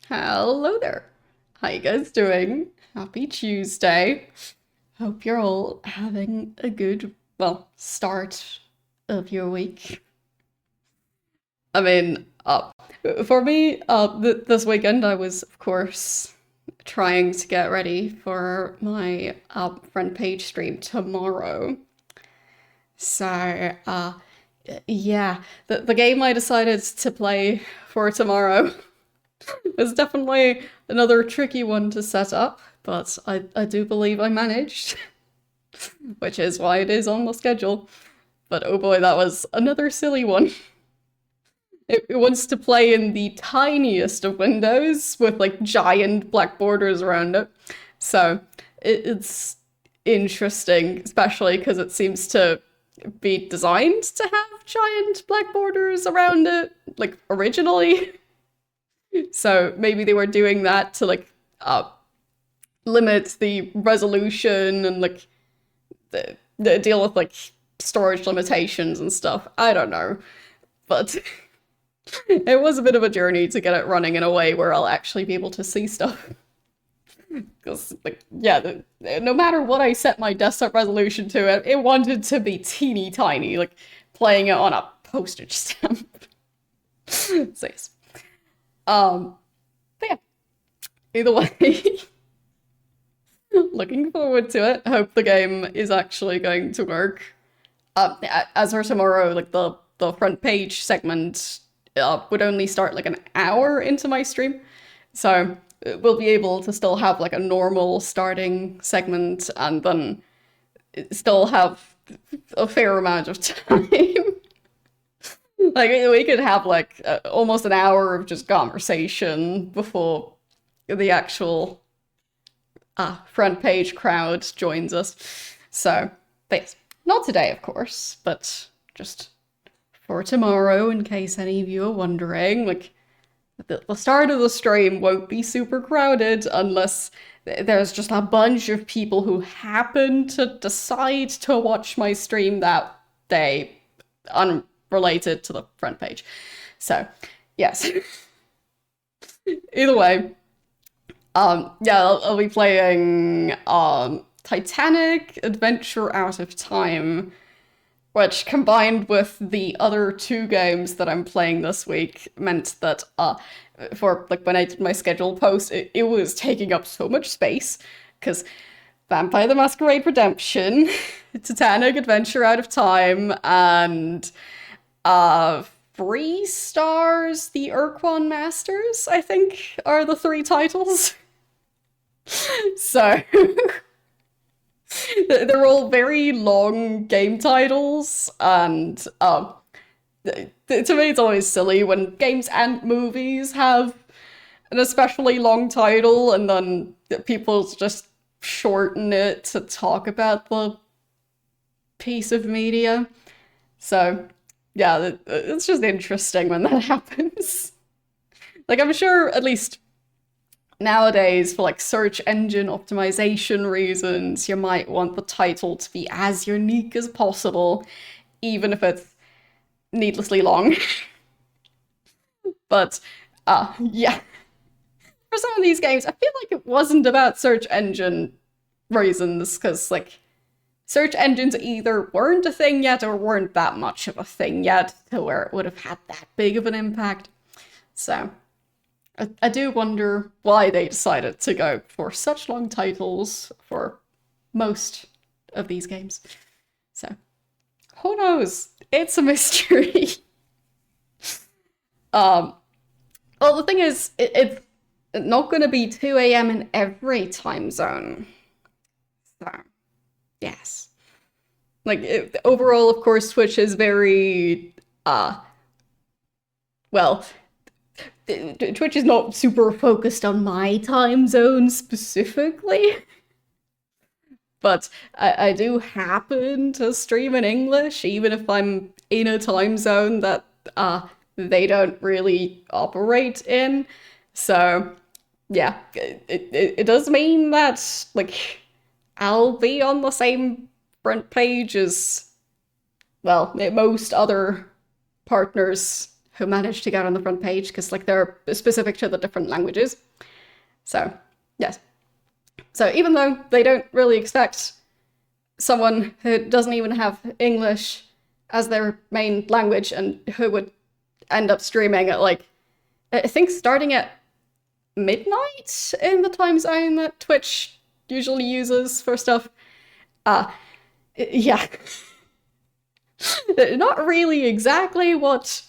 Hello there. How you guys doing? Happy Tuesday. Hope you're all having a good, start of your week. I mean, for me, this weekend I was, of course, trying to get ready for my front page stream tomorrow. So, yeah, the game I decided to play for tomorrow was definitely another tricky one to set up, but I do believe I managed, which is why it is on the schedule. But oh boy, that was another silly one. It wants to play in the tiniest of windows with like giant black borders around it. So it's interesting, especially because it seems to be designed to have giant black borders around it, like originally. So maybe they were doing that to like limit the resolution and like the deal with like storage limitations and stuff. I don't know, but it was a bit of a journey to get it running in a way where I'll actually be able to see stuff. Because like yeah, no matter what I set my desktop resolution to, it wanted to be teeny tiny, like playing it on a postage stamp. So yes. But yeah, either way, looking forward to it. Hope the game is actually going to work. As for tomorrow, like the front page segment would only start like an hour into my stream, so we'll be able to still have like a normal starting segment and then still have a fair amount of time. Like we could have like almost an hour of just conversation before the actual front page crowd joins us. So, but yes, not today, of course, but just for tomorrow, in case any of you are wondering. Like, the start of the stream won't be super crowded unless there's just a bunch of people who happen to decide to watch my stream that day, unrelated to the front page. So, yes. Either way, yeah, I'll be playing Titanic Adventure Out of Time, which combined with the other two games that I'm playing this week meant that for like when I did my schedule post, it was taking up so much space because Vampire the Masquerade Redemption, Titanic Adventure Out of Time, and Free Stars, the Urquan Masters, I think, are the three titles. So they're all very long game titles, and to me it's always silly when games and movies have an especially long title and then people just shorten it to talk about the piece of media. So yeah, it's just interesting when that happens. Like I'm sure at least nowadays, for like search engine optimization reasons, you might want the title to be as unique as possible, even if it's needlessly long. But yeah, for some of these games, I feel like it wasn't about search engine reasons, because like search engines either weren't a thing yet or weren't that much of a thing yet to where it would have had that big of an impact. So I do wonder why they decided to go for such long titles for most of these games. So, who knows? It's a mystery. um, well, the thing is, it's not going to be 2 a.m. in every time zone. So, yes. Like, overall, of course, Twitch is very, well, Twitch is not super focused on my time zone specifically, but I do happen to stream in English, even if I'm in a time zone that they don't really operate in. So yeah, it does mean that like I'll be on the same front page as well most other partners who manage to get on the front page because like they're specific to the different languages. So yes. So even though they don't really expect someone who doesn't even have English as their main language and who would end up streaming at like, I think starting at midnight in the time zone that Twitch usually uses for stuff. Yeah. Not really exactly what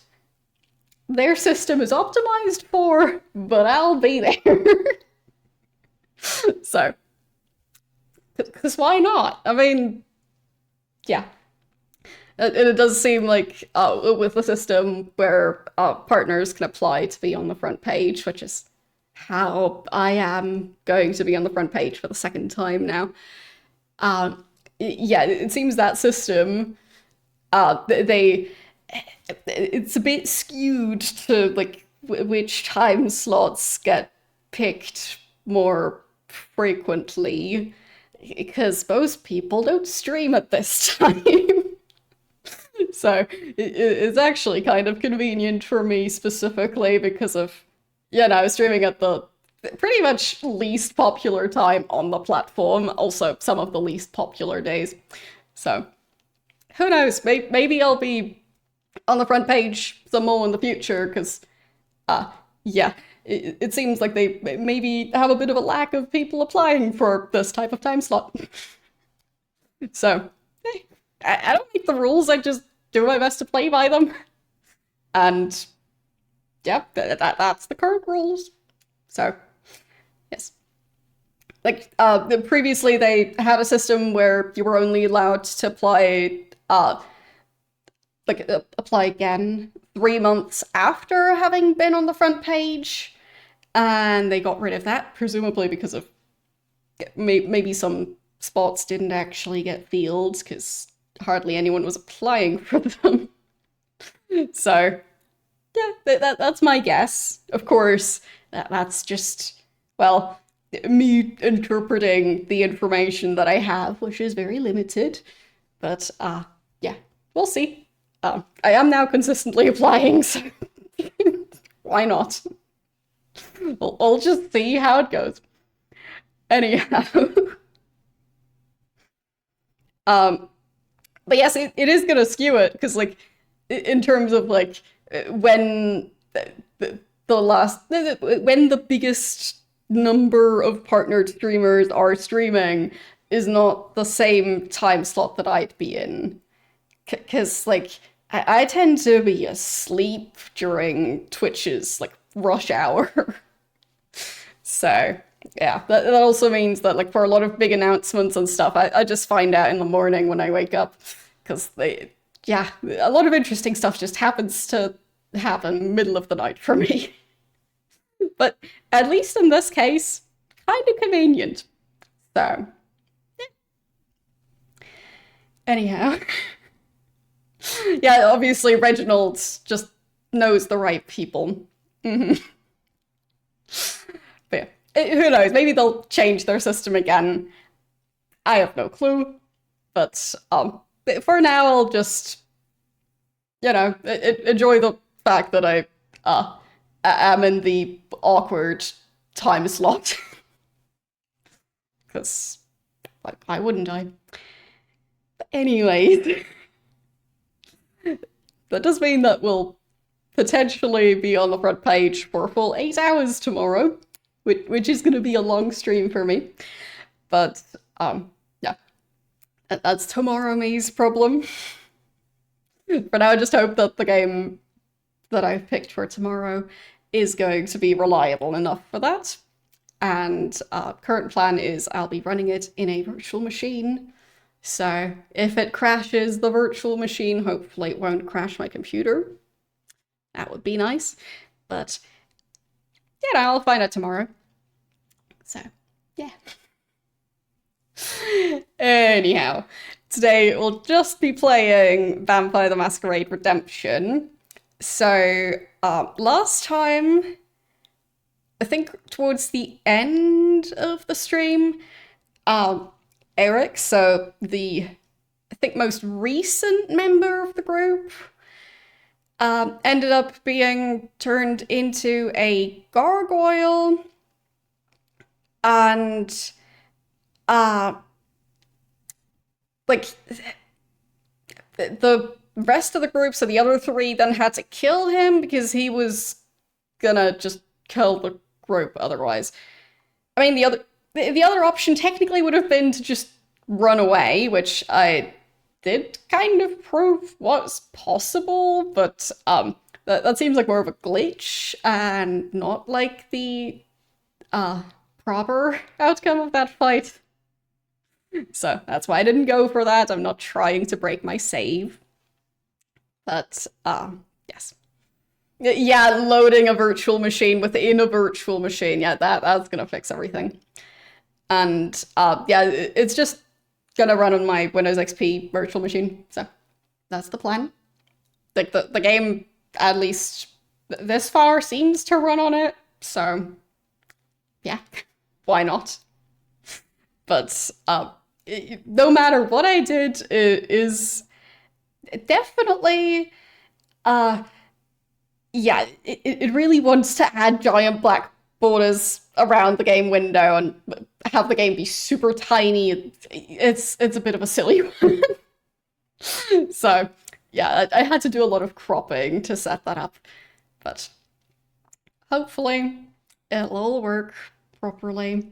their system is optimized for, but I'll be there. So, because why not? I mean, yeah. And it does seem like with the system where partners can apply to be on the front page, which is how I am going to be on the front page for the second time now. Yeah, it seems that system, it's a bit skewed to like which time slots get picked more frequently, because most people don't stream at this time. So it's actually kind of convenient for me specifically because of, streaming at the pretty much least popular time on the platform, also some of the least popular days. So who knows, maybe I'll be on the front page some more in the future because, yeah, it seems like they maybe have a bit of a lack of people applying for this type of time slot. So, I don't make the rules, I just do my best to play by them. And yeah, that's the current rules. So, yes. Like, previously they had a system where you were only allowed to apply, apply again 3 months after having been on the front page. And they got rid of that, presumably because of maybe some spots didn't actually get filled because hardly anyone was applying for them. So, yeah, that's my guess. Of course, that's just, well, me interpreting the information that I have, which is very limited. But, yeah, we'll see. I am now consistently applying, so why not? We'll just see how it goes. Anyhow. But yes, it is gonna skew it, because like, in terms of like, when when the biggest number of partnered streamers are streaming is not the same time slot that I'd be in. Because like, I tend to be asleep during Twitch's like rush hour. So yeah, that also means that like for a lot of big announcements and stuff, I just find out in the morning when I wake up, because a lot of interesting stuff just happens to happen middle of the night for me. But at least in this case, kind of convenient. So, yeah. Anyhow. Yeah, obviously Reginald just knows the right people. But yeah, who knows? Maybe they'll change their system again. I have no clue. But for now, I'll just, enjoy the fact that I am in the awkward time slot. Because why wouldn't I? But anyways, that does mean that we'll potentially be on the front page for a full 8 hours tomorrow, which is going to be a long stream for me. But, yeah, that's tomorrow me's problem. For now, I just hope that the game that I've picked for tomorrow is going to be reliable enough for that. And current plan is I'll be running it in a virtual machine. So if it crashes the virtual machine, hopefully it won't crash my computer. That would be nice. But, I'll find out tomorrow. So, yeah. Anyhow, today we'll just be playing Vampire the Masquerade Redemption. So, last time, I think towards the end of the stream, Eric, so the, I think, most recent member of the group, ended up being turned into a gargoyle, and like the rest of the group, so the other three, then had to kill him because he was gonna just kill the group otherwise. I mean, the other option technically would have been to just run away, which I did kind of prove was possible, but that seems like more of a glitch and not like the proper outcome of that fight. So that's why I didn't go for that. I'm not trying to break my save. But yes. Yeah, loading a virtual machine within a virtual machine. Yeah, that's gonna fix everything. And yeah, it's just gonna run on my Windows XP virtual machine. So that's the plan. Like the game, at least this far, seems to run on it. So yeah, why not? But no matter what I did, it is definitely yeah, it really wants to add giant black borders around the game window and have the game be super tiny. It's a bit of a silly one. So yeah, I had to do a lot of cropping to set that up, but hopefully it'll all work properly.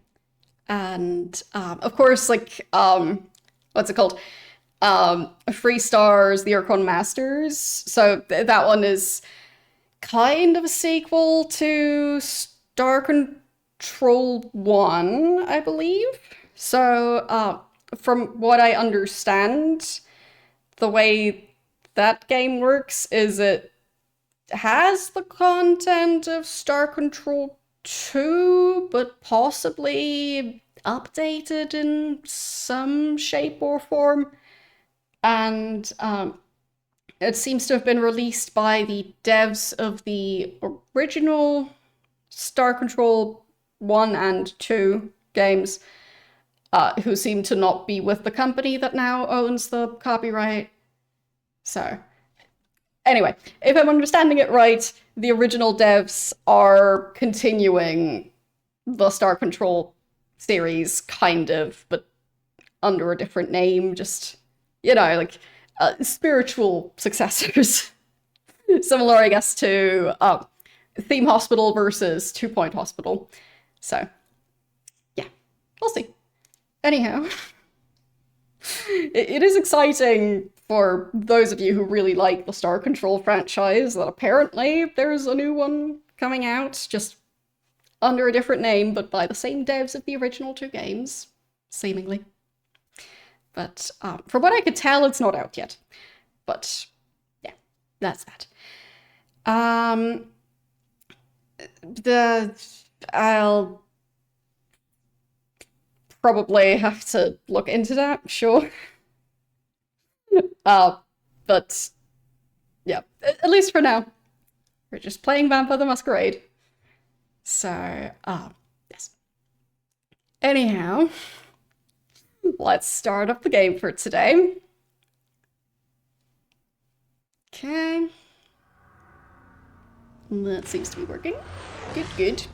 And of course, like what's it called? Freestar's The Urcon Masters. So that one is kind of a sequel to Star Control 1, I believe. So from what I understand, the way that game works is it has the content of Star Control 2, but possibly updated in some shape or form. And it seems to have been released by the devs of the original Star Control 1 and 2 games, who seem to not be with the company that now owns the copyright. So anyway, if I'm understanding it right, the original devs are continuing the Star Control series, kind of, but under a different name, just, you know, like spiritual successors. Similar, I guess, to Theme Hospital versus 2 Point Hospital. So, yeah, we'll see. Anyhow, it is exciting for those of you who really like the Star Control franchise that apparently there's a new one coming out, just under a different name, but by the same devs of the original 2 games, seemingly. But from what I could tell, it's not out yet. But yeah, that's that. I'll probably have to look into that, sure. But yeah, at least for now, we're just playing Vampire the Masquerade. So, yes. Anyhow, let's start up the game for today. Okay. That seems to be working. Good, good.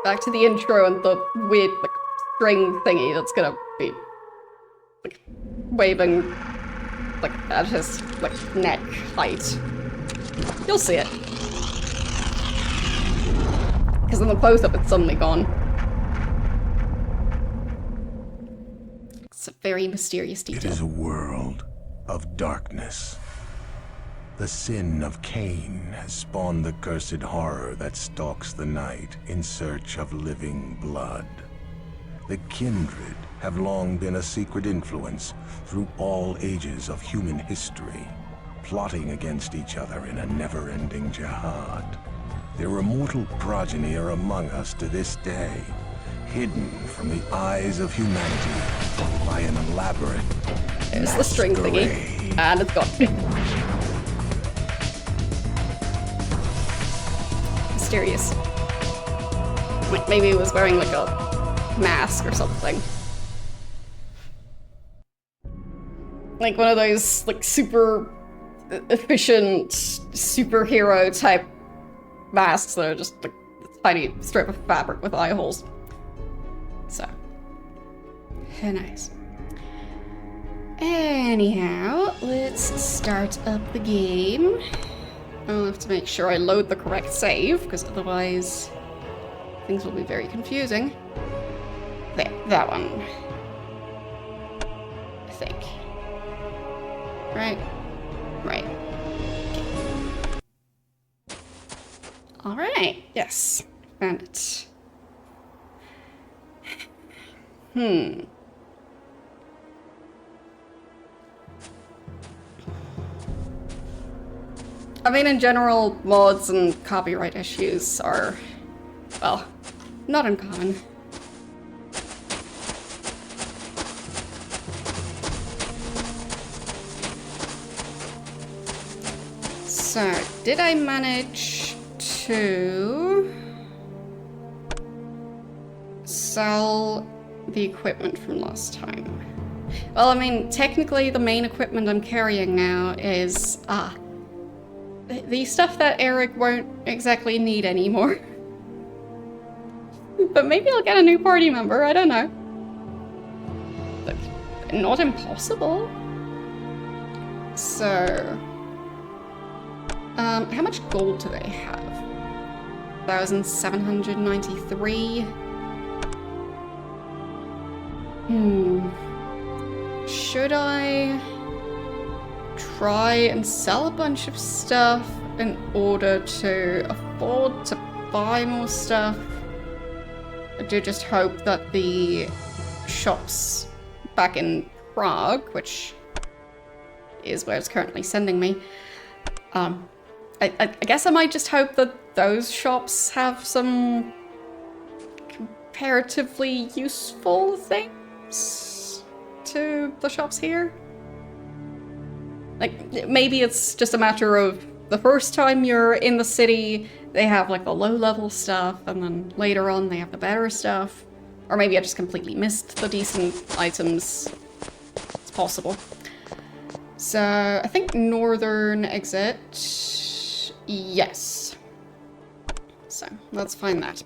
Back to the intro and the weird, like, string thingy that's gonna be, like, waving, like, at his, like, neck height. You'll see it. Because in the close-up, it's suddenly gone. It's a very mysterious detail. It is a world of darkness. The sin of Cain has spawned the cursed horror that stalks the night in search of living blood. The kindred have long been a secret influence through all ages of human history, plotting against each other in a never-ending jihad. Their immortal progeny are among us to this day, hidden from the eyes of humanity by an elaborate There's the string thingy, and it's gone. Mysterious. Maybe it was wearing like a mask or something. Like one of those, like, super efficient superhero type masks that are just like a tiny strip of fabric with eye holes. So, who knows? Anyhow, let's start up the game. I'll have to make sure I load the correct save, because otherwise things will be very confusing. There, that one. I think. Right? Right. Okay. Alright, yes. Found it. I mean, in general, mods and copyright issues are, well, not uncommon. So, did I manage to sell the equipment from last time? Well, I mean, technically the main equipment I'm carrying now is, the stuff that Eric won't exactly need anymore. But maybe I'll get a new party member, I don't know. But not impossible. So... how much gold do they have? 1,793. Should I try and sell a bunch of stuff in order to afford to buy more stuff? I do just hope that the shops back in Prague, which is where it's currently sending me, I guess I might just hope that those shops have some comparatively useful things to the shops here. Like, maybe it's just a matter of the first time you're in the city, they have like the low-level stuff, and then later on they have the better stuff. Or maybe I just completely missed the decent items. It's possible. So, I think northern exit... Yes. So, let's find that.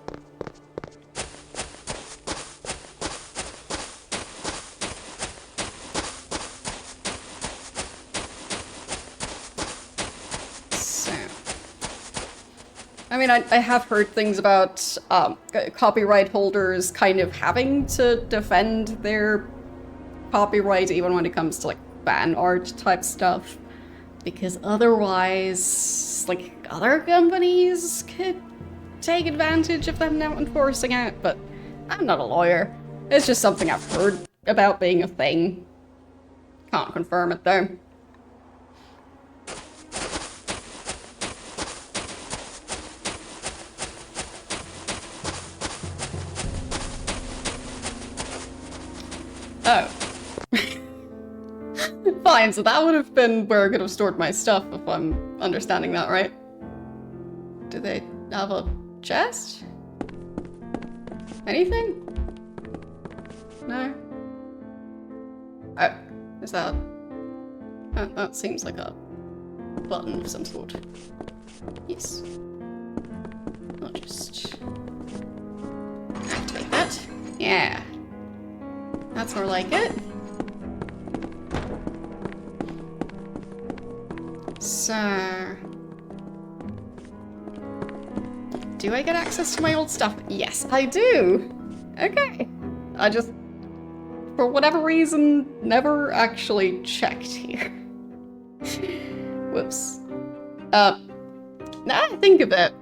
So... I mean, I have heard things about copyright holders kind of having to defend their copyright even when it comes to, like, fan art type stuff. Because otherwise, like, other companies could take advantage of them not enforcing it, but I'm not a lawyer. It's just something I've heard about being a thing. Can't confirm it, though. Oh. Fine, so that would have been where I could have stored my stuff, if I'm understanding that right. Do they have a chest? Anything? No? Oh, is that... that seems like a button of some sort. Yes. I'll just... activate that. Yeah. That's more like it. So... do I get access to my old stuff? Yes, I do! Okay. I just, for whatever reason, never actually checked here. Whoops. Now I think of it.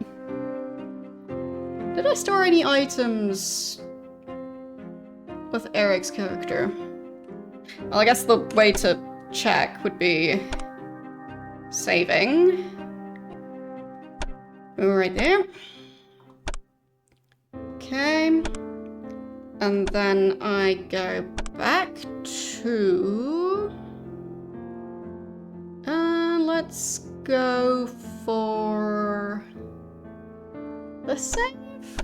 Did I store any items with Eric's character? Well, I guess the way to check would be saving. Right there. Okay. And then I go back to... let's go for... the save?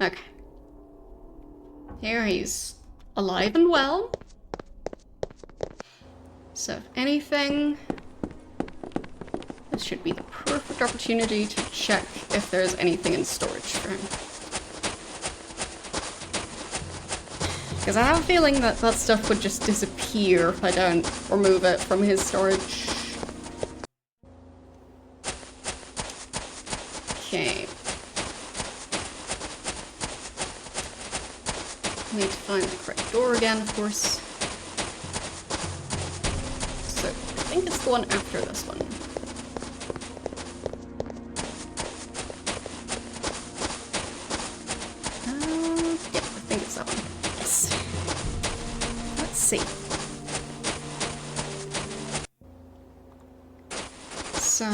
Okay. Here, he's alive and well. So if anything, this should be the perfect opportunity to check if there's anything in storage for him. Because I have a feeling that that stuff would just disappear if I don't remove it from his storage. Okay. Need to find the correct door again, of course. So, I think it's the one after this one. Yeah, I think it's that one. Yes. Let's see. So...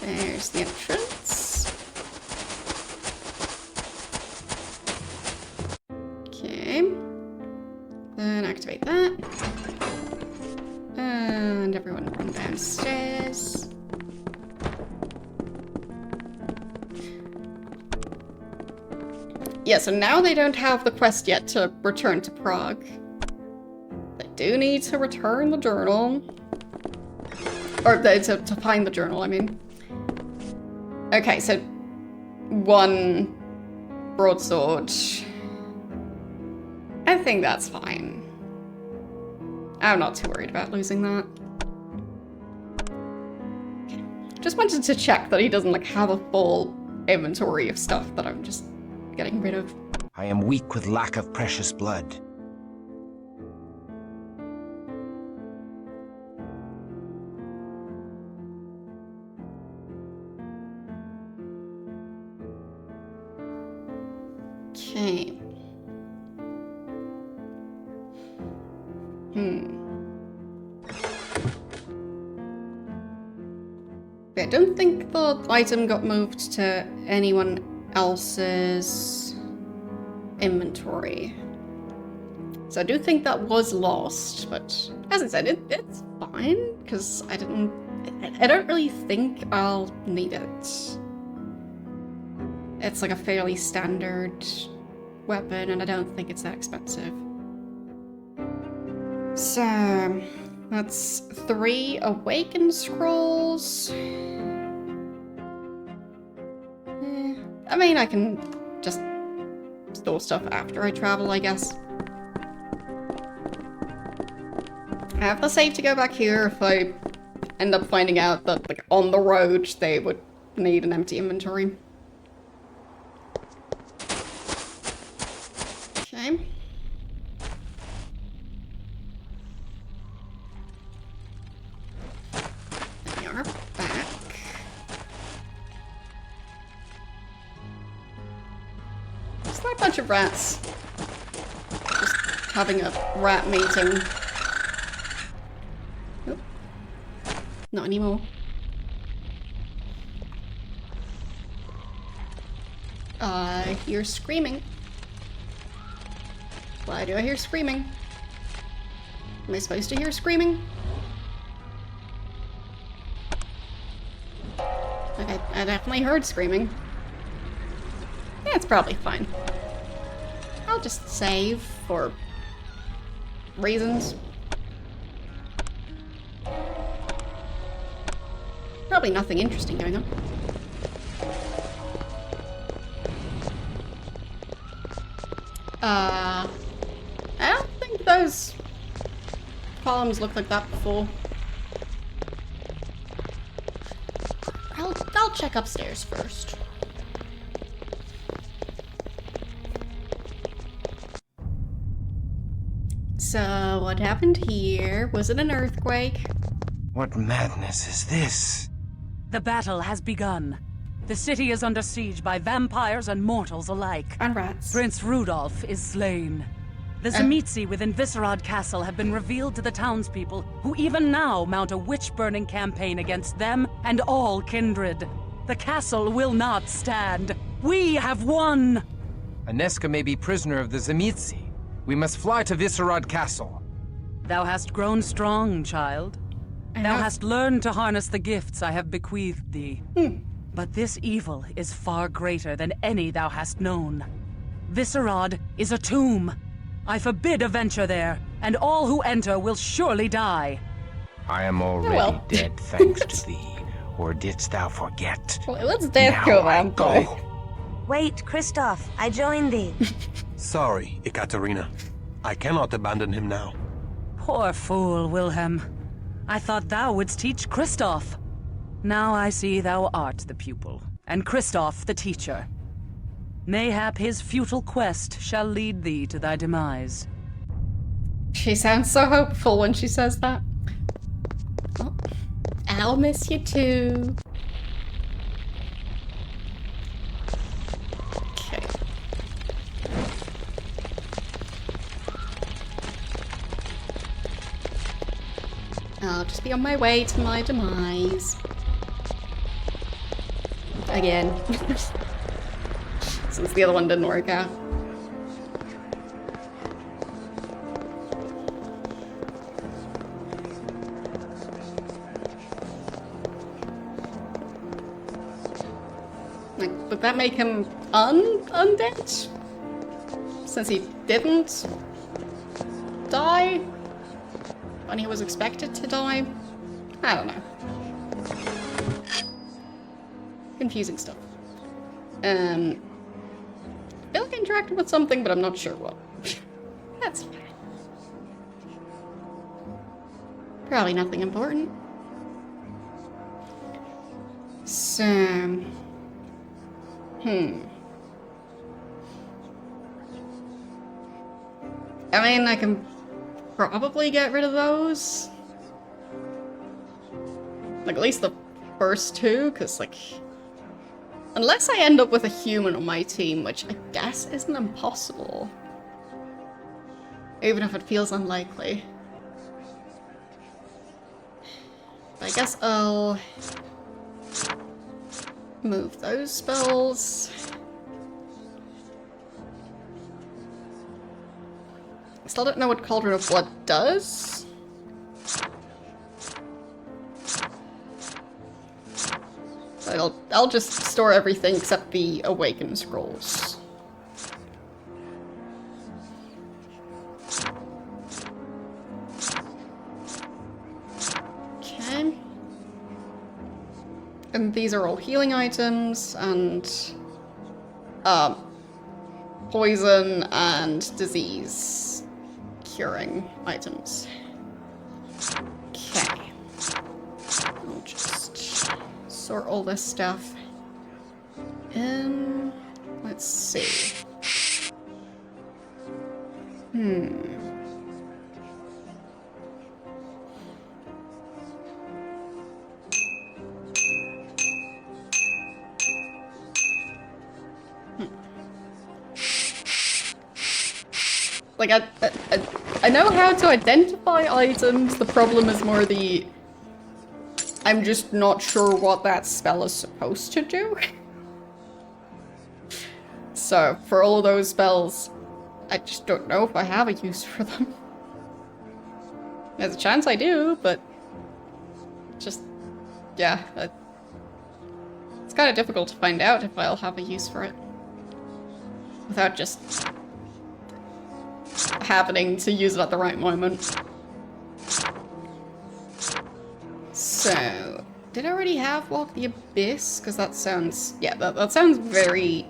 there's the entrance. Okay. Then activate that. And everyone run downstairs. Yeah, so now they don't have the quest yet to return to Prague. They do need to return the journal. Or to find the journal, I mean. Okay, so 1 broadsword. I think that's fine. I'm not too worried about losing that. Okay. Just wanted to check that he doesn't like have a full inventory of stuff that I'm just getting rid of. I am weak with lack of precious blood. Okay. I don't think the item got moved to anyone else's inventory. So I do think that was lost, but as I said, it's fine, because I don't really think I'll need it. It's like a fairly standard weapon, and I don't think it's that expensive. So, that's 3 Awakened Scrolls. I mean, I can just store stuff after I travel, I guess. I have the save to go back here if I end up finding out that, like, on the road they would need an empty inventory. Okay. We are back. Is that a bunch of rats? Just having a rat meeting. Nope. Not anymore. I hear screaming. Why do I hear screaming? Am I supposed to hear screaming? Okay, I definitely heard screaming. Yeah, it's probably fine. I'll just save for reasons. Probably nothing interesting going on. I don't think those columns looked like that before. I'll check upstairs first. So, what happened here? Was it an earthquake? What madness is this? The battle has begun. The city is under siege by vampires and mortals alike. And rats. Prince Rudolph is slain. The Zamitzi within Viscerad Castle have been revealed to the townspeople, who even now mount a witch-burning campaign against them and all kindred. The castle will not stand. We have won! Aneska may be prisoner of the Zamitzi. We must fly to Viscerad Castle. Thou hast grown strong, child. Thou hast learned to harness the gifts I have bequeathed thee. But this evil is far greater than any thou hast known. Viscerad is a tomb. I forbid a venture there, and all who enter will surely die. I am already well. dead thanks to thee, or didst thou forget? Well, let's death Now kill I vampire. go. Wait, Kristoff, I join thee. Sorry, Ekaterina. I cannot abandon him now. Poor fool, Wilhelm. I thought thou wouldst teach Kristoff. Now I see thou art the pupil, and Kristoff the teacher. Mayhap his futile quest shall lead thee to thy demise. She sounds so hopeful when she says that. Oh, I'll miss you too. Okay. I'll just be on my way to my demise. Again. Since the other one didn't work out. Like, would that make him undead? Since he didn't die when he was expected to die? I don't know. Confusing stuff. I feel like I interacted with something, but I'm not sure what. That's fine. Probably nothing important. So... I mean, I can probably get rid of those. Like, at least the first two, because, like... Unless I end up with a human on my team, which I guess isn't impossible. Even if it feels unlikely. But I guess I'll... move those spells. I still don't know what Cauldron of Blood does. I'll just store everything except the Awaken Scrolls. Okay. And these are all healing items and poison and disease curing items. Okay. I'll just sort all this stuff in. Let's see. Like, I know how to identify items, the problem is more the... I'm just not sure what that spell is supposed to do. So, for all of those spells, I just don't know if I have a use for them. There's a chance I do, but... just... yeah. It's kind of difficult to find out if I'll have a use for it. Without just... happening to use it at the right moment. So, did I already have Walk the Abyss? Because that sounds... yeah, that sounds very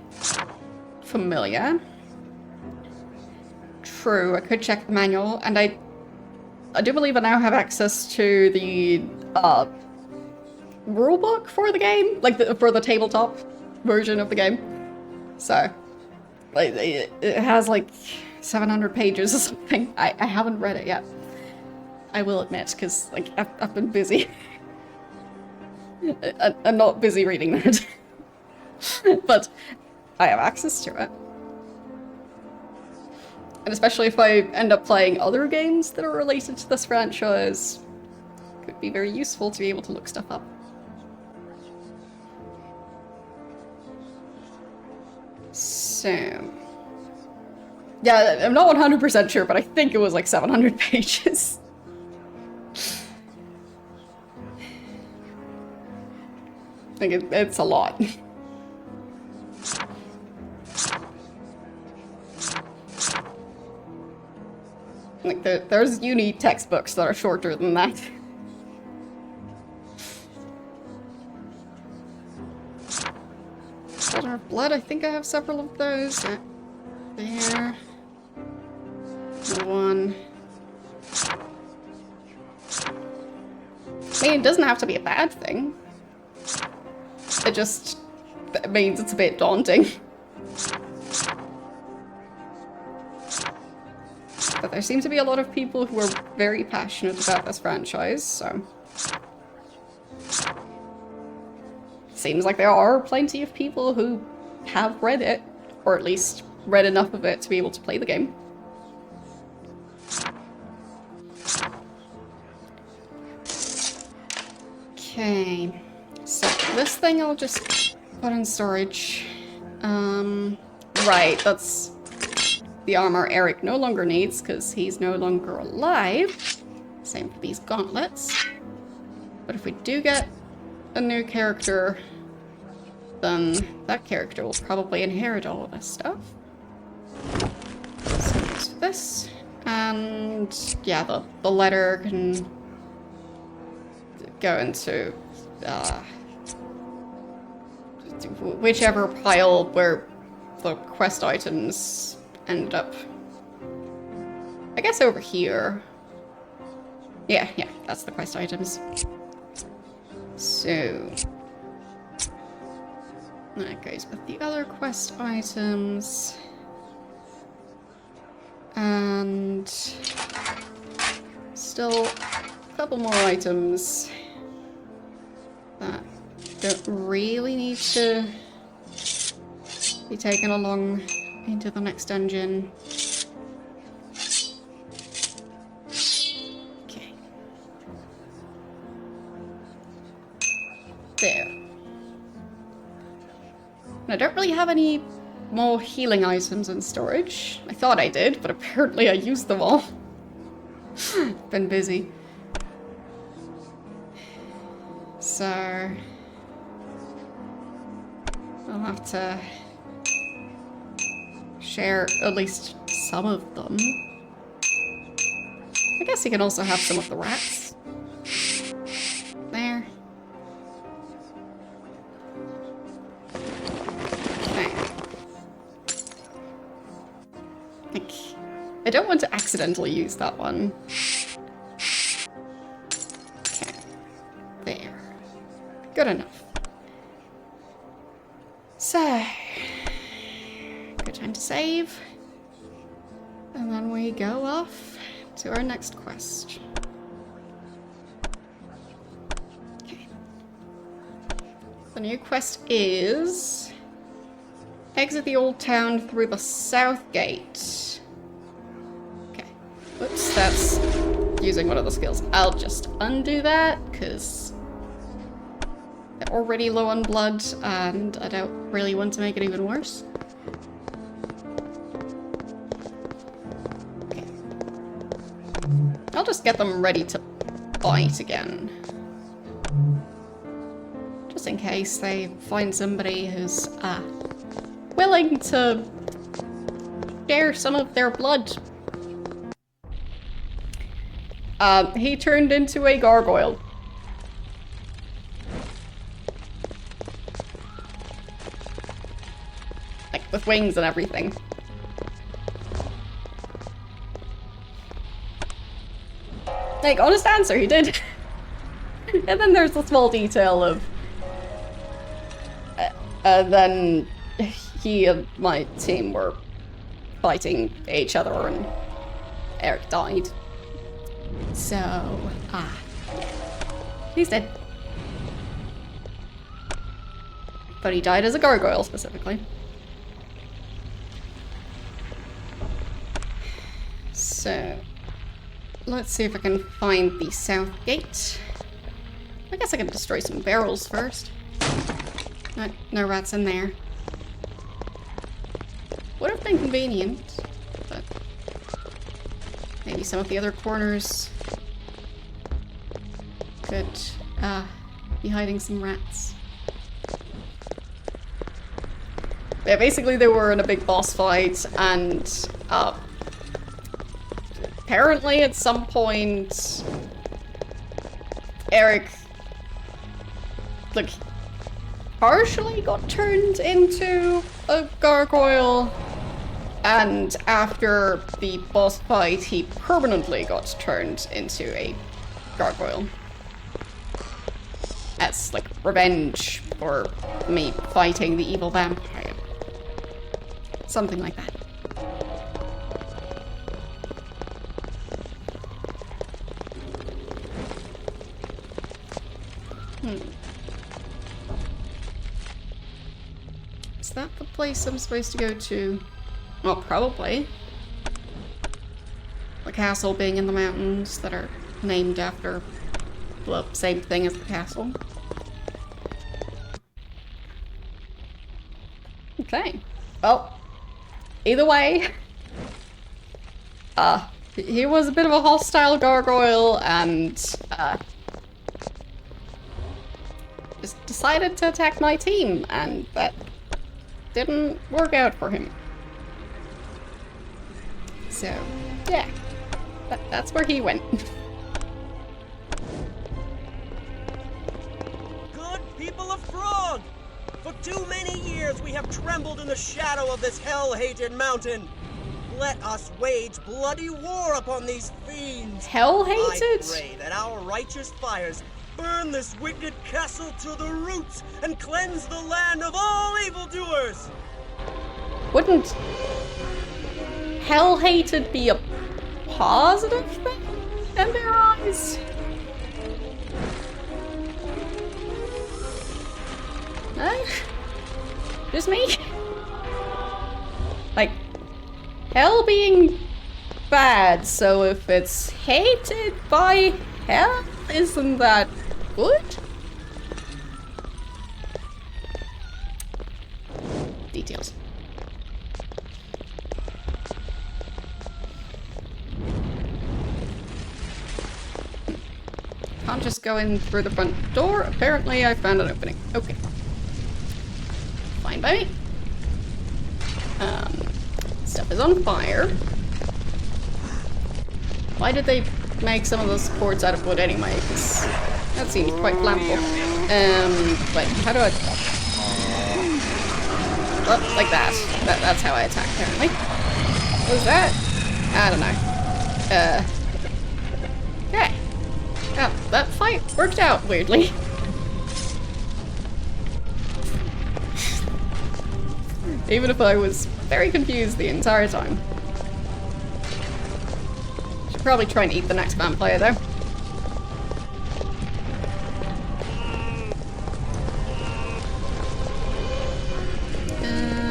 familiar. True, I could check the manual, and I do believe I now have access to the rulebook for the game, like for the tabletop version of the game. So, like, it has like 700 pages or something. I haven't read it yet. I will admit, because like I've been busy. I'm not busy reading that. But I have access to it. And especially if I end up playing other games that are related to this franchise, it could be very useful to be able to look stuff up. So... yeah, I'm not 100% sure, but I think it was like 700 pages. Like, it's a lot. Like, there's uni textbooks that are shorter than that. Children of Blood, I think I have several of those. There. One. I mean, it doesn't have to be a bad thing. It just means it's a bit daunting. But there seem to be a lot of people who are very passionate about this franchise, so... Seems like there are plenty of people who have read it, or at least read enough of it to be able to play the game. Okay, so this thing I'll just put in storage. Right, that's the armor Eric no longer needs because he's no longer alive. Same for these gauntlets. But if we do get a new character, then that character will probably inherit all of this stuff. So there's this, and yeah, the letter can go into whichever pile where the quest items ended up. I guess over here. Yeah, that's the quest items. So that goes with the other quest items. And still a couple more items that don't really need to be taken along into the next dungeon. Okay. There. And I don't really have any more healing items in storage. I thought I did, but apparently I used them all. Been busy. So I'll have to share at least some of them. I guess you can also have some of the rats. There. Okay. Like, I don't want to accidentally use that one. Okay. There. Good enough. So, good time to save. And then we go off to our next quest. Okay. The new quest is exit the old town through the south gate. Okay. Whoops, that's using one of the skills. I'll just undo that, because they're already low on blood, and I don't really want to make it even worse. Okay. I'll just get them ready to fight again. Just in case they find somebody who's, willing to share some of their blood. He turned into a gargoyle. Like, with wings and everything. Like, honest answer, he did. And then there's the small detail of... then he and my team were fighting each other and Eric died. So, he's dead. But he died as a gargoyle, specifically. So, let's see if I can find the south gate. I guess I can destroy some barrels first. No rats in there. Would have been convenient, but maybe some of the other corners could be hiding some rats. Yeah, basically they were in a big boss fight, and apparently at some point Eric, like, partially got turned into a gargoyle, and after the boss fight he permanently got turned into a gargoyle. As, like, revenge for me fighting the evil vampire. Something like that. Is that the place I'm supposed to go to? Well, probably. The castle being in the mountains that are named after the same thing as the castle. Okay. Well, either way, he was a bit of a hostile gargoyle and, just decided to attack my team, and that didn't work out for him. So, yeah. That's where he went. Good people of Frog! For too many years we have trembled in the shadow of this hell-hated mountain. Let us wage bloody war upon these fiends. Hell-hated? I pray that our righteous fires burn this wicked castle to the roots and cleanse the land of all evildoers. Wouldn't hell-hated be a positive thing in their eyes? No? Just me? Like, hell being bad, so if it's hated by hell, isn't that good? Details. Can't just go in through the front door. Apparently I found an opening. Okay. Fine by me. Stuff is on fire. Why did they make some of those cords out of wood anyway? Because that seems quite flammable. But how do I... Oh, like that. That's how I attack, apparently. What was that? I don't know. Okay. Yeah, that fight worked out, weirdly. Even if I was very confused the entire time. Should probably try and eat the next vampire, though.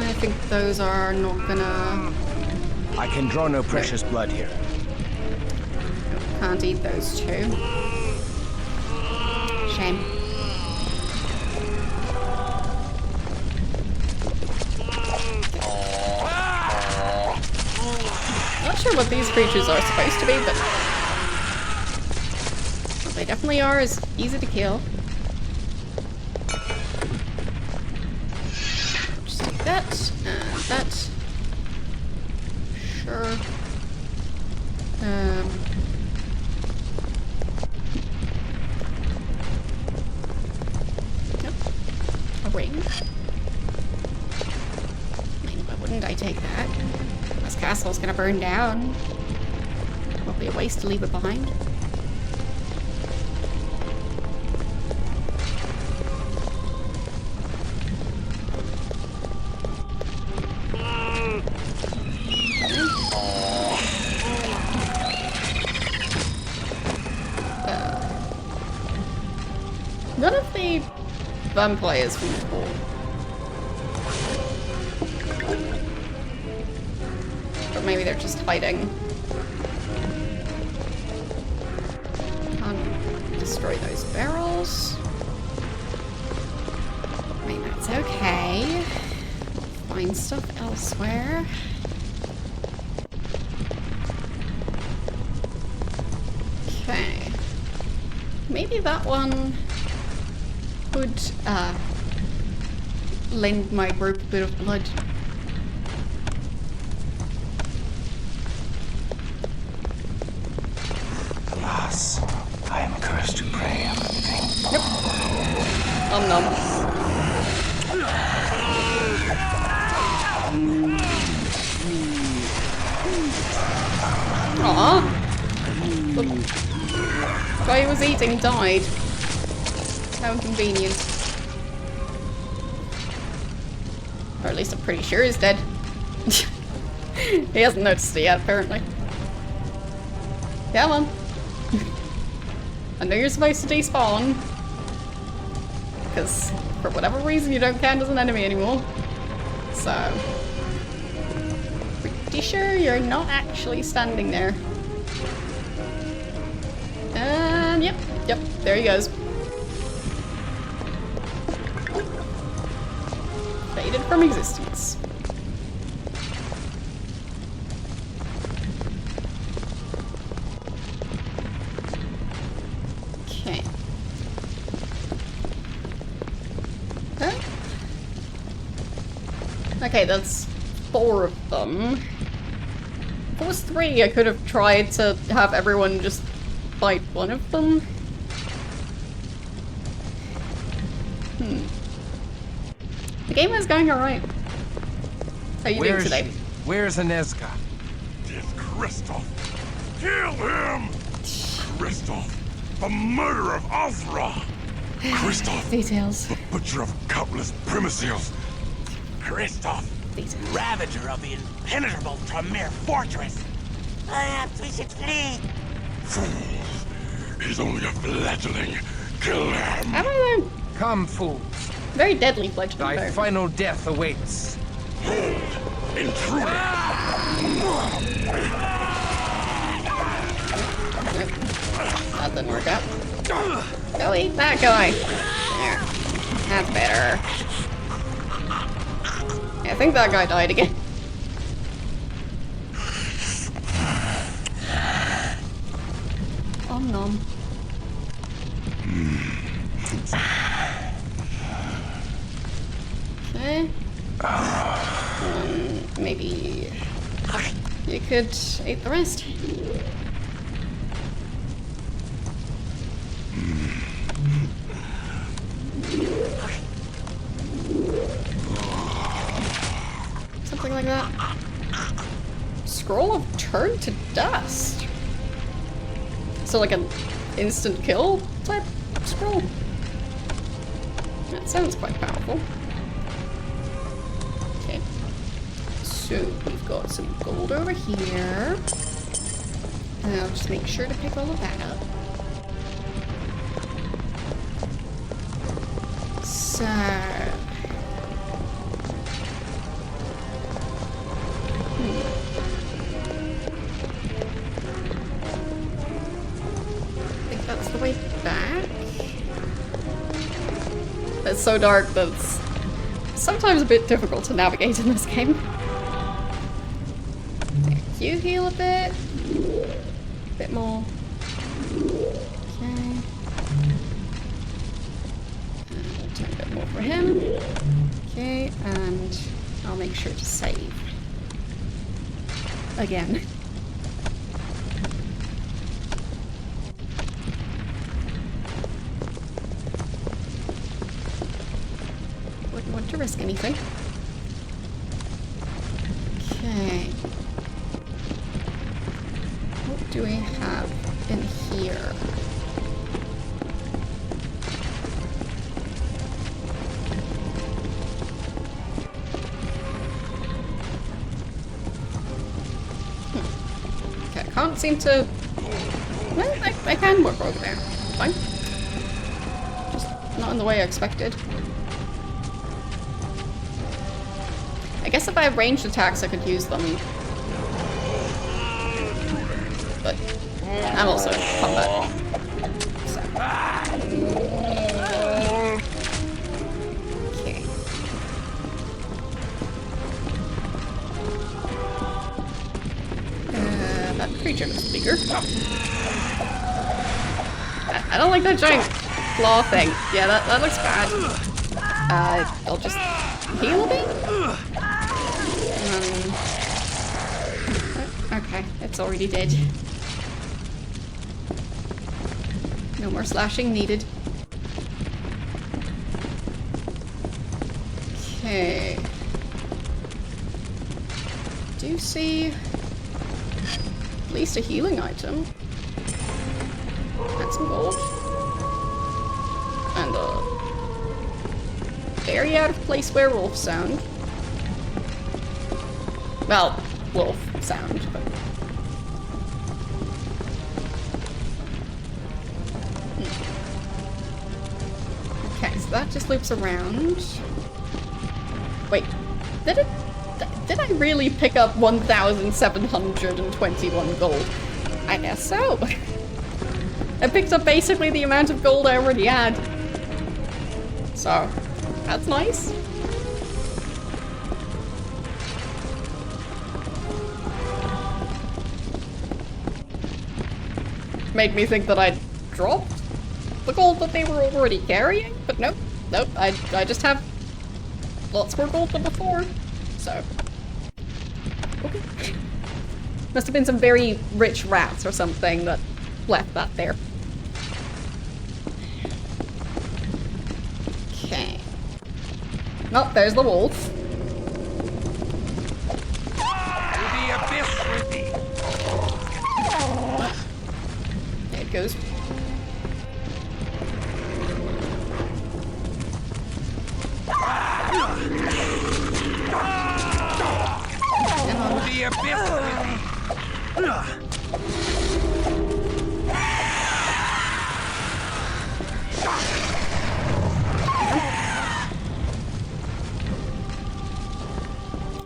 I think those are not gonna... I can draw no precious blood here. Can't eat those two. Shame. Not sure what these creatures are supposed to be, but what they definitely are is easy to kill. Just take that, and that. Sure. Nope. A ring. I mean, why wouldn't I take that? This castle's gonna burn down. Won't be a waste to leave it behind. None of the vampires from before. But maybe they're just hiding. Can't destroy those barrels. I mean, that's okay. Find stuff elsewhere. Okay. Maybe that one would lend my group a bit of blood. Aww. The guy who was eating died. How convenient. Or at least I'm pretty sure he's dead. He hasn't noticed it yet, apparently. Come on. I know you're supposed to despawn. Because for whatever reason you don't count as an enemy anymore. So... pretty sure you're not actually standing there. And yep, there he goes. Faded from existence. Okay. Huh? Okay, that's 4 of them. If it was 3, I could have tried to have everyone just fight one of them. The game is going alright. How are you doing today? Where's Anezka? It's Kristoff. Kill him! Kristoff, the murderer of Ozra. Kristoff, Details. the butcher of countless primacils. Kristoff, Details. ravager of the impenetrable Tremere fortress. Perhaps we should flee. Fools, he's only a fledgling. Kill him. I don't know. Come, fools. Very deadly fledgling. Thy though. final death awaits. Hold, intruder. That didn't work out. Go eat that guy. There. That's better. I think that guy died again. Oh no. Okay. Maybe you could eat the rest. Something like that. Scroll of turn to dust. So like an instant kill type scroll. That sounds quite powerful. Okay. So we've got some gold over here. And I'll just make sure to pick all of that up. So... I think that's the way back. It's so dark that it's sometimes a bit difficult to navigate in this game. You heal a bit. A bit more. Okay. I'll do a bit more for him. Okay, and I'll make sure to save. Again. Wouldn't want to risk anything. Okay. What do we have in here? Okay, I can't seem to... Well, I can work over there. Fine. Just not in the way I expected. I guess if I have ranged attacks, I could use them. But I'm also combat. So. Okay. That creature looks bigger. I don't like that giant claw thing. Yeah, that looks bad. I'll just heal a bit? Okay, it's already dead. No more slashing needed. Okay. Do you see... At least a healing item. And some gold. And a very out of place werewolf sound. Well, wolf sound, but... Okay, so that just loops around. Wait, did I really pick up 1,721 gold? I guess so. I picked up basically the amount of gold I already had. So, that's nice. Made me think that I'd dropped the gold that they were already carrying, but nope, nope, I just have lots more gold than before, so... Okay. Must have been some very rich rats or something that left that there. Okay. Oh, there's the wolf. There it goes.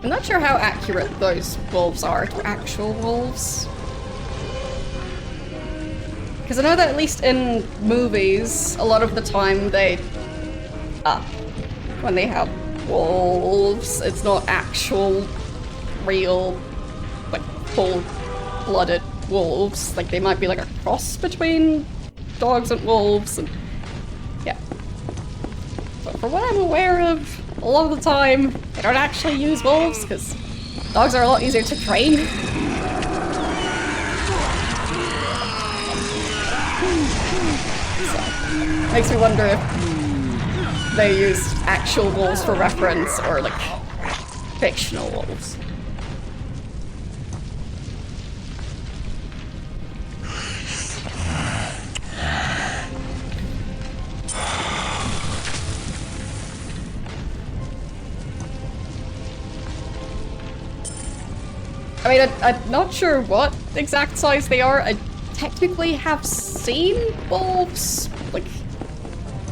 I'm not sure how accurate those wolves are to actual wolves. Because I know that at least in movies, a lot of the time they... when they have wolves, it's not actual, real, like, full-blooded wolves. Like, they might be like a cross between dogs and wolves, and... yeah. But for what I'm aware of, a lot of the time, they don't actually use wolves, because dogs are a lot easier to train. So, makes me wonder if they use actual wolves for reference, or like, fictional wolves. I mean, I'm not sure what exact size they are. I technically have seen wolves, like,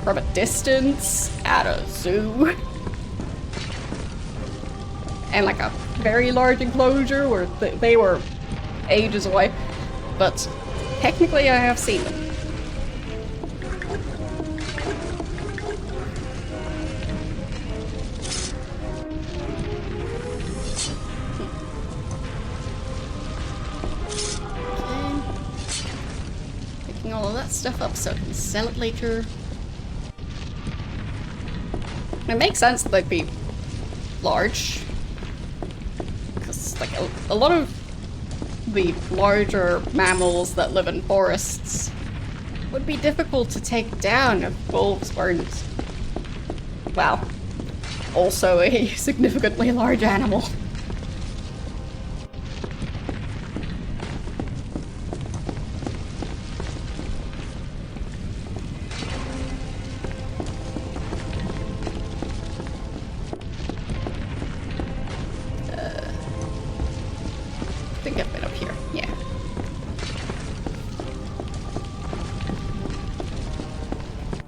from a distance at a zoo. And like a very large enclosure where they were ages away. But technically I have seen them. All of that stuff up so I can sell it later. It makes sense that they'd be large. Because, like, a lot of the larger mammals that live in forests would be difficult to take down if wolves weren't, well, also a significantly large animal.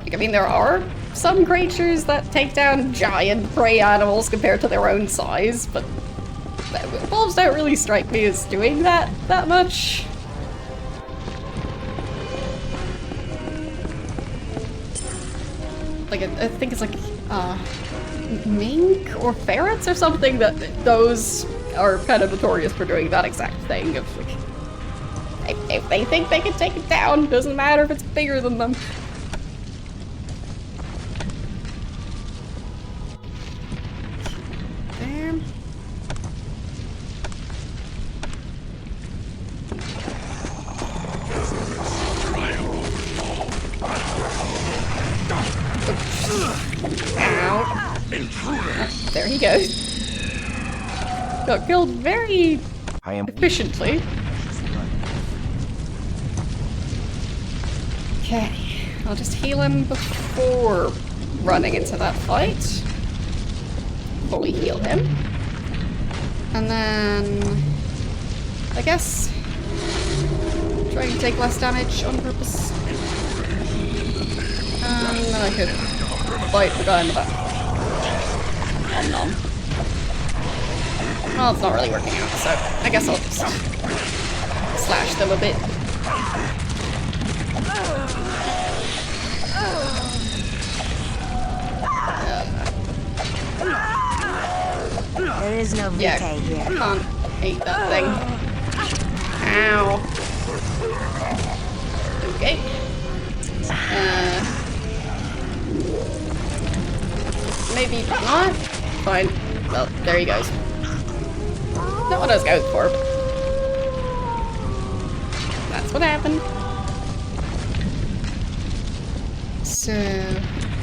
I mean, there are some creatures that take down giant prey animals compared to their own size, but wolves don't really strike me as doing that much. Like, I think it's like, mink or ferrets or something, that those are kind of notorious for doing that exact thing of, like, if they think they can take it down, doesn't matter if it's bigger than them. There he goes. Got killed very efficiently. Okay, I'll just heal him before running into that fight. Fully heal him. And then... I guess... try and take less damage on purpose. And then I could fight the guy in the back. Nom nom. Well, it's not really working out, so I guess I'll just slash them a bit. There is no Yeah, vitae here. can't hate that thing. Ow. Okay. Maybe not. Fine. Well, there he goes. Not what I was going for. That's what happened. So,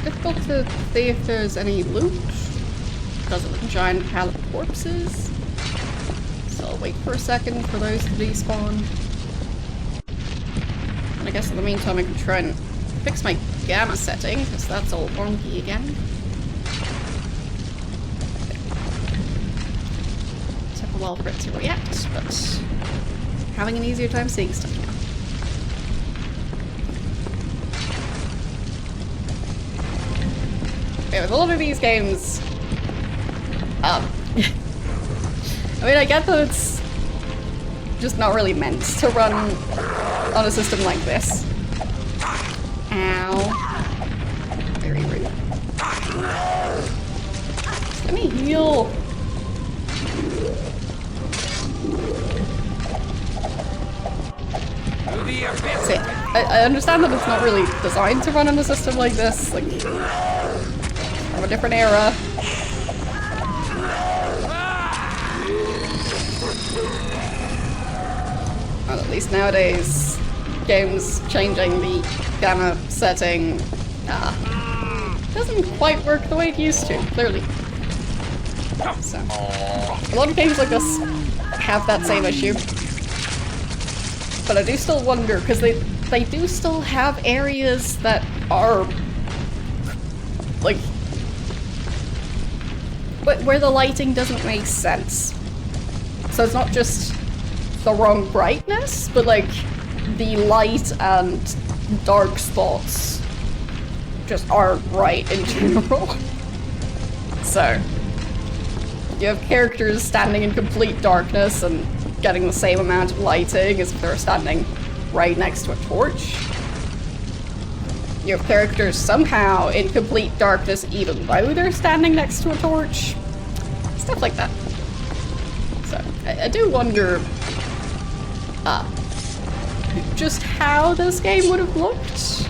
difficult to see if there's any loot because of the giant pallet of corpses. So I'll wait for a second for those to despawn. And I guess in the meantime I can try and fix my gamma setting, because that's all wonky again. Took a while for it to react, but having an easier time seeing stuff now. Okay, with a lot of these games, I mean, I get that it's just not really meant to run on a system like this. Ow. Very rude. Let me heal. See, I understand that it's not really designed to run on a system like this, like, from a different era. Well, at least nowadays, games changing the gamma setting doesn't quite work the way it used to, clearly. So, a lot of games like this have that same issue. But I do still wonder, because they do still have areas that are, like, where the lighting doesn't make sense. So it's not just the wrong brightness, but like the light and dark spots just aren't right in general. So you have characters standing in complete darkness and getting the same amount of lighting as if they're standing right next to a torch. You have characters somehow in complete darkness even though they're standing next to a torch. Stuff like that. So I do wonder just how this game would have looked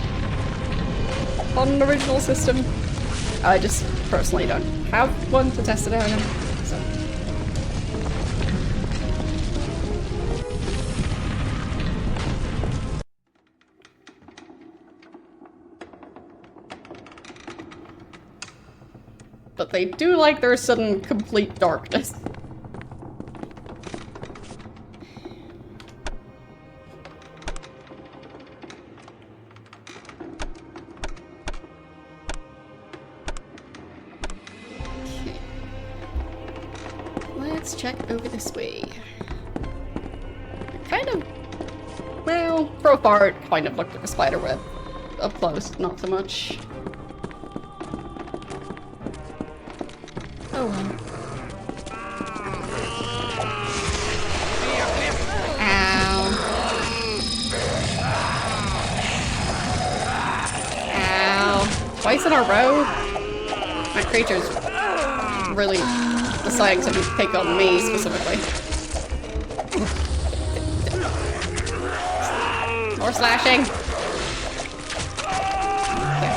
on an original system. I just personally don't have one to test it out on, so. But they do like their sudden complete darkness. Let's check over this way. Kind of, well, pro far it kind of looked like a spider web. Up close, not so much. Oh well. Ow. Ow. Twice in a row? My creature's really deciding to pick on me specifically. More slashing. Okay.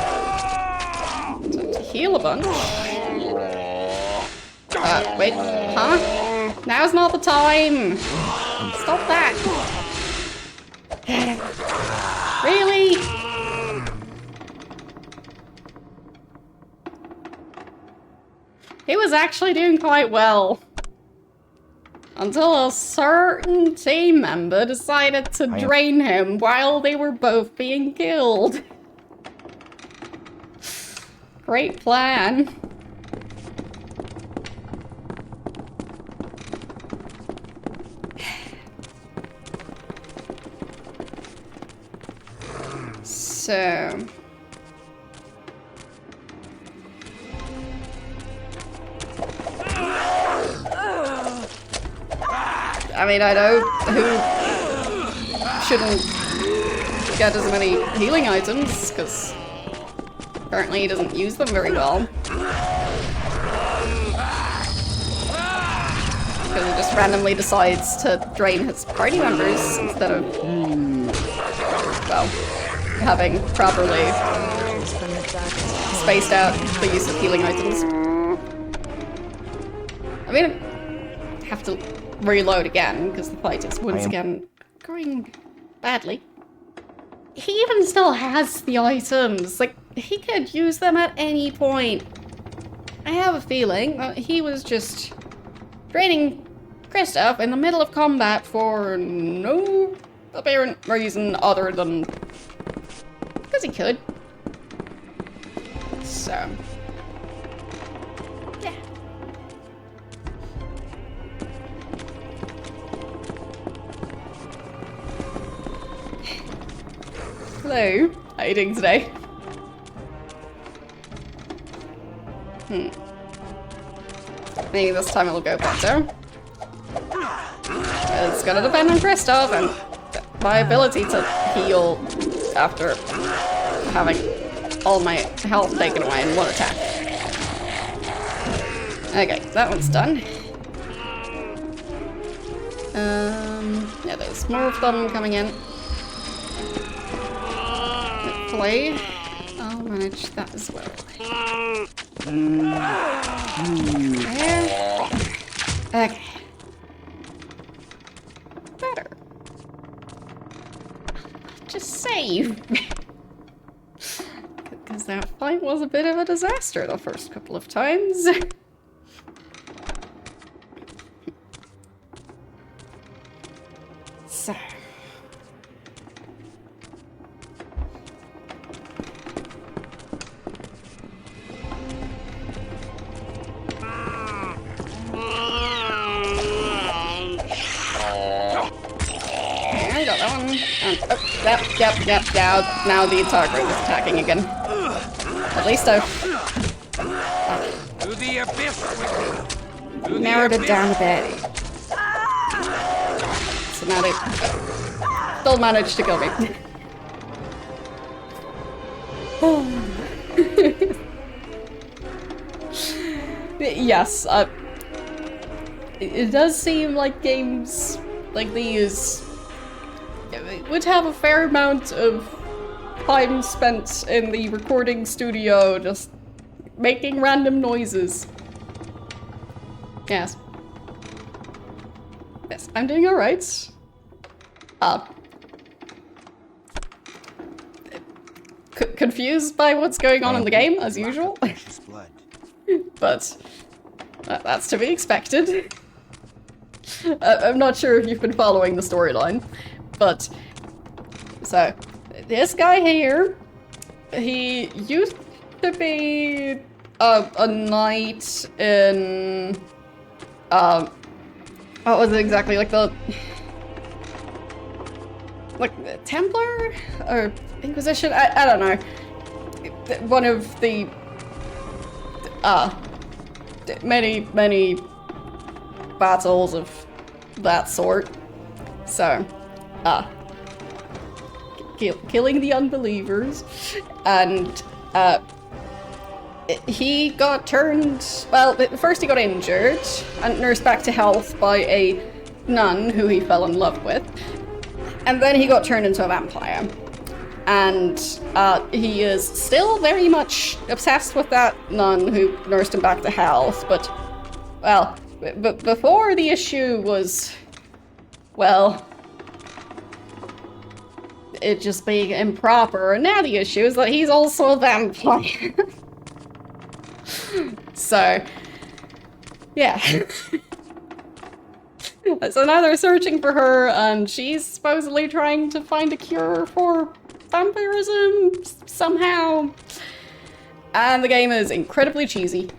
So to heal a bunch. Wait, huh? Now's not the time! Stop that! Really? He was actually doing quite well. Until a certain team member decided to drain him while they were both being killed. Great plan. So... I mean, I know who shouldn't get as many healing items, because apparently he doesn't use them very well. Because he just randomly decides to drain his party members instead of, well, having properly spaced out the use of healing items. I mean, I have to reload again, because the fight is once again going badly. He even still has the items. Like, he could use them at any point. I have a feeling that he was just draining Kristoff in the middle of combat for no apparent reason other than because he could. So, yeah. Hello, how are you doing today? Maybe this time it'll go better. It's gonna depend on Kristoff and my ability to heal after having all my health taken away in one attack. Okay, that one's done. Yeah, there's more of them coming in. Hopefully, I'll manage that as well. There. Okay. Better. Just save. Because that fight was a bit of a disaster the first couple of times. So. I got that one. Yep. Now the attacker is attacking again. At least I've To the abyss. narrowed it down a bit. So now they still managed to kill me. Yes, it does seem like games like these would have a fair amount of time spent in the recording studio just making random noises. Yes. Yes, I'm doing alright. Confused by what's going on in the game, as usual. But that's to be expected. I'm not sure if you've been following the storyline, but so this guy here, he used to be a knight in what was it exactly, like the Templar or Inquisition? I don't know. One of the many battles of that sort. So, killing the unbelievers, and he got turned, well, first he got injured and nursed back to health by a nun who he fell in love with, and then he got turned into a vampire. And he is still very much obsessed with that nun who nursed him back to health, but, well, before the issue was, well, it just being improper, and now the issue is that he's also a vampire. So, yeah. So now they're searching for her, and she's supposedly trying to find a cure for vampirism somehow. And the game is incredibly cheesy.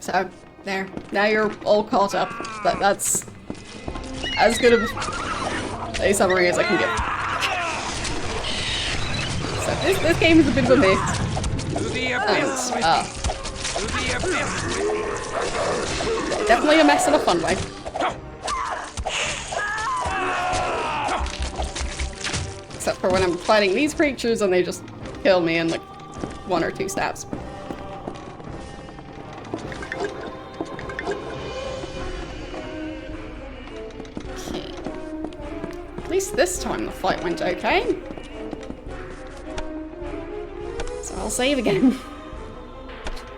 So, there. Now you're all caught up. That's as good of a summary as I can give. So this game is a bit of a mess. Definitely a mess in a fun way. Except for when I'm fighting these creatures and they just kill me in like 1 or 2 stabs. Okay. At least this time the fight went okay. So I'll save again.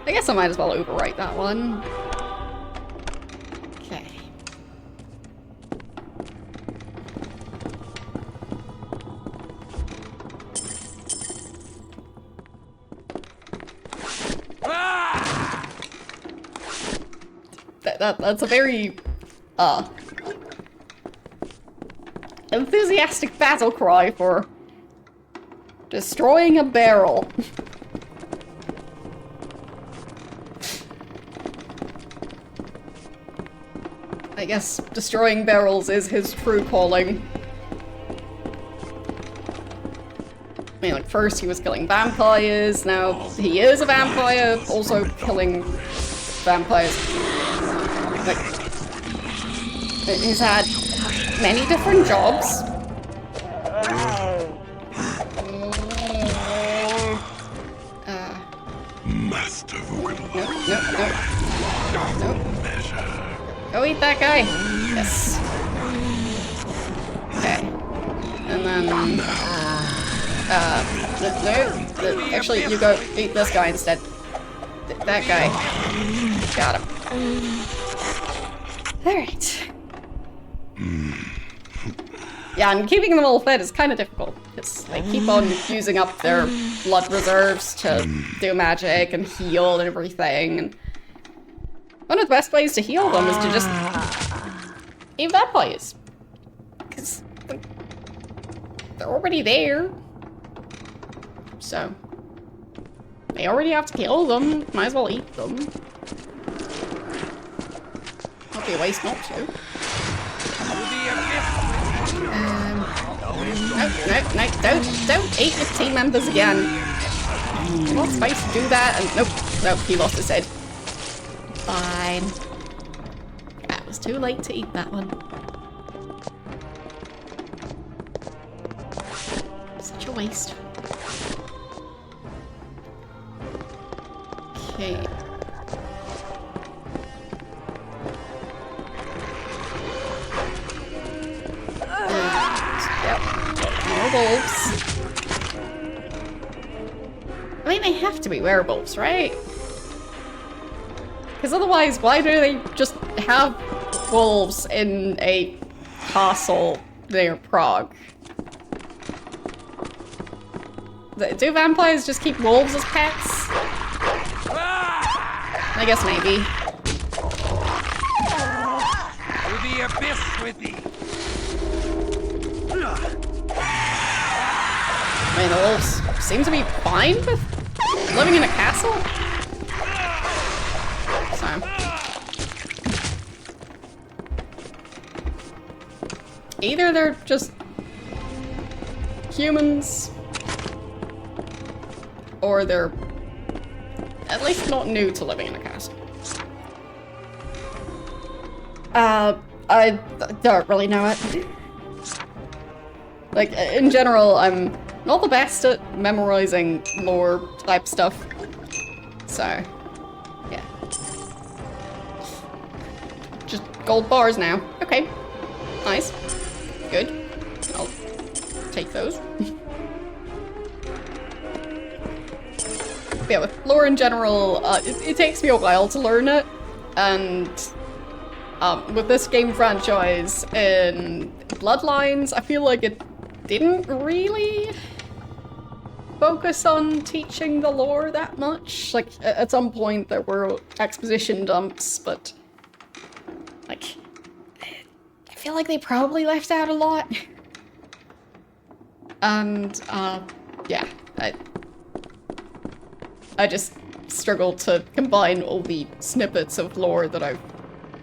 I guess I might as well overwrite that one. Okay. That's a very, enthusiastic battle cry for destroying a barrel. I guess destroying barrels is his true calling. I mean, like, first he was killing vampires, now he is a vampire, also killing vampires. Like, he's had many different jobs. Master Nope. Go eat that guy. Yes. Okay. And then, no. Actually, you go eat this guy instead. That guy. Got him. Alright. Yeah, and keeping them all fed is kind of difficult, because they keep on using up their blood reserves to do magic and heal and everything, and one of the best ways to heal them is to just eat vampires. Because they're already there. So, they already have to kill them, might as well eat them. Not be a waste not to. No, don't eat your team members again. You're not supposed to do that, and nope, he lost his head. Fine. That was too late to eat that one. Such a waste. Okay. Werewolves. I mean, they have to be werewolves, right? Because otherwise, why do they just have wolves in a castle near Prague? Do vampires just keep wolves as pets? I guess maybe. To the abyss with thee. I mean, the wolves seem to be fine with living in a castle. So. Either they're just humans, or they're at least not new to living in a castle. I don't really know it. Like, in general, I'm not the best at memorizing lore type stuff. So, yeah. Just gold bars now. Okay. Nice. Good. I'll take those. But yeah, with lore in general, it takes me a while to learn it. And with this game franchise in Bloodlines, I feel like it didn't really focus on teaching the lore that much. Like, at some point there were exposition dumps, but like, feel like they probably left out a lot. And, yeah, I just struggle to combine all the snippets of lore that I've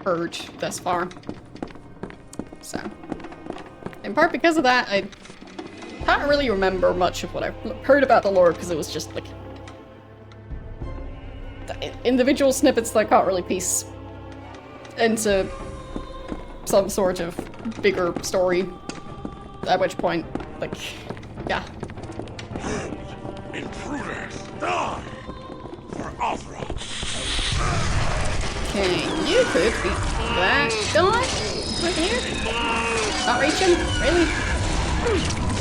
heard thus far. So, in part because of that, I can't really remember much of what I've heard about the lore, because it was just, like, individual snippets that I can't really piece into some sort of bigger story, at which point, like, yeah. Intruders, die! For Avra! Okay, you could be that guy over here. Not reaching? Really?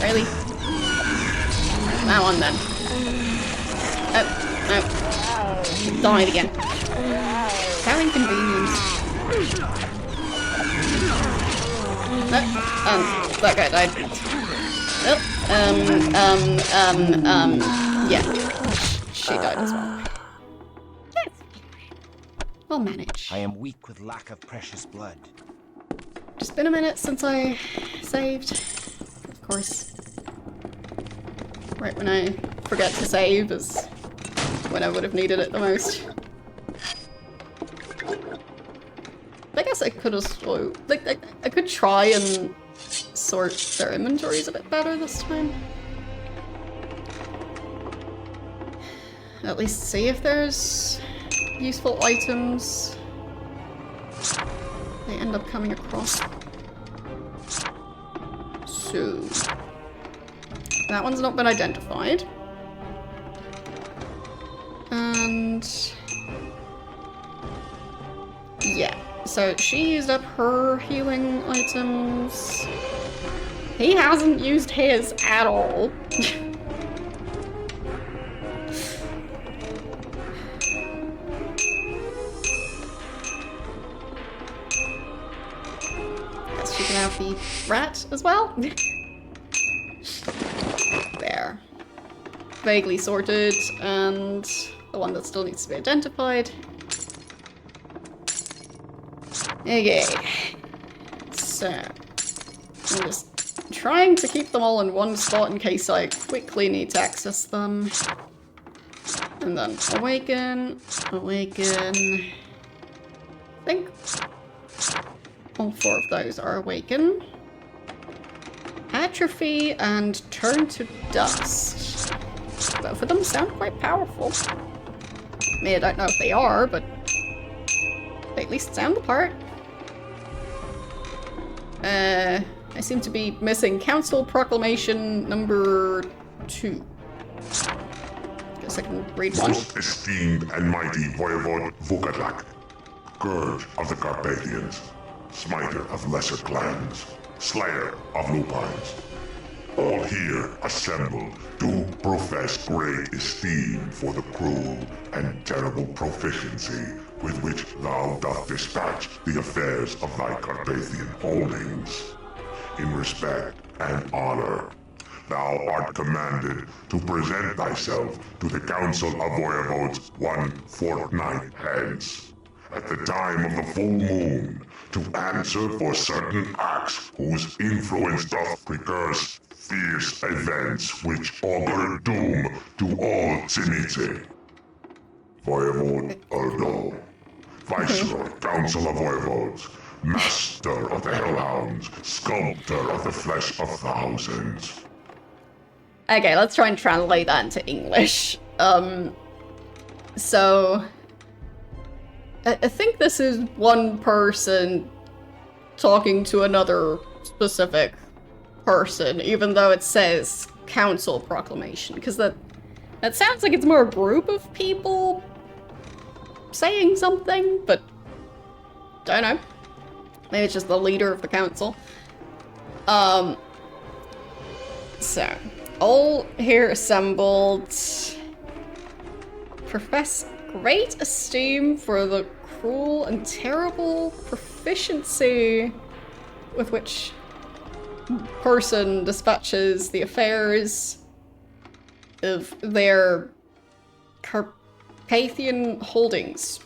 Really? That one then. Oh, no. Died again. How inconvenient. That guy died. Yeah. She died as well. We'll manage. I am weak with lack of precious blood. Just been a minute since I saved. Of course. Right when I forget to save is when I would have needed it the most. I guess I could also, like, I could try and sort their inventories a bit better this time. At least see if there's useful items they end up coming across. So, that one's not been identified. And yeah, so she used up her healing items. He hasn't used his at all. Guess she can have the rat as well. There. Vaguely sorted, and the one that still needs to be identified. Okay. So, I'm just trying to keep them all in one spot in case I quickly need to access them. And then awaken, awaken. I think all 4 of those are awaken. Atrophy and turn to dust. Both of them sound quite powerful. I mean, I don't know if they are, but they at least sound the part. I seem to be missing Council Proclamation number 2. Guess I can read one. Most esteemed and mighty Voivode Vukadak, Scourge of the Carpathians, Smiter of lesser clans, Slayer of lupines, all here assembled do profess great esteem for the cruel and terrible proficiency with which thou doth dispatch the affairs of thy Carpathian holdings. In respect and honor, thou art commanded to present thyself to the Council of Voivodes 1 fortnight hence, at the time of the full moon, to answer for certain acts whose influence doth precurse fierce events which augur doom to all Tzimitzi. Voivode Erdo, Viceroy, Council of Voivodes, Master of the Hellhounds, Sculptor of the Flesh of Thousands. Okay, let's try and translate that into English. So I think this is one person talking to another specific person, even though it says Council Proclamation, because that sounds like it's more a group of people saying something, but don't know. Maybe it's just the leader of the council. So, all here assembled profess great esteem for the cruel and terrible proficiency with which person dispatches the affairs of their Carpathian holdings.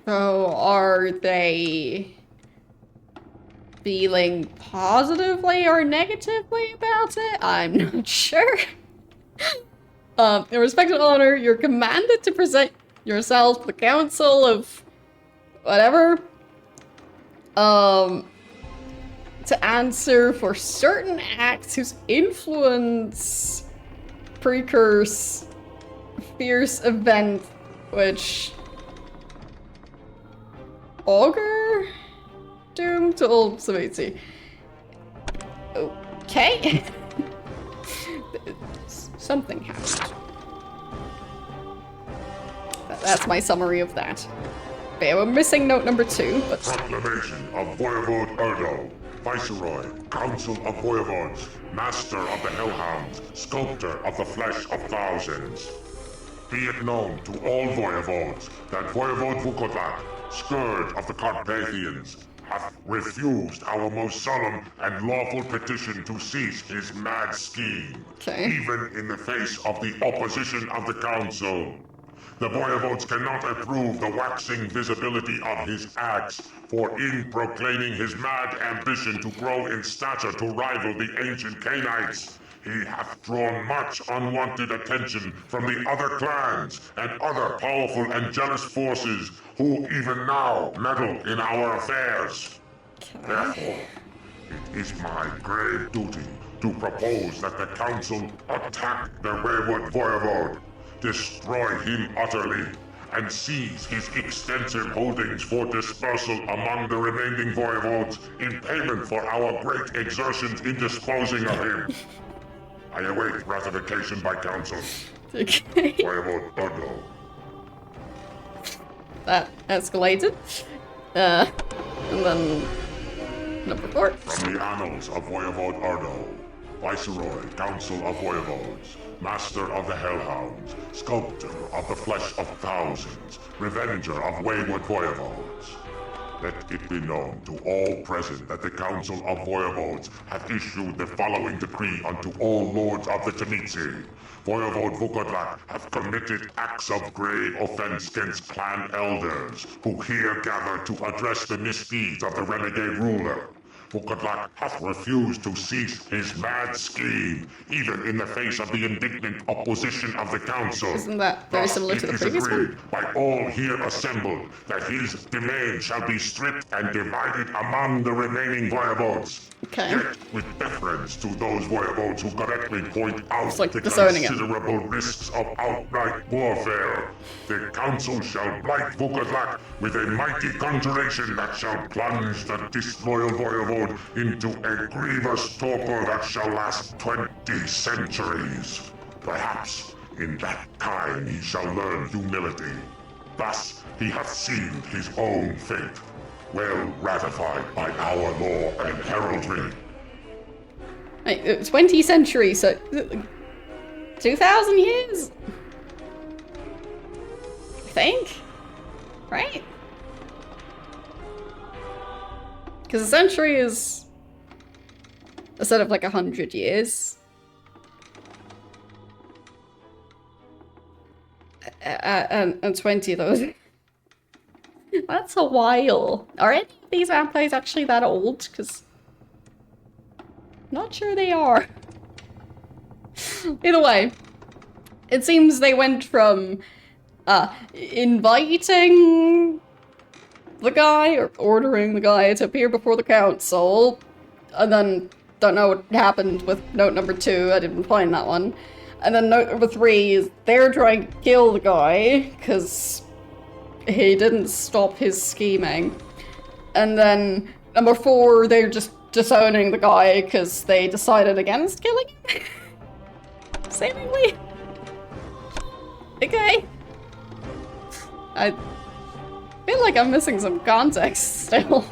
So are they feeling positively or negatively about it? I'm not sure. In respect and honor, you're commanded to present yourself to the council of whatever. To answer for certain acts whose influence precurse fierce event which augur doom to old Savitsi. Okay. Something happened. That's my summary of that. Okay, we're missing note number 2, but... Proclamation of Voivode Erdo, Viceroy, Council of Voivodes, Master of the Hellhounds, Sculptor of the Flesh of Thousands. Be it known to all Voivodes that Voivode Vukovac, Scourge of the Carpathians, hath refused our most solemn and lawful petition to cease his mad scheme, even in the face of the opposition of the Council. The Voivodes cannot approve the waxing visibility of his acts, for in proclaiming his mad ambition to grow in stature to rival the ancient Cainites, he hath drawn much unwanted attention from the other clans and other powerful and jealous forces who even now meddle in our affairs. Therefore, it is my grave duty to propose that the Council attack the wayward Voivode, destroy him utterly, and seize his extensive holdings for dispersal among the remaining Voivodes in payment for our great exertions in disposing of him. I await ratification by Council. Okay. Voivode Erdo. That escalated. And then... number 4. From the annals of Voivode Erdo, Viceroy, Council of Voivodes, Master of the Hellhounds, Sculptor of the Flesh of Thousands, Revenger of wayward Voivodes. Let it be known to all present that the Council of Voivodes hath issued the following decree unto all lords of the Tzimisce. Voivode Vukovac hath committed acts of grave offense against clan elders, who here gather to address the misdeeds of the renegade ruler. Vukovac hath refused to cease his mad scheme, even in the face of the indignant opposition of the Council. Isn't that very similar to the previous one? By all here assembled, that his domain shall be stripped and divided among the remaining Voivodes. Okay. Yet, with deference to those Voivodes who correctly point out like the disowning it. considerable risks of outright warfare, the Council shall blight Vukovac with a mighty conjuration that shall plunge the disloyal Voivode into a grievous torpor that shall last 20 centuries. Perhaps in that time he shall learn humility. Thus he hath sealed his own fate, well ratified by our law and heraldry. Wait, 20 centuries, so 2,000 years? I think? Right? Because a century is a set of like 100 years. And 20 of those. That's a while. Are any of these vampires actually that old? Because not sure they are. Either way, it seems they went from inviting the guy or ordering the guy to appear before the council, and then don't know what happened with note number 2. I didn't find that one. And then note number 3 is they're trying to kill the guy because he didn't stop his scheming. And then number 4, they're just disowning the guy because they decided against killing him. Seemingly. Okay. I feel like I'm missing some context still.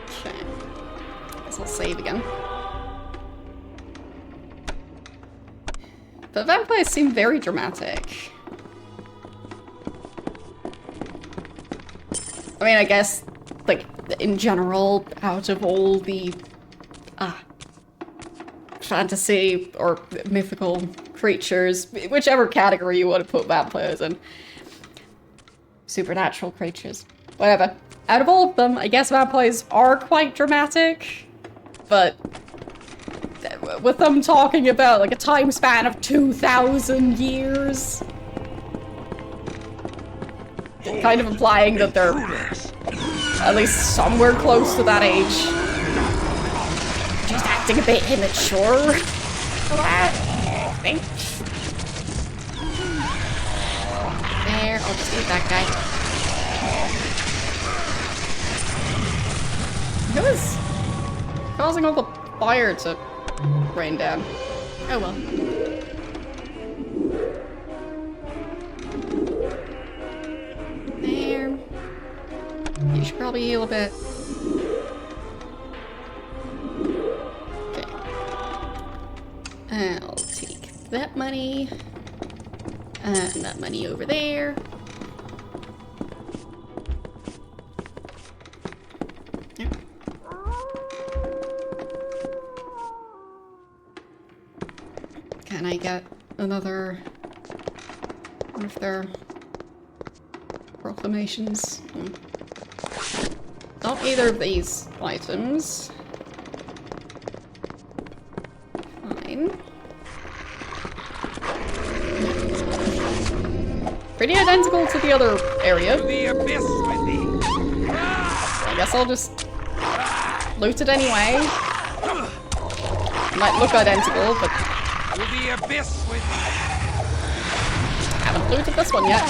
Okay. Guess I'll save again. The vampires seem very dramatic. I mean, I guess, like, in general, out of all the fantasy or mythical creatures, whichever category you want to put vampires in, supernatural creatures, whatever. Out of all of them, I guess vampires are quite dramatic, but with them talking about like a time span of 2,000 years, kind of implying that they're at least somewhere close to that age. Just acting a bit immature for that, I think. There, I'll just eat that guy. Who is causing all the fire to rain down? Oh well. There. You should probably heal a bit. Okay. I'll take that money. And that money over there. Yep. Can I get another one of their proclamations? Not either of these items. Fine. Pretty identical to the other area. The abyss with thee. I guess I'll just loot it anyway. Might look identical, but To the abyss with thee. haven't looted this one yet.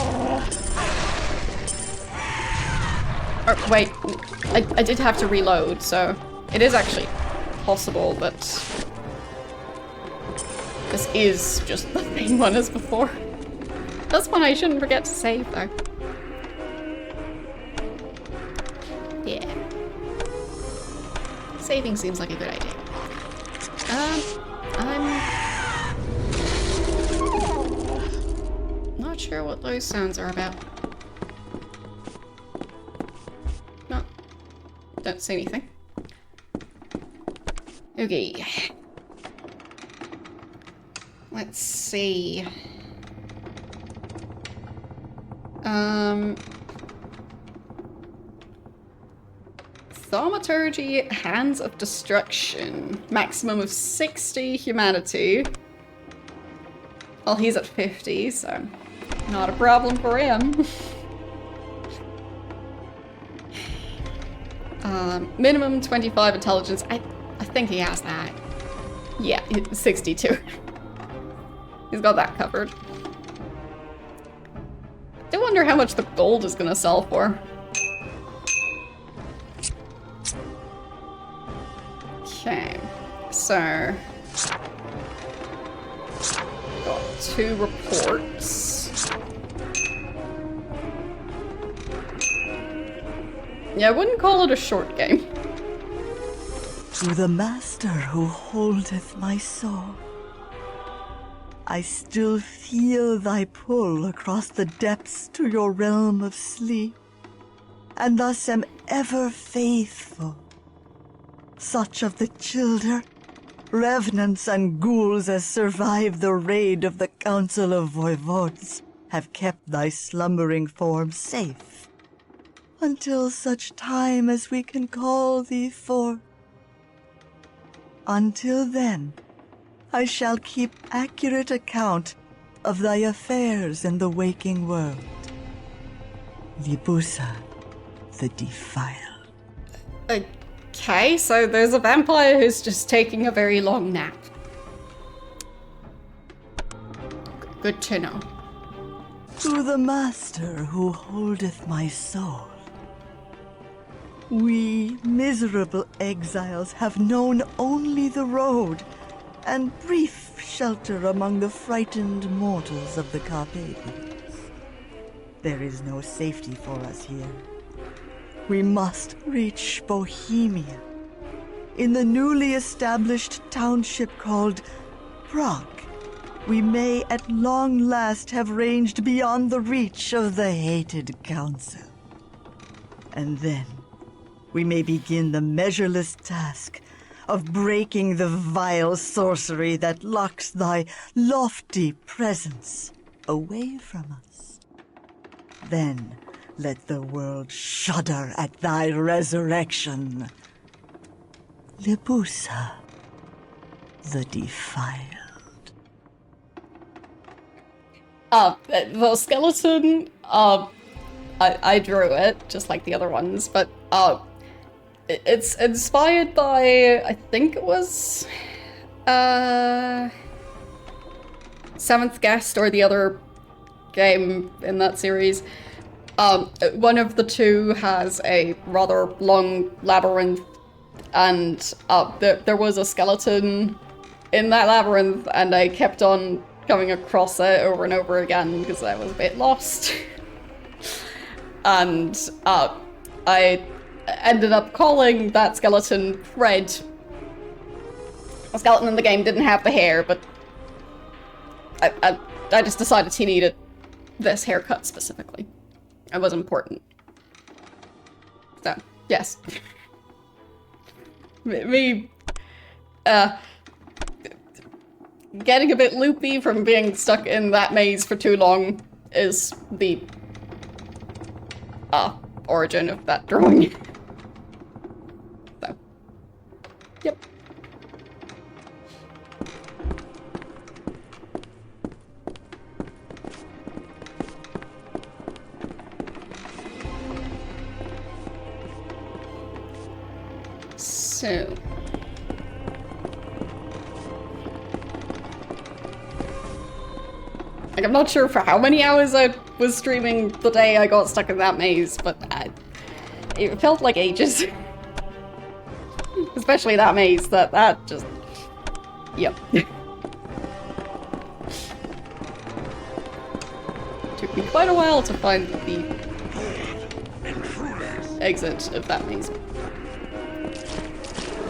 Oh, wait. I did have to reload, so it is actually possible that this is just the same one as before. That's one I shouldn't forget to save, though. Yeah. Saving seems like a good idea. I'm not sure what those sounds are about. No, don't see anything. Okay. Let's see. Thaumaturgy, Hands of Destruction. Maximum of 60 humanity. Well, he's at 50, so not a problem for him. Minimum 25 intelligence. I think he has that. Yeah, 62. He's got that covered. I do wonder how much the gold is gonna sell for. Okay, so got 2 reports. Yeah, I wouldn't call it a short game. To the master who holdeth my soul, I still feel thy pull across the depths to your realm of sleep, and thus am ever faithful. Such of the children, revenants and ghouls as survived the raid of the Council of Voivodes have kept thy slumbering form safe, until such time as we can call thee forth. Until then, I shall keep accurate account of thy affairs in the waking world. Libusa, the Defiled. Okay, so there's a vampire who's just taking a very long nap. Good to know. To the master who holdeth my soul. We miserable exiles have known only the road and brief shelter among the frightened mortals of the Carpathians. There is no safety for us here. We must reach Bohemia, in the newly established township called Prague. We may at long last have ranged beyond the reach of the hated council. And then we may begin the measureless task of breaking the vile sorcery that locks thy lofty presence away from us. Then let the world shudder at thy resurrection. Libusa, the defiled. The skeleton, I drew it, just like the other ones, but, it's inspired by, I think it was, Seventh Guest or the other game in that series. One of the two has a rather long labyrinth, and there was a skeleton in that labyrinth, and I kept on coming across it over and over again because I was a bit lost. And I ended up calling that skeleton Fred. The skeleton in the game didn't have the hair, but I just decided he needed this haircut specifically. It was important. So, yes. Me, getting a bit loopy from being stuck in that maze for too long is the origin of that drawing. So, yep. So, like, I'm not sure for how many hours I was streaming the day I got stuck in that maze, but it felt like ages. Especially that maze, that just... Yep. Took me quite a while to find the exit of that maze.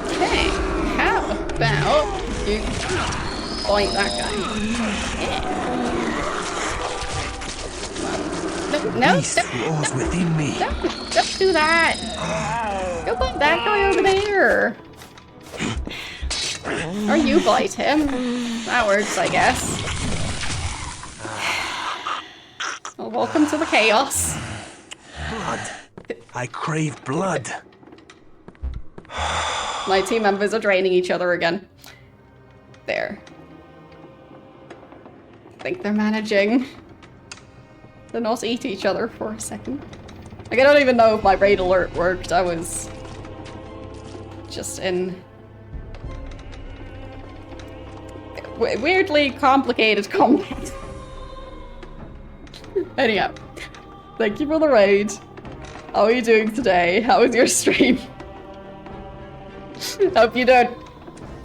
Okay, how about you fight that guy? Yeah. No, Flows within me. Don't do that. Go bite that guy over there. Or you bite him. That works, I guess. Well, welcome to the chaos. Blood. I crave blood. My team members are draining each other again. There. I think they're managing to not eat each other for a second. Like, I don't even know if my raid alert worked. I was just in weirdly complicated combat. Anyhow, thank you for the raid. How are you doing today? How was your stream? Hope you don't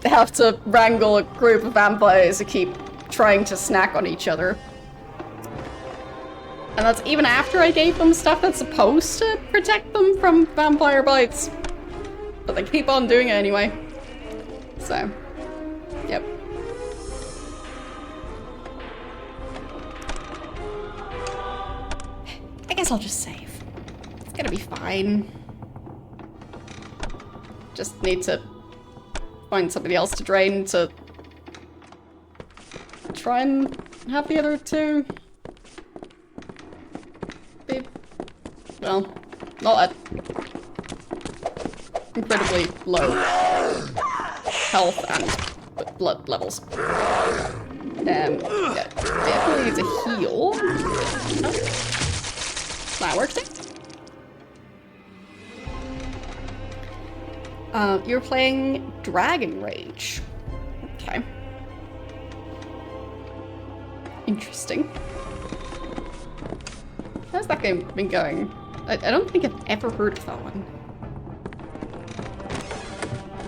have to wrangle a group of vampires who keep trying to snack on each other. And that's even after I gave them stuff that's supposed to protect them from vampire bites. But they keep on doing it anyway. So, yep. I guess I'll just save. It's gonna be fine. Just need to find somebody else to drain to try and have the other two be, well, not at incredibly low health and blood levels. Yeah, definitely needs a heal. Oh. That worked. You're playing Dragon Rage. Okay. Interesting. How's that game been going? I don't think I've ever heard of that one.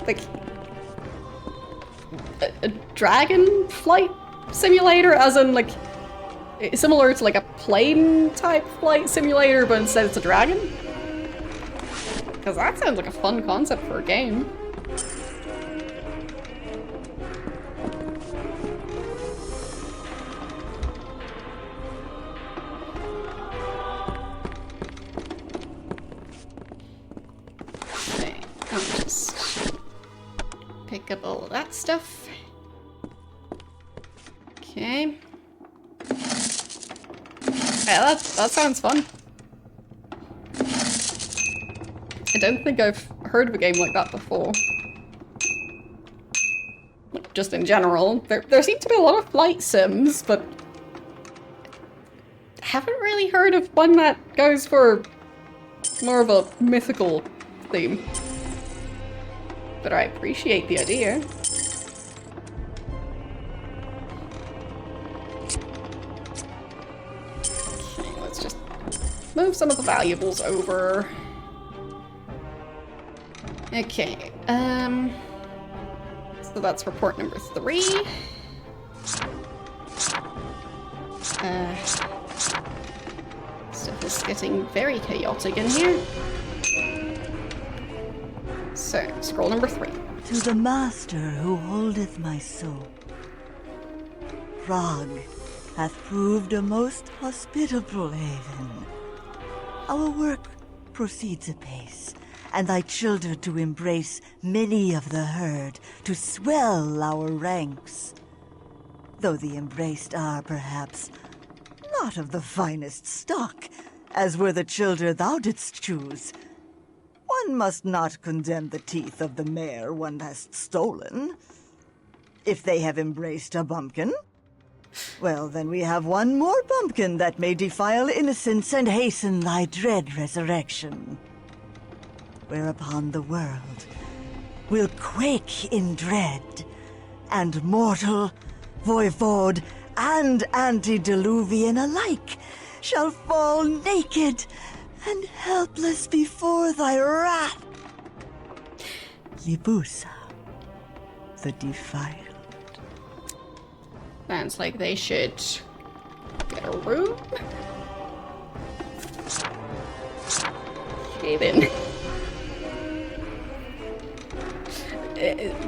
Like, a dragon flight simulator, as in, like, similar to, like, a plane-type flight simulator, but instead it's a dragon? Because that sounds like a fun concept for a game. just pick up all of that stuff. Okay. Yeah, that sounds fun. I don't think I've heard of a game like that before. Like, just in general. There seem to be a lot of flight sims, but I haven't really heard of one that goes for more of a mythical theme. But I appreciate the idea. Okay, let's just move some of the valuables over. Okay, so that's report number 3. Stuff is getting very chaotic in here. So, scroll number 3. To the master who holdeth my soul, Prague hath proved a most hospitable haven. Our work proceeds apace, and thy children to embrace many of the herd to swell our ranks. Though the embraced are, perhaps, not of the finest stock, as were the children thou didst choose. One must not condemn the teeth of the mare one hast stolen. If they have embraced a bumpkin, well, then we have one more bumpkin that may defile innocence and hasten thy dread resurrection. Whereupon the world will quake in dread, and mortal, voivode, and antediluvian alike shall fall naked and helpless before thy wrath. Libusa, the defiled. Sounds like they should get a room. Okay then.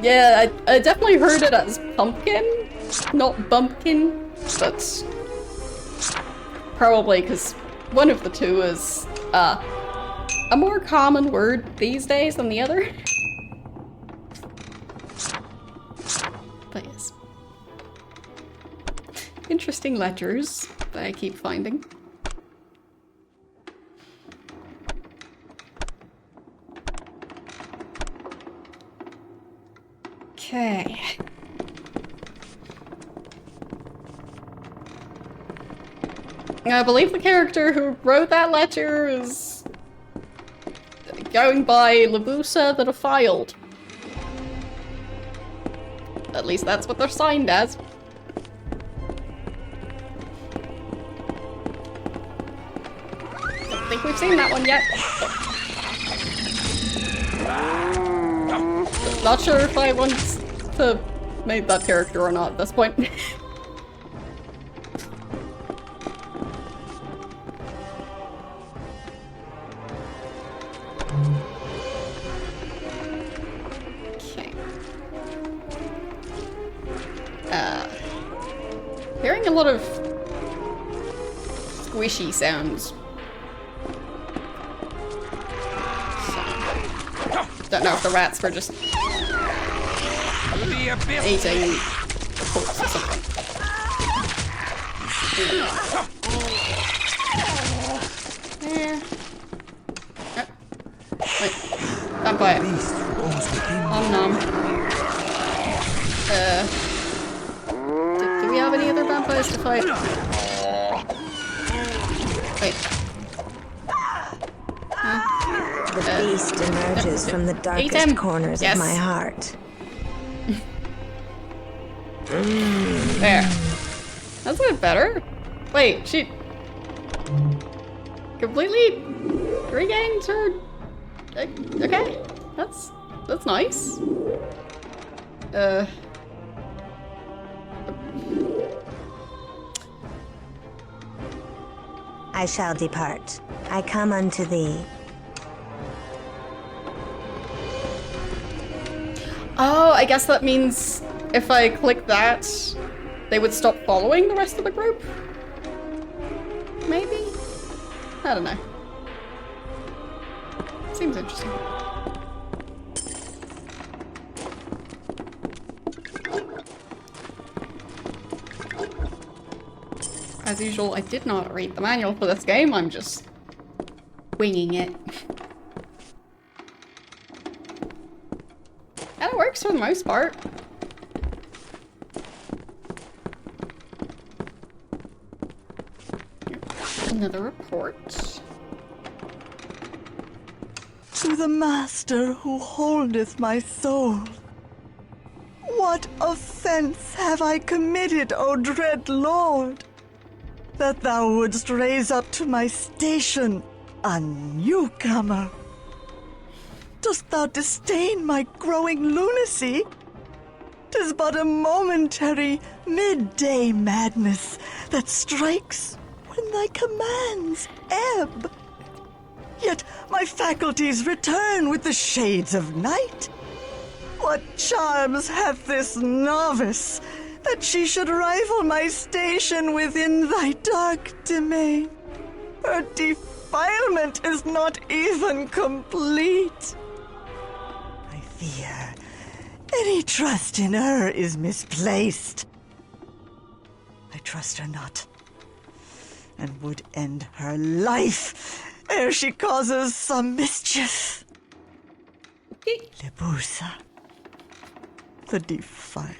Yeah, I definitely heard it as pumpkin, not bumpkin, but probably because one of the two is a more common word these days than the other. But yes. Interesting letters that I keep finding. Okay. I believe the character who wrote that letter is going by Libusa the Defiled. At least that's what they're signed as. Don't think we've seen that one yet. Not sure if I want to make that character or not at this point. Okay. Hearing a lot of squishy sounds. Don't know if the rats were just eating the corpse or something. Yeah. Wait. Vampire. Om nom. Do we have any other vampires to fight? Wait. The beast emerges from the darkest corners of my heart. There. That's a bit better. Wait, she completely regained her. Okay, that's nice. I shall depart. I come unto thee. Oh, I guess that means if I click that, they would stop following the rest of the group? Maybe? I don't know. Seems interesting. as usual, I did not read the manual for this game, I'm just winging it. And it works for the most part. Another report. To the master who holdeth my soul. What offense have I committed, O dread lord, that thou wouldst raise up to my station a newcomer? Dost thou disdain my growing lunacy? 'Tis but a momentary midday madness that strikes when thy commands ebb. Yet my faculties return with the shades of night. What charms hath this novice that she should rival my station within thy dark domain? Her defilement is not even complete. I fear any trust in her is misplaced. I trust her not, and would end her life ere she causes some mischief. Lebusa, the defiled.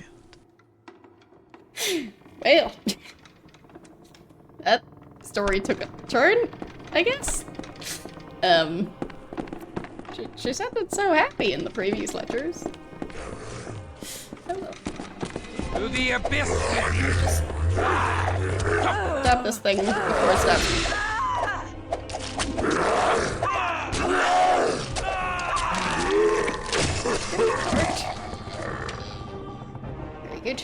Well, that story took a turn, I guess. She sounded so happy in the previous letters. Hello. To the abyss! Stop this thing before I stop. Very good.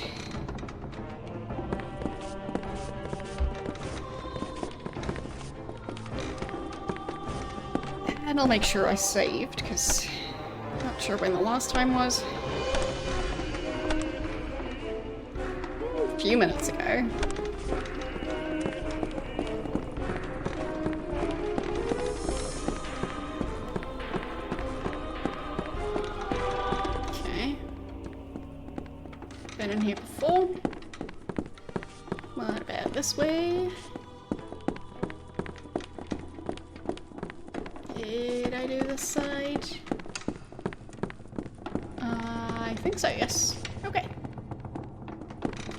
And I'll make sure I saved, because I'm not sure when the last time was. A few minutes ago. Okay. Been in here before. What about this way? Did I do this side? I think so, yes. Okay.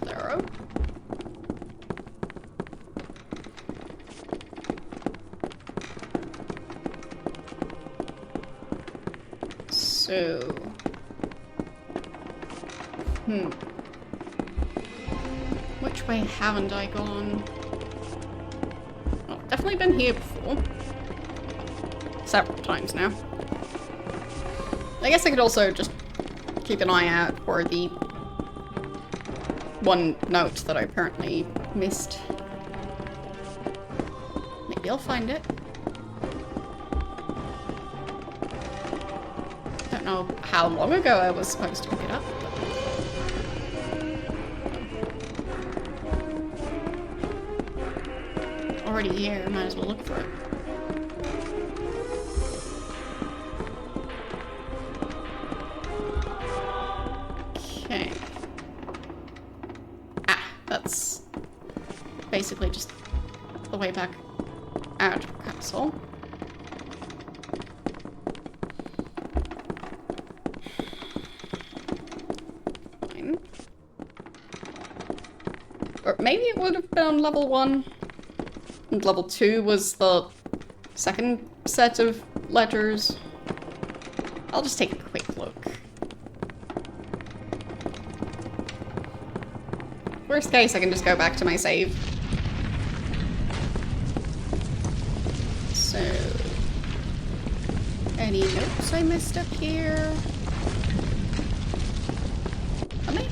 Thorough. So... Which way haven't I gone? Well, I've definitely been here before. Several times now. I guess I could also just keep an eye out for the one note that I apparently missed. Maybe I'll find it. Don't know how long ago I was supposed to pick it up. Already here, might as well look for it. Okay. Ah, that's basically just the way back out of the castle. Fine. Or maybe it would have been on level 1. And level 2 was the second set of letters. I'll just take a quick look. Worst case, I can just go back to my save. So... any notes I missed up here? I mean,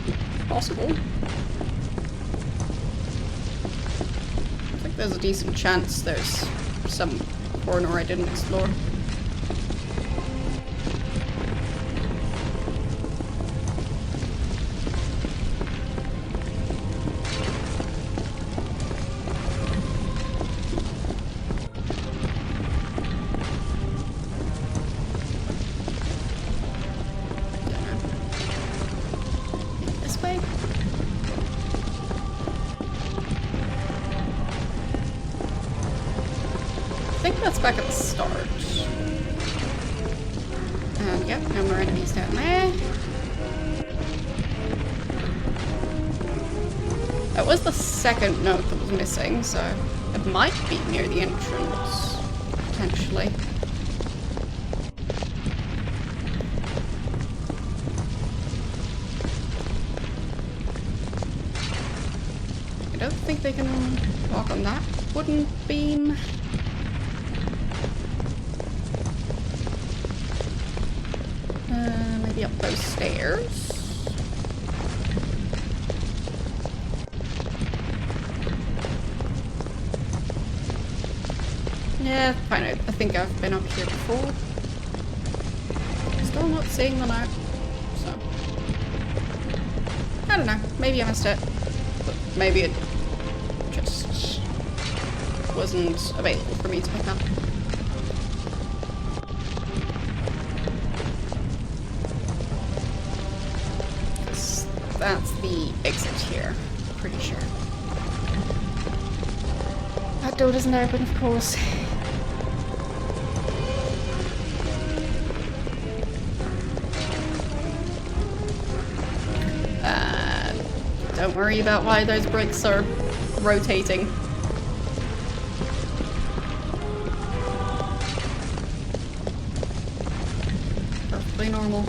possible. I think there's a decent chance there's some corner I didn't explore. think that's back at the start. And yep, no more enemies down there. That was the second note that was missing, so it might be near the entrance, potentially. I don't think they can walk on that wooden beam. Maybe up those stairs. Yeah, fine. I think I've been up here before. Still not seeing the note, so I don't know. Maybe I missed it, but maybe it just wasn't available for me to pick up. That's the exit here, pretty sure. That door doesn't open, of course. Don't worry about why those bricks are rotating. Perfectly normal.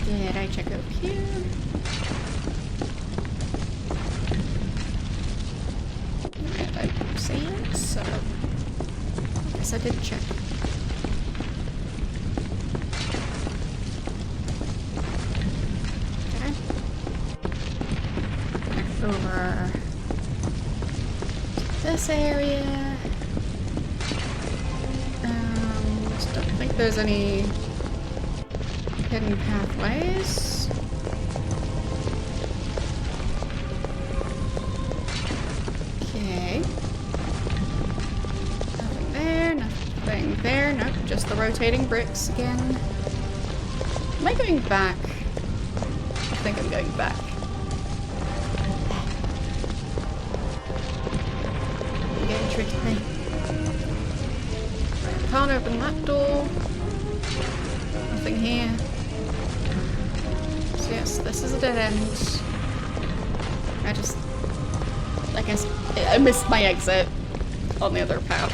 Did I check up here? I don't see it, so I guess I did check. Okay. Back over to this area. Don't think there's any hidden pathways. Okay. Nothing there, nothing there. Nope, just the rotating bricks again. Am I going back? I think I'm going back. You're getting tricked me. Right, I can't open that door. Nothing here. So yes, this is a dead end. I guess I missed my exit on the other path.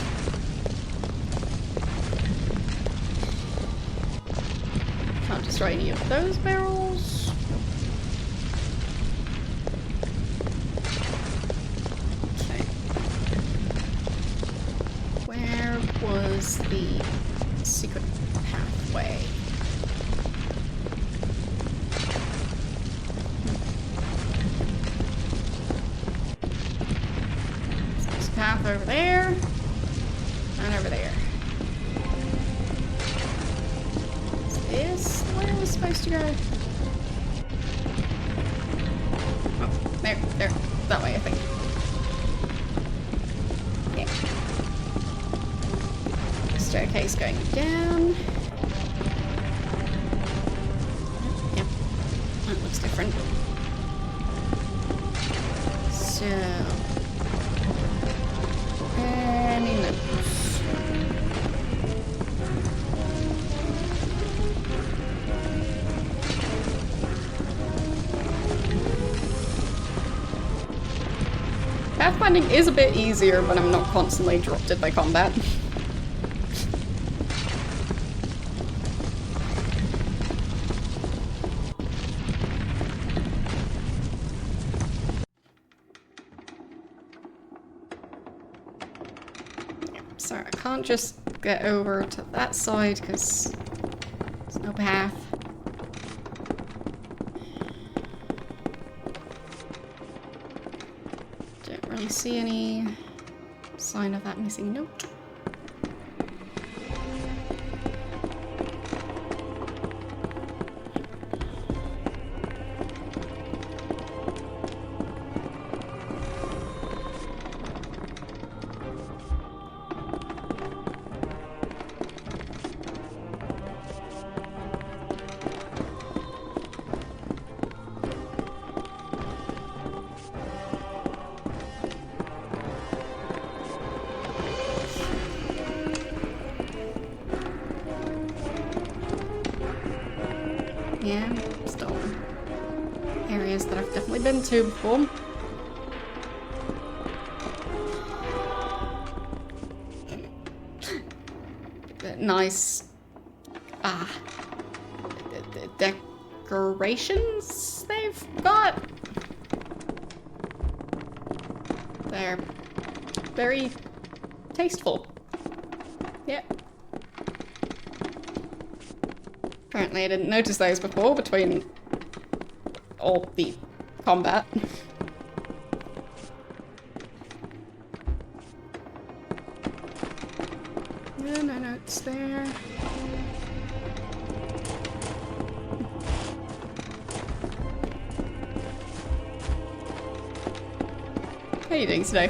Can't destroy any of those barrels. Okay. Where was the secret pathway? Path over there, and over there. Is this where I was supposed to go? Oh, there, that way I think. Yeah. Staircase going down. Yep, that looks different. So. Any notes? Pathfinding is a bit easier when I'm not constantly interrupted by combat. So I can't just get over to that side because there's no path. Don't really see any sign of that missing note. Yeah, still areas that I've definitely been to before. Nice decorations they've got. They're very tasteful. Yeah. Apparently I didn't notice those before between all the combat. No notes there. How are you doing today?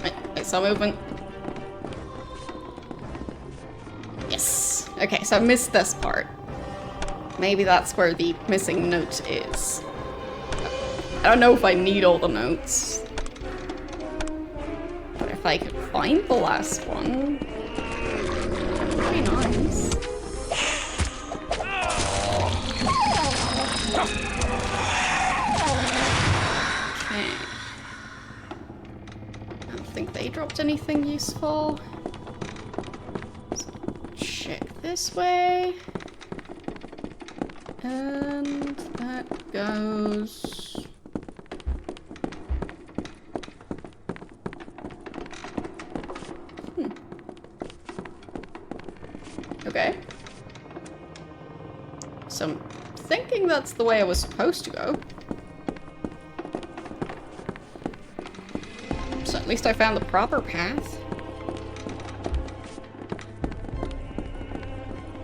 Right, some movement. Yes. Okay, so I missed this part. Maybe that's where the missing note is. I don't know if I need all the notes. But if I could find the last one, that would be nice. Okay. I don't think they dropped anything useful. So check this way. And that goes... Okay. So I'm thinking that's the way I was supposed to go. So at least I found the proper path.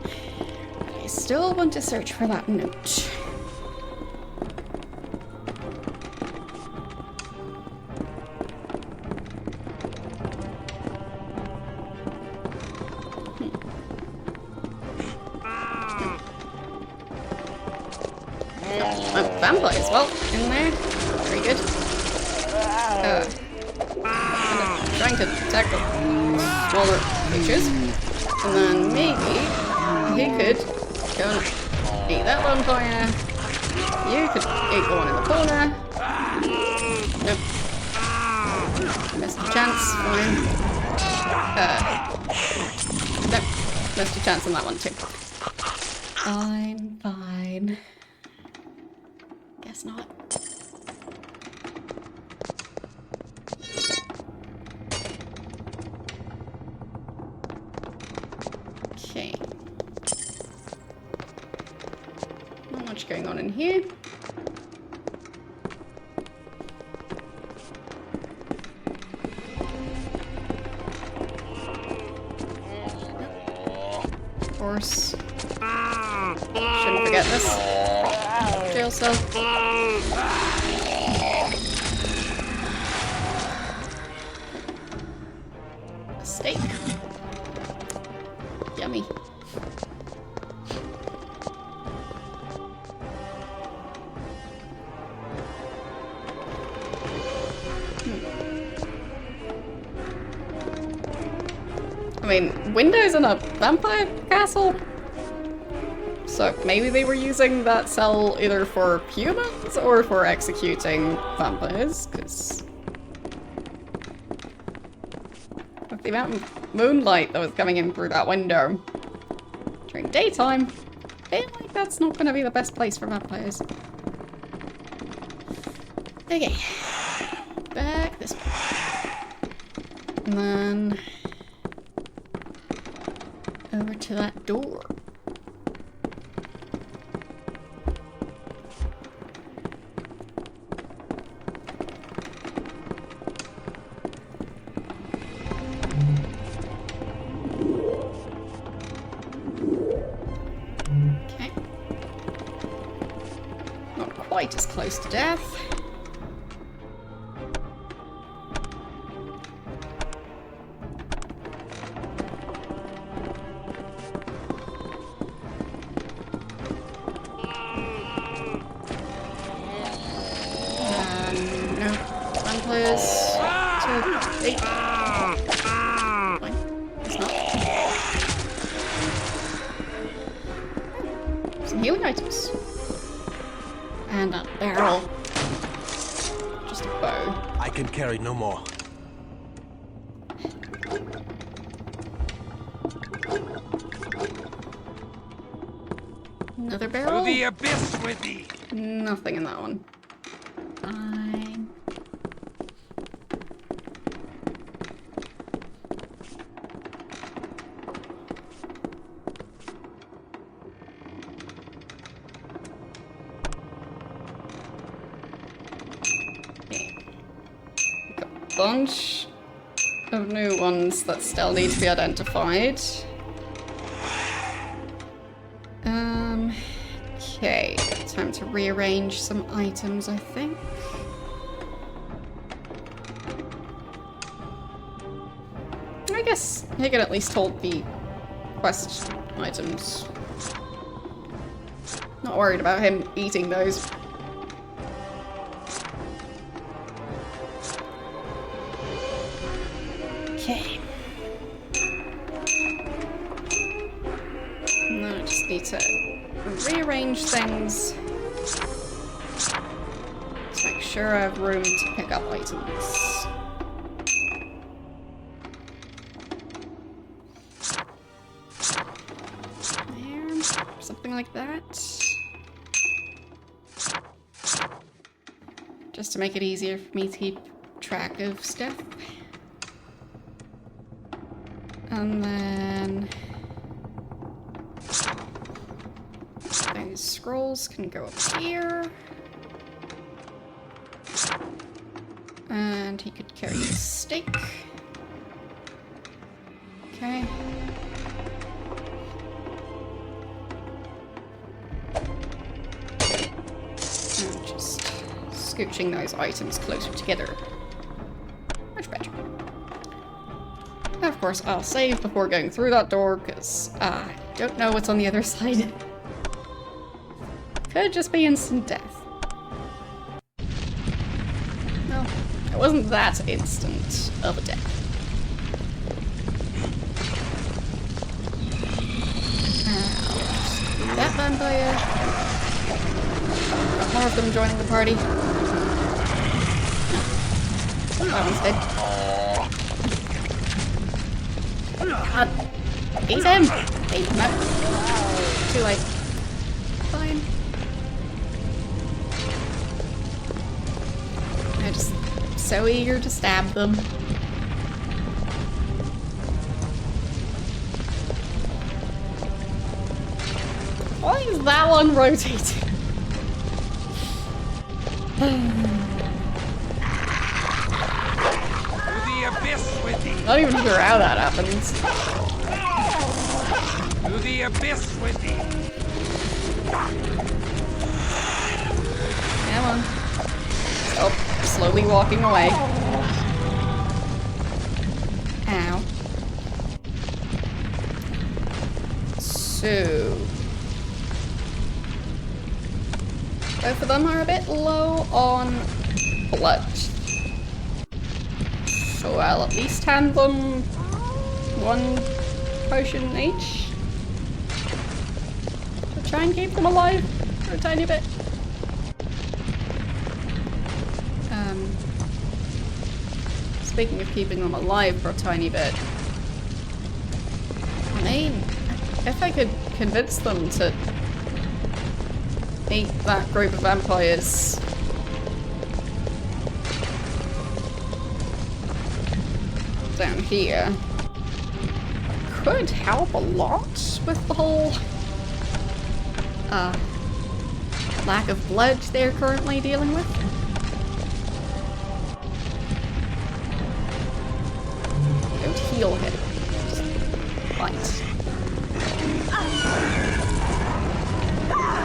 But I still want to search for that note. Vampire as well in there. Very good. Trying to tackle smaller creatures. And then maybe he could go and eat that vampire. You could eat the one in the corner. Nope. Missed a chance. Fine. Nope. Missed a chance on that one too. Fine. Guess not. Okay. Not much going on in here. Of course. Shouldn't forget this. Jail cell. A steak. Yummy. I mean, windows in a vampire castle? So maybe they were using that cell either for humans or for executing vampires, because with the amount of moonlight that was coming in through that window during daytime, I feel like that's not going to be the best place for vampires. Okay, back this way. And then over to that door. Okay. Not quite as close to death. No. Vampires. 2, 8. barrel. Just a bow. I can carry no more. Another barrel? To the abyss with thee! Nothing in that one. Fine. Okay. Got a bunch of new ones that still need to be identified. Okay, time to rearrange some items, I think. I guess I can at least hold the quest items. Not worried about him eating those. Okay. Now I just need to rearrange things to make sure I have room to pick up items. There, something like that. Just to make it easier for me to keep track of stuff. And then those scrolls can go up here. And he could carry a stake. Okay. And just scooching those items closer together. Much better. Of course, I'll save before going through that door, because I don't know what's on the other side. Could just be instant death. No, it wasn't that instant of a death. That vampire. Got more of them joining the party. Oh, that one's dead. God. Eat him! Eat him up. Too late. Fine. I'm just so eager to stab them. Why is that one rotating? Not even sure how that happens. To the abyss with thee! Come on. Oh, slowly walking away. Ow. So... both of them are a bit low on blood. So I'll at least hand them one potion each. To try and keep them alive for a tiny bit. Speaking of keeping them alive for a tiny bit, I mean, if I could convince them to eat that group of vampires, down here, could help a lot with the whole lack of blood they're currently dealing with. Don't heal him. Just bite.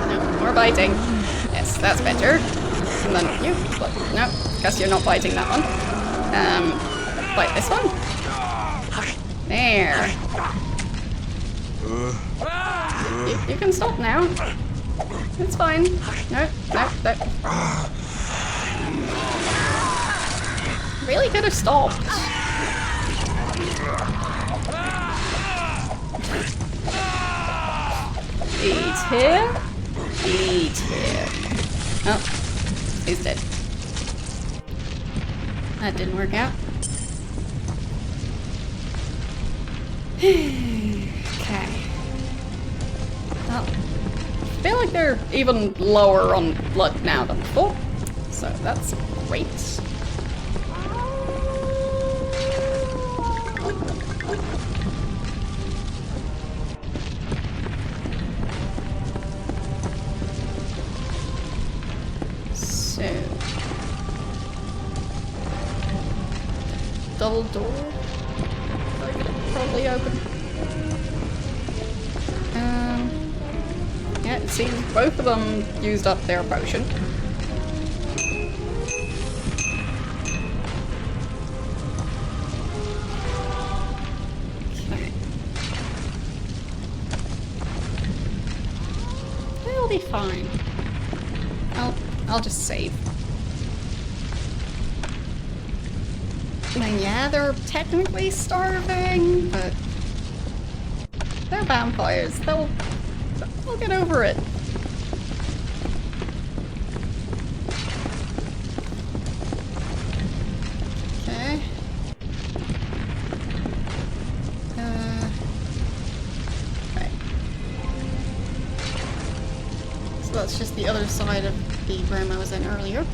No, more biting. Yes, that's better. And then you. No, guess you're not biting that one. Bite this one. There. You can stop now. It's fine. No. Really could have stopped. Eat here. Eat here. Oh. He's dead. That didn't work out. Okay. Well, I feel like they're even lower on blood now than before, so that's great. So, double door. I could probably open. Yeah, it seems both of them used up their potion. Okay. They'll be fine. I'll just save. I mean, yeah, they're technically starving, but they're vampires. They'll get over it. Okay. Right. So that's just the other side of the room I was in earlier. I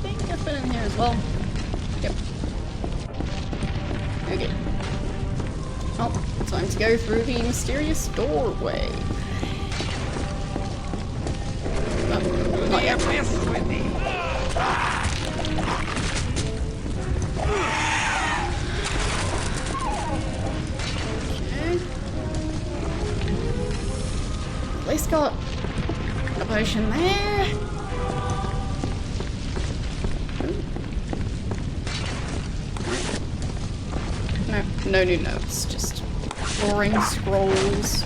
think I've been in here as well. Yep. Okay. Oh, time to go through the mysterious doorway. Oh, not yet. Okay. At least got a potion there. No new notes, just boring scrolls.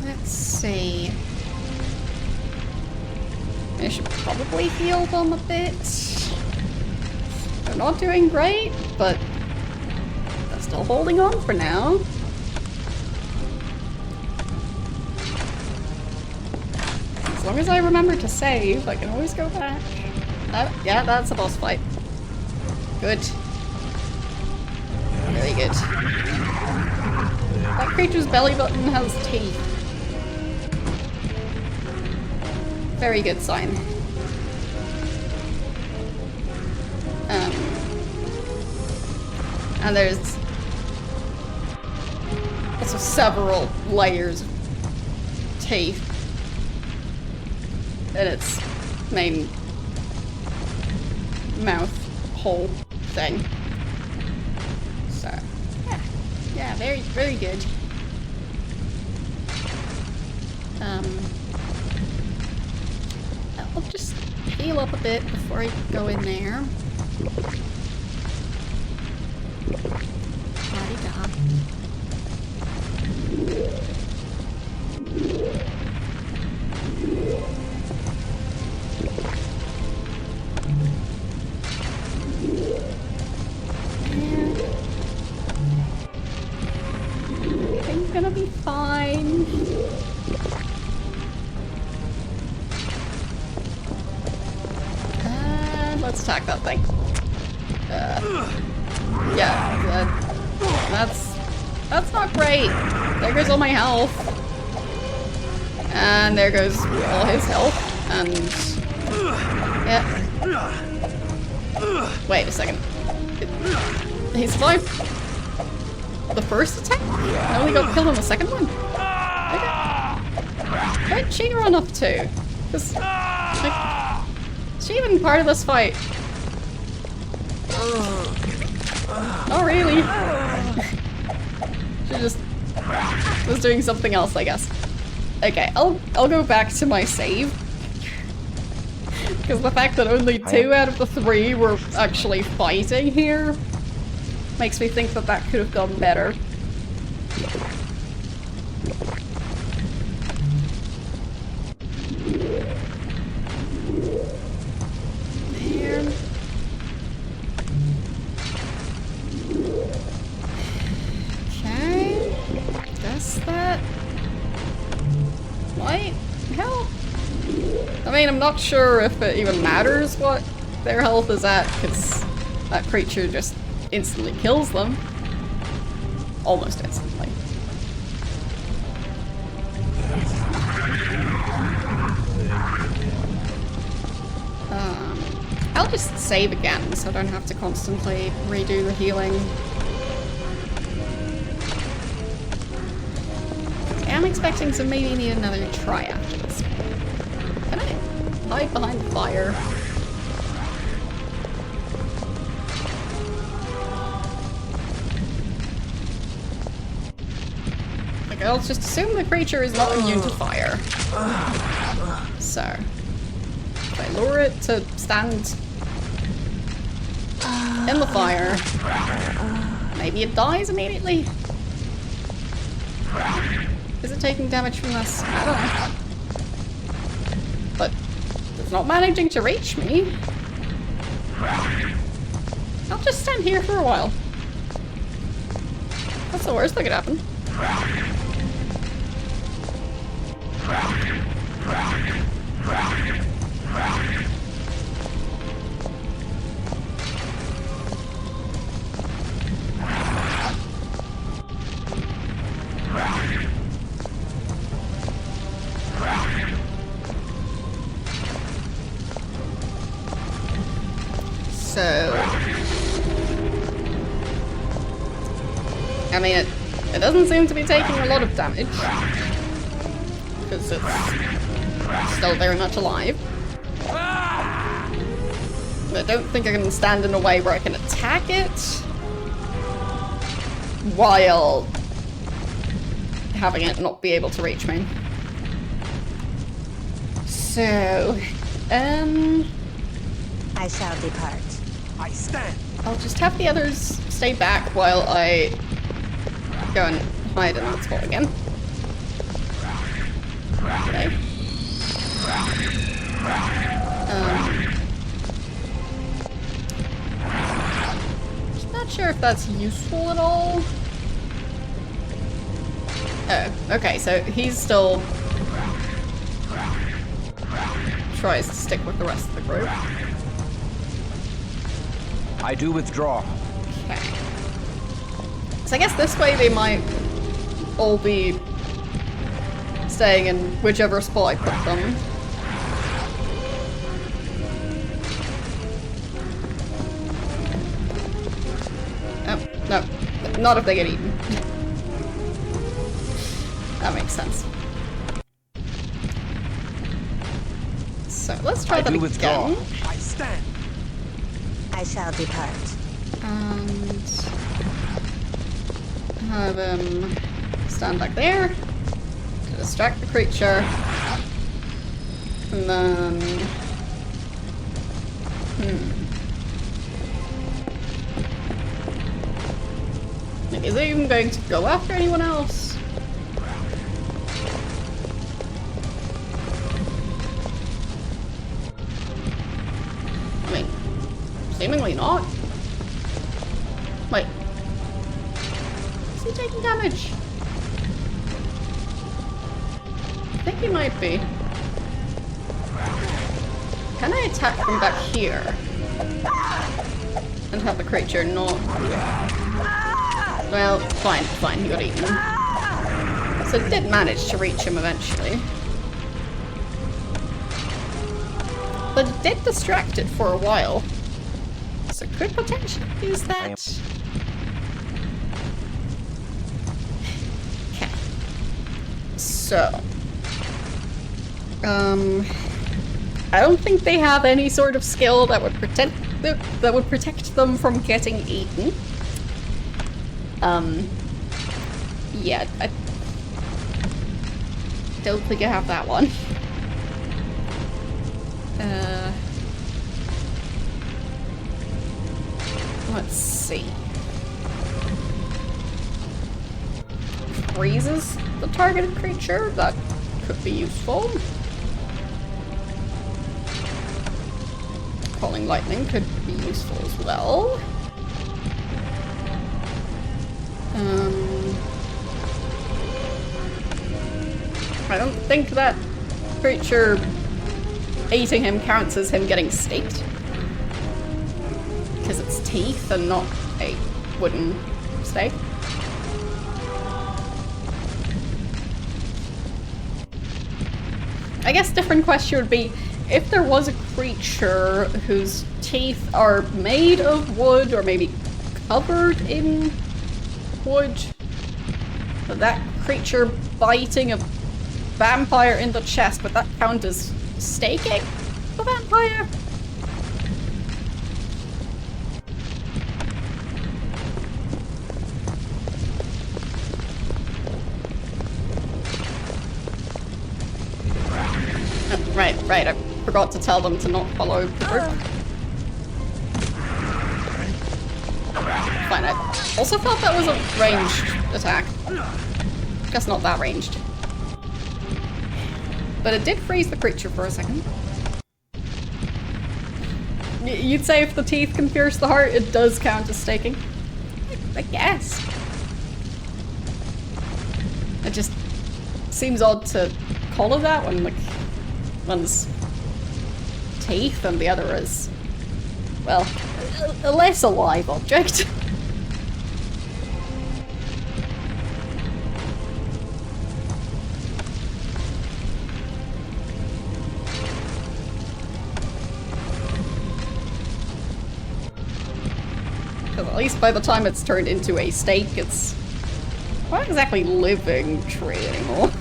Let's see. I should probably heal them a bit. They're not doing great, but they're still holding on for now. As long as I remember to save, I can always go back. Yeah, that's a boss fight. Good. Very good. That creature's belly button has teeth. Very good sign. And there's also several layers of teeth in its main mouth hole thing. So, yeah, very, very good. I'll just heal up a bit before I go in there. La-di-da. Everything's gonna be fine. Let's attack that thing. Yeah, that's not great. There goes all my health. And there goes all his health. And yeah. Wait a second. He survived the first attack? I only got killed on the second one? Okay. Where'd she run up to? Because, like, is she even part of this fight? Not really. She just was doing something else, I guess. Okay, I'll go back to my save. Because the fact that only 2 out of the 3 were actually fighting here makes me think that that could have gone better. Man. Okay. Guess that might help. I mean, I'm not sure if it even matters what their health is at, because that creature just instantly kills them. Almost instantly. I'll just save again, so I don't have to constantly redo the healing. I'm expecting to maybe need another try after this. Can I hide behind the fire? Like, I'll just assume the creature is not immune to fire. So, if I lure it to stand in the fire, maybe it dies immediately? Is it taking damage from this? I don't know. But it's not managing to reach me. I'll just stand here for a while. That's the worst that could happen. So, I mean, it doesn't seem to be taking a lot of damage, because it's still very much alive. But I don't think I can stand in a way where I can attack it while having it not be able to reach me. So, I shall depart. I stand. I'll just have the others stay back while I go and hide in that spot again. Okay. Just not sure if that's useful at all. Oh, okay, so he's still tries to stick with the rest of the group. I do withdraw. Okay. So I guess this way they might all be staying in whichever spot I put them. Oh, no. Not if they get eaten. That makes sense. So let's try that again. Withdraw. I stand. I shall depart. And have him stand back there to distract the creature. And then... Like, is it even going to go after anyone else? I mean, seemingly not. Wait. Is he taking damage? I think he might be. Can I attack from back here? And have the creature not... Well, fine, he got eaten. So it did manage to reach him eventually. But it did distract it for a while. So could potentially use that. Okay. So. I don't think they have any sort of skill that would protect them from getting eaten. Yeah, I don't think I have that one. Let's see. Freezes the targeted creature. That could be useful. Calling lightning could be useful as well. I don't think that creature eating him counts as him getting staked. Because it's teeth and not a wooden stake. I guess different question would be, if there was a creature whose teeth are made of wood or maybe covered in wood, but that creature biting a vampire in the chest, would that count as staking the vampire? Right, I forgot to tell them to not follow the group. Fine, I also thought that was a ranged attack. Guess not that ranged. But it did freeze the creature for a second. You'd say if the teeth can pierce the heart, it does count as staking? I guess. It just seems odd to call it that when, like, one's teeth and the other is, well, a less alive object. Because at least by the time it's turned into a stake, it's not exactly living tree anymore.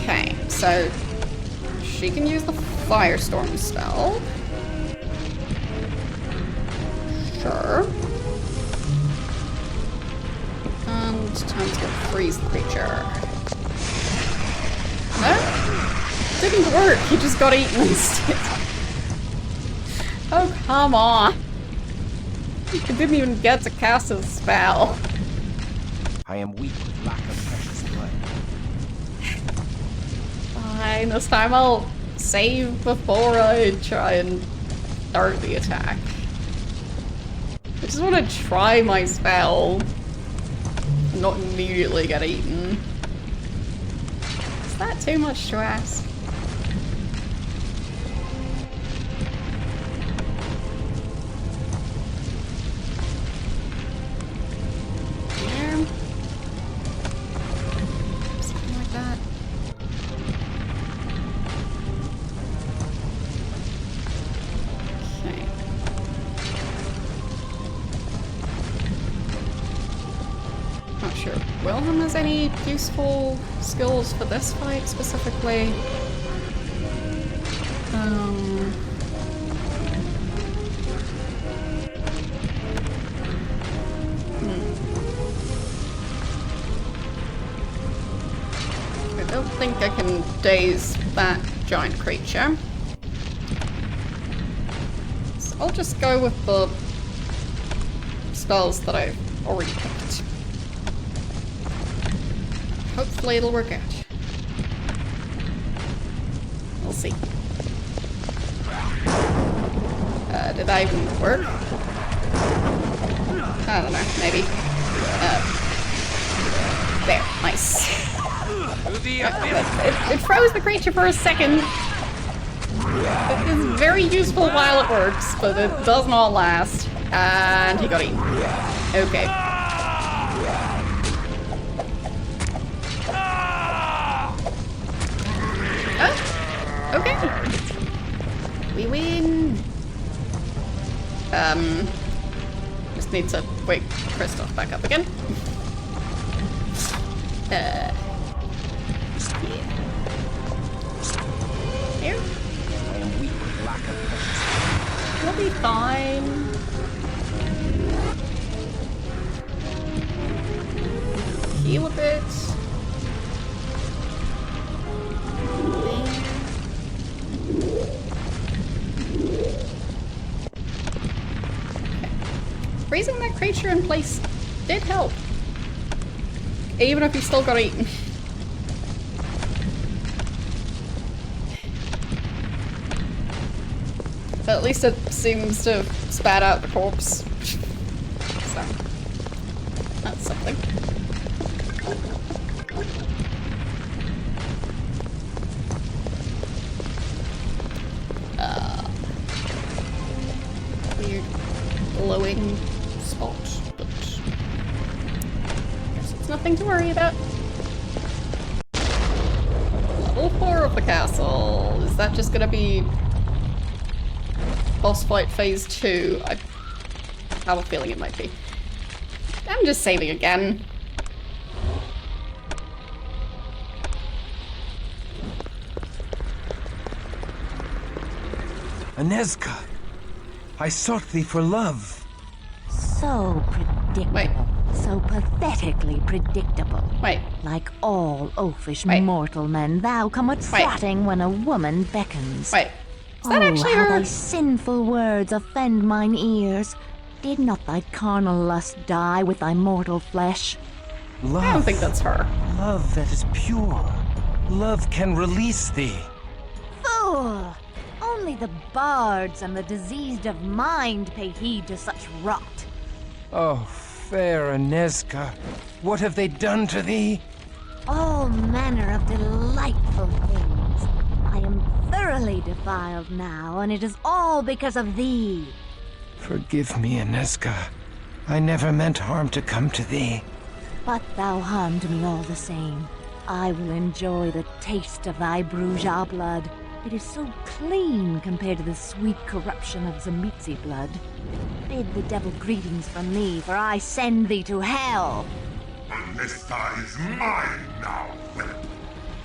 Okay, so she can use the Firestorm spell. Sure. And time to freeze the creature. No? Didn't work, he just got eaten instead. Oh, come on. He didn't even get to cast his spell. I am weak with lack of precious blood. Fine, this time I'll save before I try and start the attack. I just want to try my spell and not immediately get eaten. Is that too much to ask? Yeah. Something like that. Okay. Not sure Wilhelm has any useful skills for this fight specifically. I don't think I can daze that giant creature. So I'll just go with the spells that I've already picked. Hopefully it'll work out. We'll see. Did that even work? I don't know, maybe. There, nice. It froze the creature for a second. It is very useful while it works, but it does not last. And he got eaten. Okay. Oh, okay. We win. Just need to wake Kristoff back up again. Yeah. Here. I am weak with lack of precious We'll be fine. Heal a bit. freezing that creature in place did help. Even if he still got eaten. But at least it seems to have spat out the corpse. So, that's something. Weird glowing spot, but I guess it's nothing to worry about. Level 4 of the castle. Is that just gonna be boss fight phase 2? I have a feeling it might be. I'm just saving again. Anezka, I sought thee for love. So predictable. Wait. So pathetically predictable. Wait. Like all oafish mortal men, thou comest trotting when a woman beckons. Wait. Is that actually how her? thy sinful words offend mine ears. Did not thy carnal lust die with thy mortal flesh? Love. I don't think that's her. Love that is pure. Love can release thee. Fool! Only the bards and the diseased of mind pay heed to such rot. Oh, fair Anezka, what have they done to thee? All manner of delightful things. I am thoroughly defiled now, and it is all because of thee. Forgive me, Anezka. I never meant harm to come to thee. But thou harmed me all the same. I will enjoy the taste of thy Bruja blood. It is so clean compared to the sweet corruption of Tzimisce blood. Bid the devil greetings from me, for I send thee to hell. Anezka is mine now, Philip.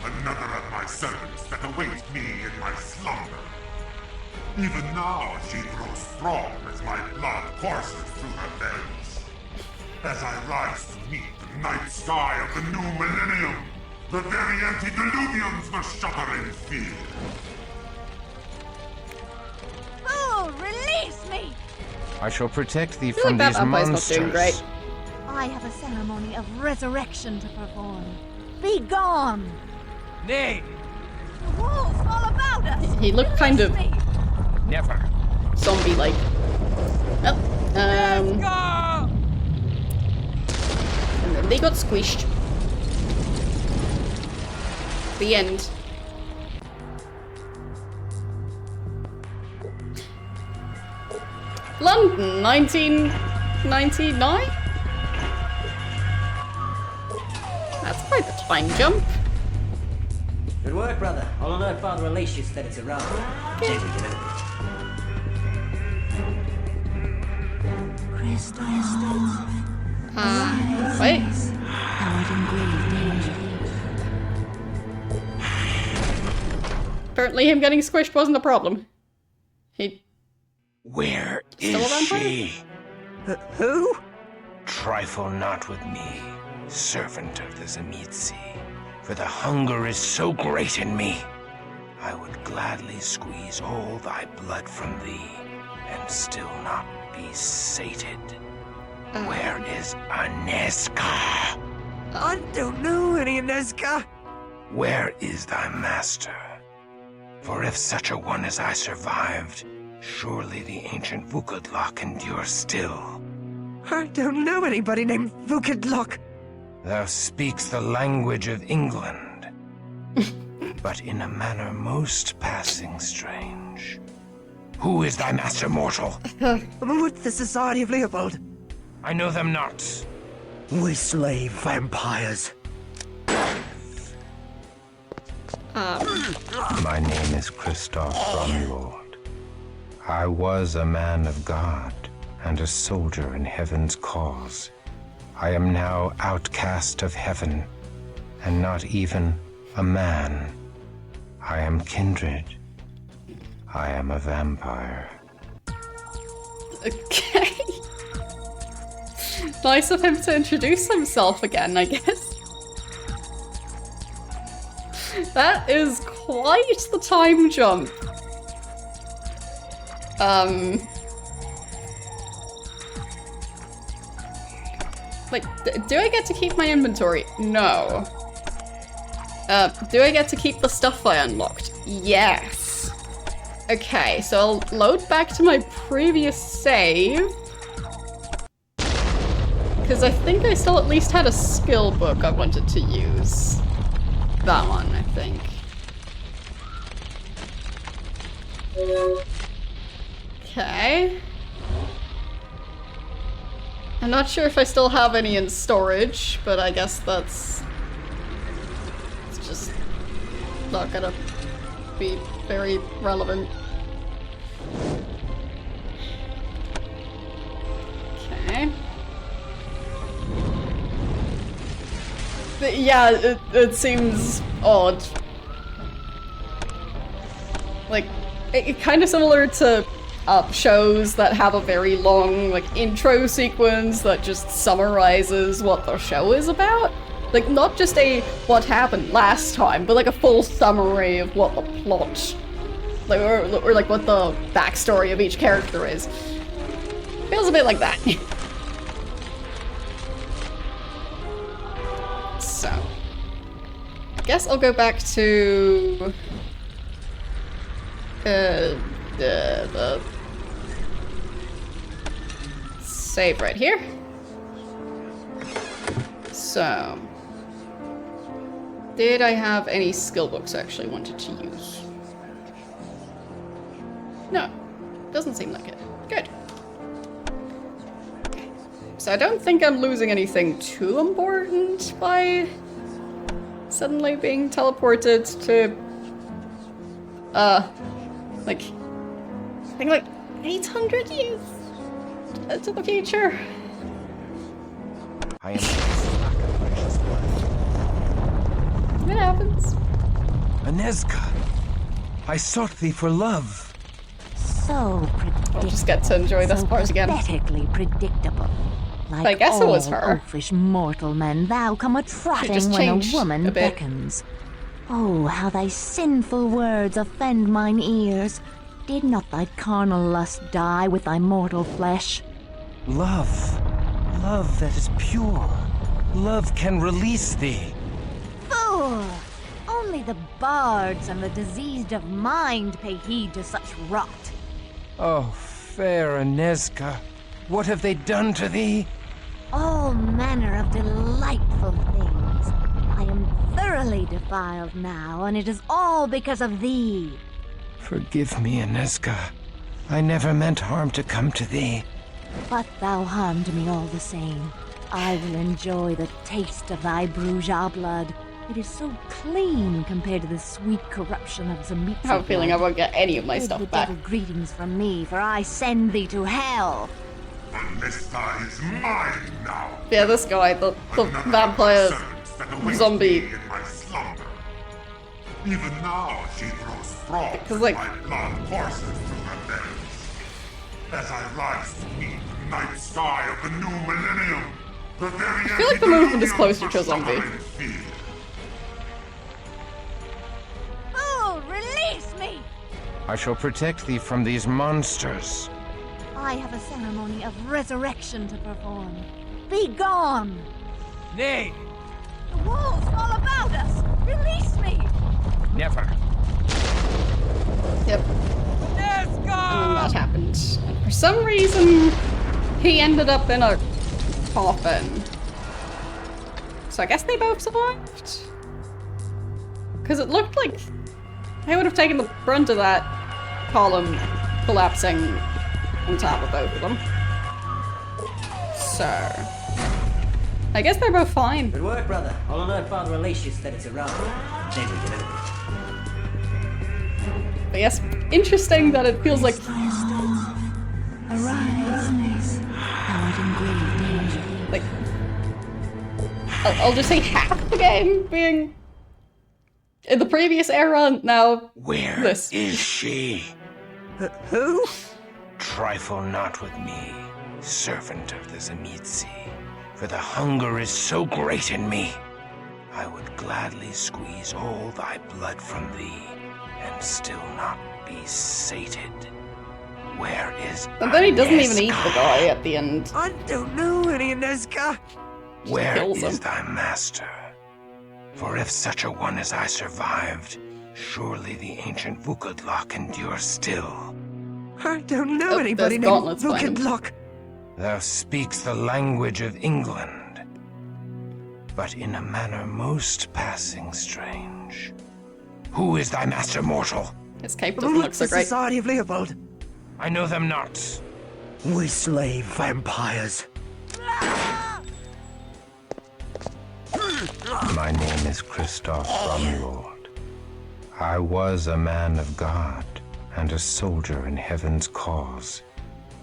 Another of my servants that await me in my slumber. Even now she grows strong as my blood courses through her veins. As I rise to meet the night sky of the new millennium, the very antediluvians must shudder in fear. Fool, release me! I shall protect thee I feel from like these that umpire's not monsters. doing great. I have a ceremony of resurrection to perform. Be gone! Nay! The wolves all about us! He looked kind of Never. zombie-like. Oh, and then they got squished. The end. London, 1999? That's quite the time jump. Good work, brother. I'll alert Father Alatius that it's around. Gently, you know. Wait. Apparently him getting squished wasn't a problem. He... Where Still is around, she? Who? Trifle not with me, servant of the Tzimisce, for the hunger is so great in me. I would gladly squeeze all thy blood from thee, and still not be sated. Where is Anezka? I don't know any Anezka. Where is thy master? For if such a one as I survived, surely the ancient Vukadlok endures still. I don't know anybody named Vukadlok. Thou speaks the language of England, but in a manner most passing strange. Who is thy master mortal? With the Society of Leopold. I know them not. We slay vampires. My name is Christoph Drumlord. I was a man of God and a soldier in heaven's cause. I am now outcast of heaven, and not even a man. I am kindred. I am a vampire. Okay. Nice of him to introduce himself again, I guess. That is quite the time jump. Like, do I get to keep my inventory? No. Do I get to keep the stuff I unlocked? Yes. Okay, so I'll load back to my previous save. Because I think I still at least had a skill book I wanted to use. That one, I think. Okay. I'm not sure if I still have any in storage, but I guess it's just not gonna be very relevant. Okay. But yeah, it seems odd. Like, it kind of similar to shows that have a very long, like, intro sequence that just summarizes what the show is about. Like, not just a what happened last time, but like a full summary of what the plot, like, or like what the backstory of each character is. Feels a bit like that. So, I guess I'll go back to the save right here. So, did I have any skill books I actually wanted to use? No, doesn't seem like it. Good. Okay. So I don't think I'm losing anything too important by suddenly being teleported to, like, I think like 800 years to the future. I am precious blood. It happens. Anezka, I sought thee for love. So predictable. I'll just get to enjoy this part again. Pathetically predictable. Like I guess it was her. Oafish mortal men, thou come a trotting when a woman beckons. Oh, how thy sinful words offend mine ears. Did not thy carnal lust die with thy mortal flesh? Love. Love that is pure. Love can release thee. Fool! Only the bards and the diseased of mind pay heed to such rot. Oh, fair Anezka, what have they done to thee? All manner of delightful things. I am thoroughly defiled now, and it is all because of thee. Forgive me, Anezka. I never meant harm to come to thee. But thou harmed me all the same. I will enjoy the taste of thy Bruja blood. It is so clean compared to the sweet corruption of Tzemitzi. I have a feeling I won't get any of my Bid stuff the back. devil greetings from me, for I send thee to hell. Anesta is mine now. Yeah, this guy, the vampire zombie. In my slumber. Even now she throws frogs. Because, like, my blood courses through her veins. As I rise to meet the night sky of the new millennium, the very I feel like the movement is closer to a zombie. Oh, release me! I shall protect thee from these monsters. I have a ceremony of resurrection to perform. Be gone! Nay! The wolves all about us! Release me! Never. Yep. And then that happened. And for some reason, he ended up in a coffin. So I guess they both survived? Because it looked like I would have taken the brunt of that column collapsing on top of both of them. So, I guess they're both fine. Good work, brother. I'll alert Father Alatius that it's around. Then we get over it. But yes, interesting that it feels like Arise, thou art in grave danger. like I'll just say half the game being in the previous era. Now Where this is she? Who? Trifle not with me, servant of the Tzemitzi, for the hunger is so great in me. I would gladly squeeze all thy blood from thee, and still not be sated. Where is and then he doesn't even eat Anezka? the guy at the end. I don't know any Anezka. Where kills is him. thy master? For if such a one as I survived, surely the ancient Vukadlok endures still. I don't know anybody there's named gauntlets behind him. Vukadlok. Thou speaks the language of England, but in a manner most passing strange. Who is thy master, mortal? His cape doesn't look so The great. Society of Leopold. I know them not. We slay vampires. My name is Christoph Romulord. I was a man of God and a soldier in heaven's cause.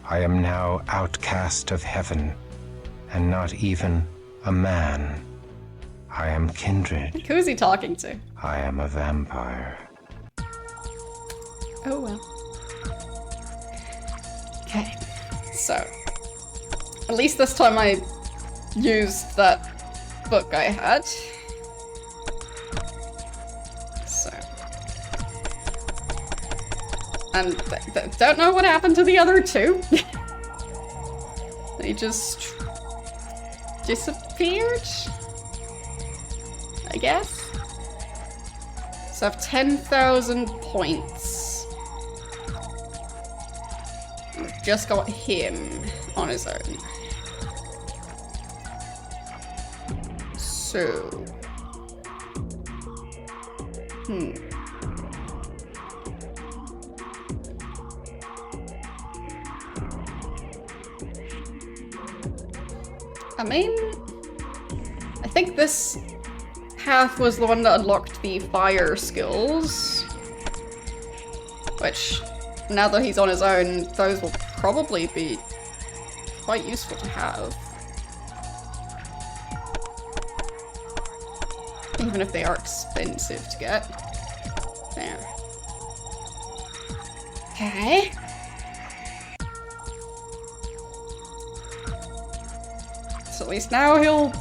I am now outcast of heaven, and not even a man. I am kindred. Who is he talking to? I am a vampire. Oh well. Okay, so at least this time I used that book I had. So, and don't know what happened to the other two. They just disappeared, I guess. So I have 10,000 points. We've just got him on his own. So... I mean... I think this path was the one that unlocked the fire skills. Which, now that he's on his own, those will probably be quite useful to have. Even if they are expensive to get. There. Okay. So at least now he'll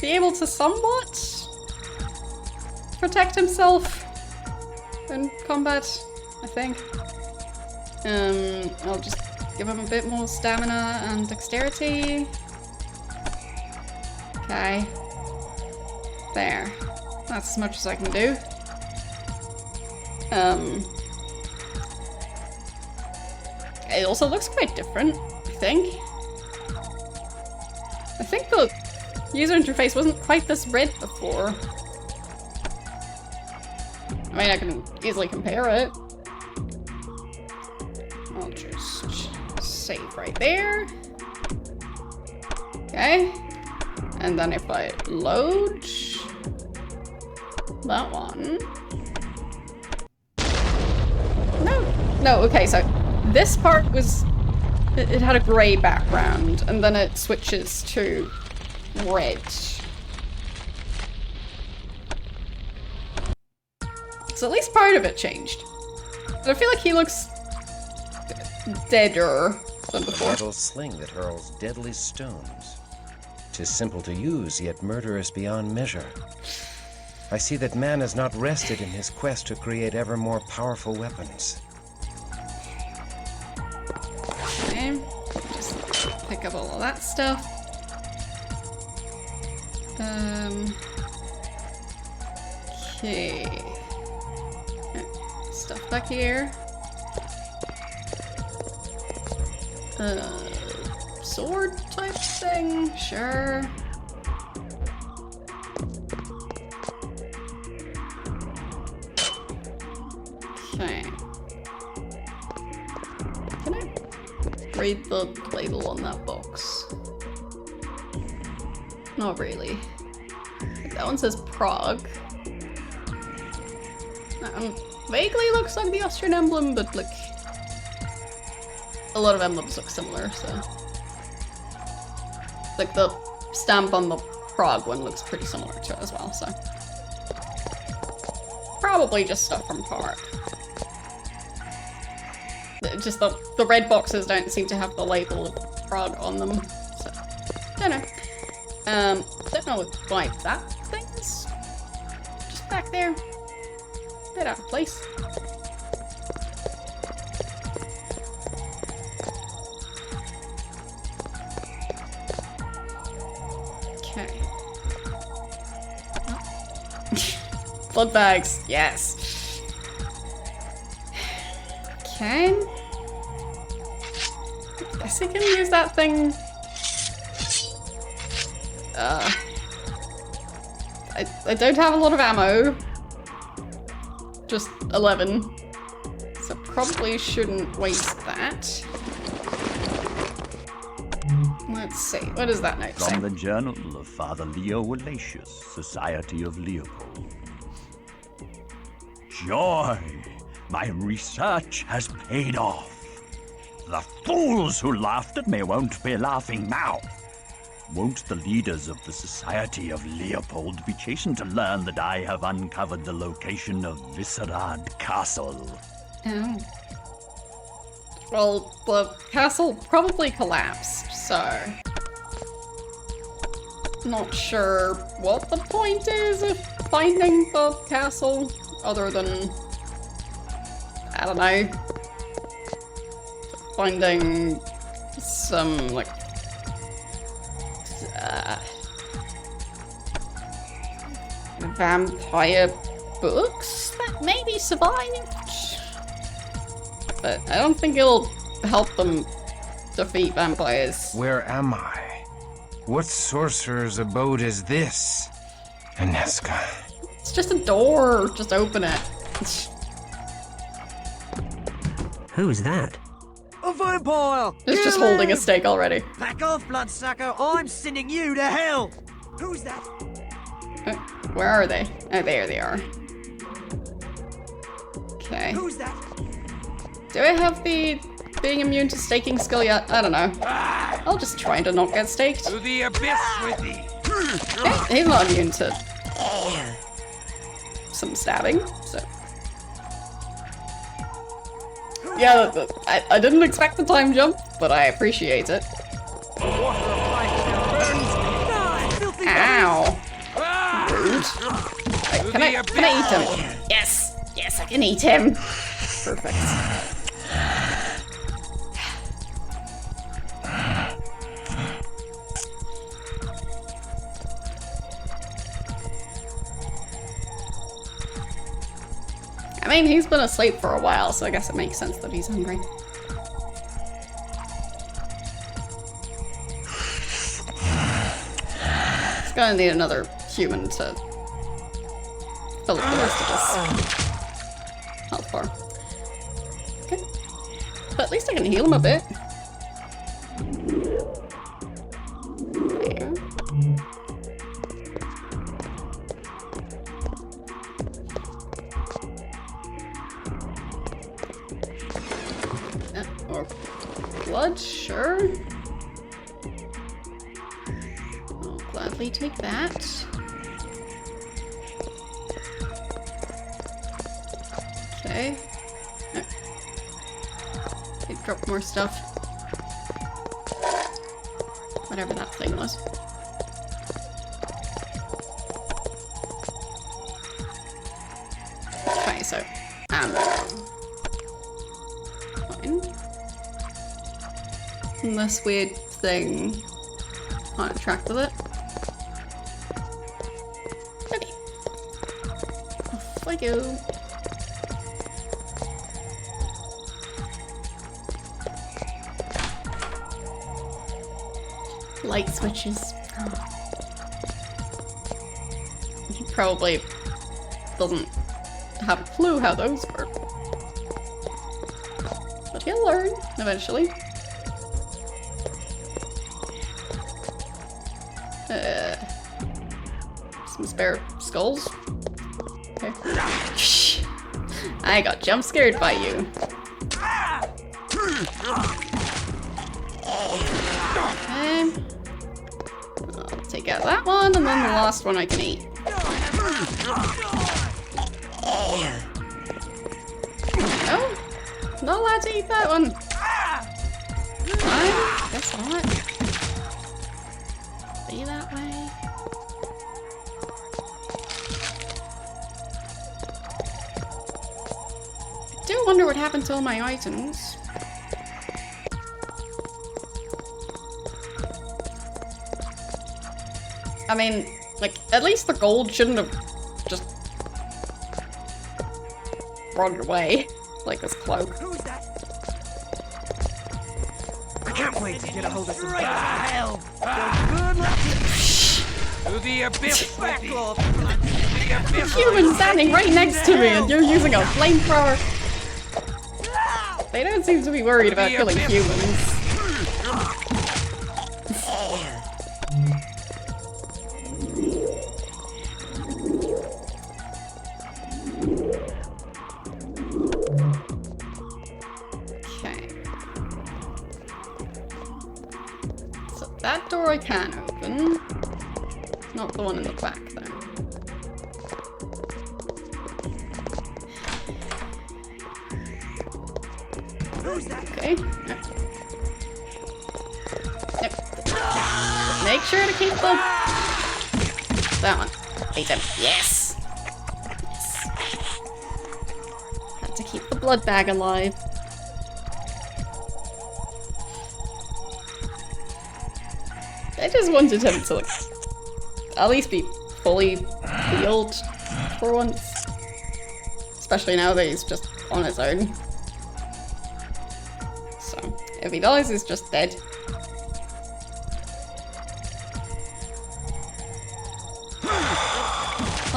be able to somewhat protect himself in combat, I think. I'll just give him a bit more stamina and dexterity. Okay. There. That's as much as I can do. It also looks quite different, I think. I think the user interface wasn't quite this red before. I mean, I can easily compare it. I'll just save right there. Okay. And then if I load that one. No, okay, so this part was, it had a grey background, and then it switches to red. So at least part of it changed. But I feel like he looks deader than before. A metal sling that hurls deadly stones. 'Tis simple to use, yet murderous beyond measure. I see that man has not rested in his quest to create ever more powerful weapons. Okay, just pick up all of that stuff. Okay. Stuff back here. Sword type thing? Sure. Okay. Can I read the label on that box? Not really. That one says Prague. That one vaguely looks like the Austrian emblem, but like a lot of emblems look similar, so. Like the stamp on the Prague one looks pretty similar to it as well, so. Probably just stuff from Prague. Just the red boxes don't seem to have the label of Prague on them, so. Don't know. Don't know why that thing's just back there. Bit out of place. Okay. Blood bags, yes. Okay. Guess I can use that thing. I don't have a lot of ammo. Just 11. So probably shouldn't waste that. Let's see, what does that note say? From the Journal of Father Leo Walatius, Society of Leopold. Joy! My research has paid off. The fools who laughed at me won't be laughing now. Won't the leaders of the Society of Leopold be chastened to learn that I have uncovered the location of Viscerad Castle? Oh. Well, the castle probably collapsed, so... Not sure what the point is of finding the castle, other than... I don't know... Finding some, like... vampire books that maybe survived? But I don't think it'll help them defeat vampires. Where am I? What sorcerer's abode is this? Aneska. It's just a door. Just open it. Who's that? A vampire! It's just holding a stake already. Back off, bloodsucker! I'm sending you to hell! Who's that? Where are they? Oh, there they are. Okay. Who's that? Do I have the being immune to staking skill yet? I don't know. I'll just try to not get staked. To the abyss with thee! Okay, he's not immune to some stabbing, so... Yeah, I didn't expect the time jump, but I appreciate it. Ow! Rude. Right, can I eat him? Yes! Yes, I can eat him! Perfect. I mean, he's been asleep for a while, so I guess it makes sense that he's hungry. He's gonna need another human to fill up the rest of his health bar. Okay. But at least I can heal him a bit. There. Or blood, sure. I'll gladly take that. Okay. They dropped more stuff. Whatever that thing was. Okay, so fine. And this weird thing. Can't interact with it. Okay. Off I go. Light switches. He probably doesn't have a clue how those work. But he'll learn eventually. Some spare skulls. Okay. Shh. I got jump scared by you. Okay. I'll take out that one, and then the last one I can eat. No? Not allowed to eat that one. Fine, guess not. Be that way. I do wonder what happened to all my items. I mean, like, at least the gold shouldn't have just brought it away. Like this cloak. Who's that? I can't wait to get a hold of some hell! Good luck to the abyss with back off! Human standing right next to me and you're using a flamethrower. They don't seem to be worried about killing humans. Okay. So that door I can open. Not the one in the back though. Okay. No. Make sure to keep the... that one. Beat him. Yes! Yes. Had to keep the blood bag alive. I just wanted him to, like, at least be fully healed for once. Especially now that he's just on his own. So, if he dies, he's just dead.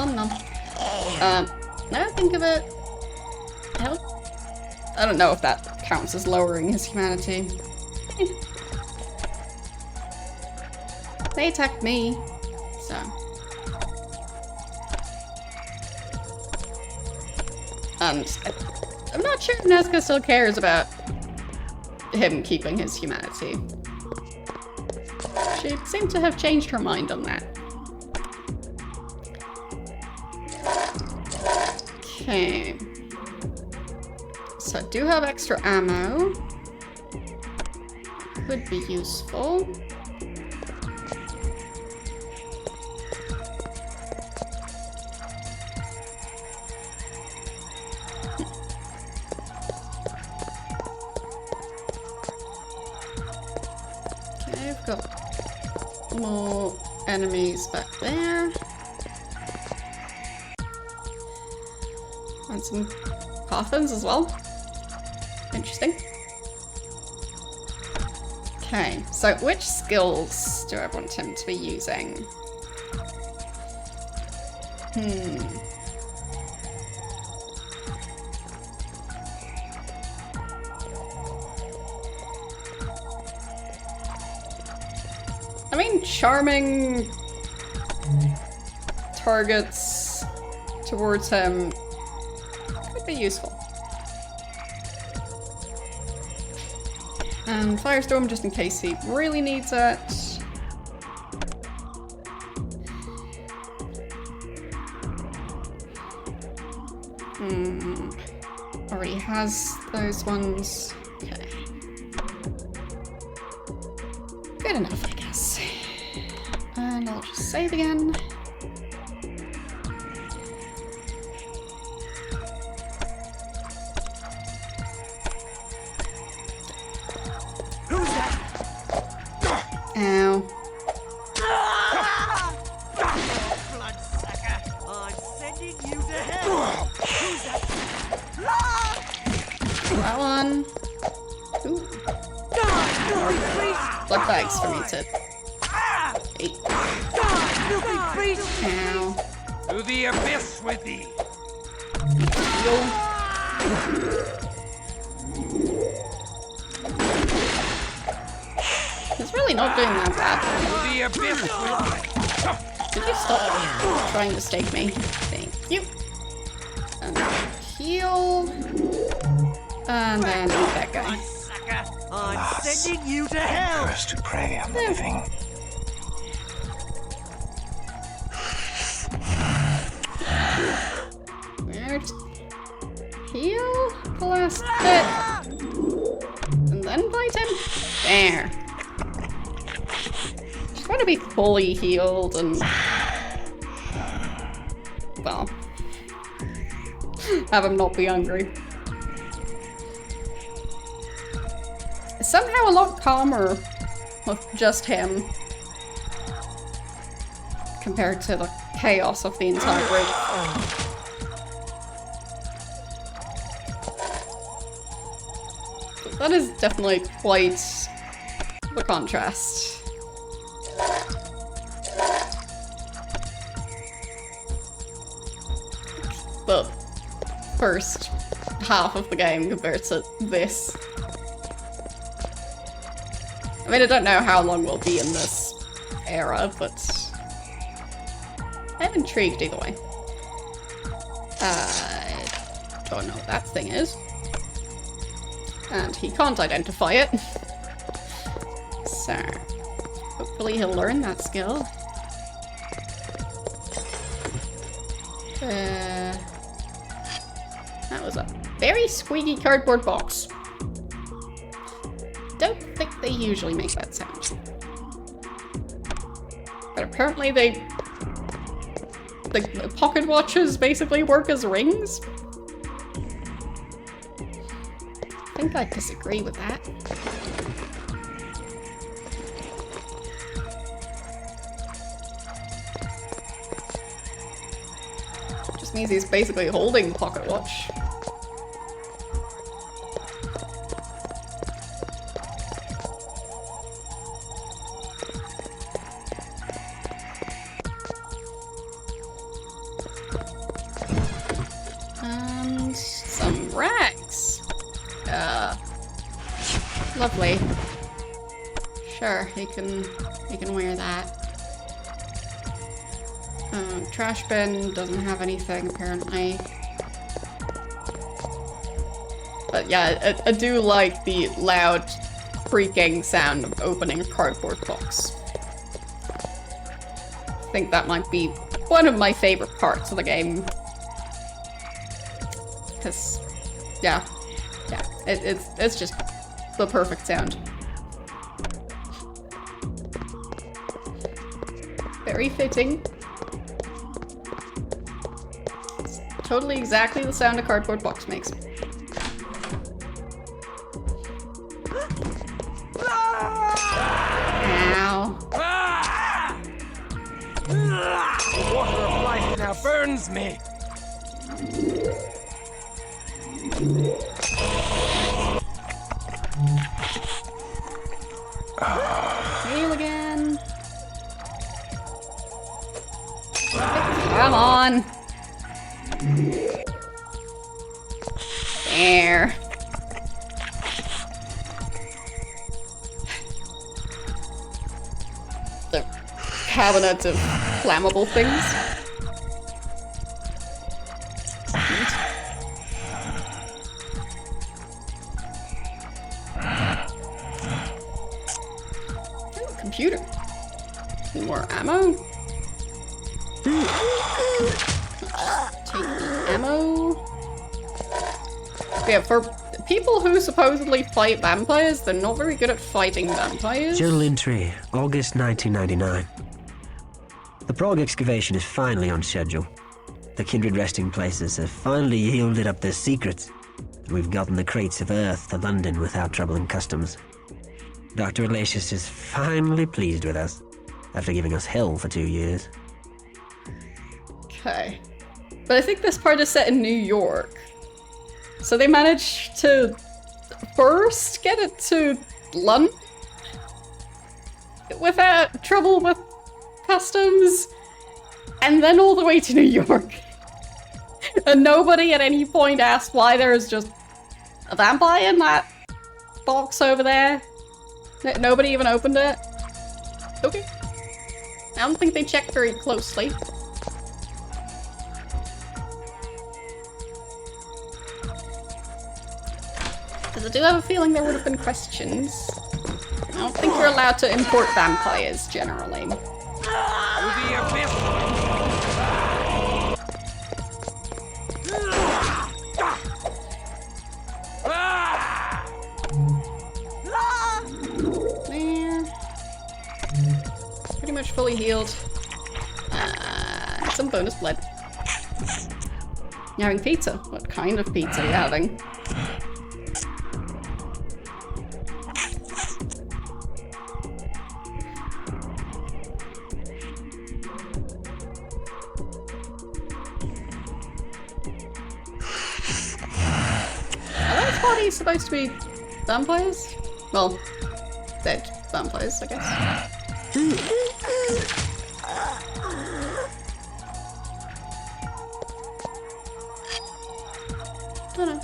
Oh no. Now I think of it, I don't know if that counts as lowering his humanity. They attacked me, so. And I'm not sure if Nazca still cares about him keeping his humanity. She seemed to have changed her mind on that. Okay. So I do have extra ammo. Could be useful. Okay, I've got more enemies back there. And some coffins as well. Interesting. Okay, so which skills do I want him to be using? I mean, charming targets towards him could be useful. And Firestorm, just in case he really needs it. Already has those ones. Okay. Good enough, I guess. And I'll just save again. Ow. Bloodsucker! I'm sending you to hell! Who's that? That one. Ooh. Blood bags for me to eat. Ow. To the abyss with thee! It's really not doing that bad. To the abyss with Did you stop trying to stake me? Thank you. And heal. And then eat that guy. I'm sending you to hell! Curse to prey on the living. Weird. Heal the last bit. And then bite him. There. Just want to be fully healed and... well... have him not be hungry. It's somehow a lot calmer with just him. Compared to the chaos of the entire group. That is definitely quite the contrast. The first half of the game compared to this. I mean, I don't know how long we'll be in this era, but I'm intrigued either way. I don't know what that thing is. And he can't identify it. So, hopefully he'll learn that skill. That was a very squeaky cardboard box. Don't think they usually make that sound. But apparently the pocket watches basically work as rings. I think I disagree with that. Just means he's basically holding the pocket watch. And some rags. Lovely. Sure, he can wear that. Trash bin doesn't have anything apparently. But yeah, I do like the loud creaking sound of opening a cardboard box. I think that might be one of my favorite parts of the game. Because, yeah, it's just the perfect sound. Very fitting. It's totally exactly the sound a cardboard box makes. Ow. The water of life now burns me. Heal again. Come on. There. The cabinet of flammable things. Oh, computer. Any more ammo? Take the ammo. Yeah, for people who supposedly fight vampires, they're not very good at fighting vampires. Journal entry, August 1999. The Prague excavation is finally on schedule. The kindred resting places have finally yielded up their secrets, and we've gotten the crates of earth to London without troubling customs. Dr. Elacius is finally pleased with us, after giving us hell for 2 years. Okay. But I think this part is set in New York. So they managed to first get it to London without trouble with customs, and then all the way to New York. And nobody at any point asked why there's just a vampire in that box over there. Nobody even opened it. Okay. I don't think they checked very closely. Because I do have a feeling there would have been questions. I don't think you're allowed to import vampires, generally. Pretty much fully healed. Some bonus blood. You're having pizza? What kind of pizza are you having? This body's supposed to be vampires? Well, dead vampires, I guess. Don't know.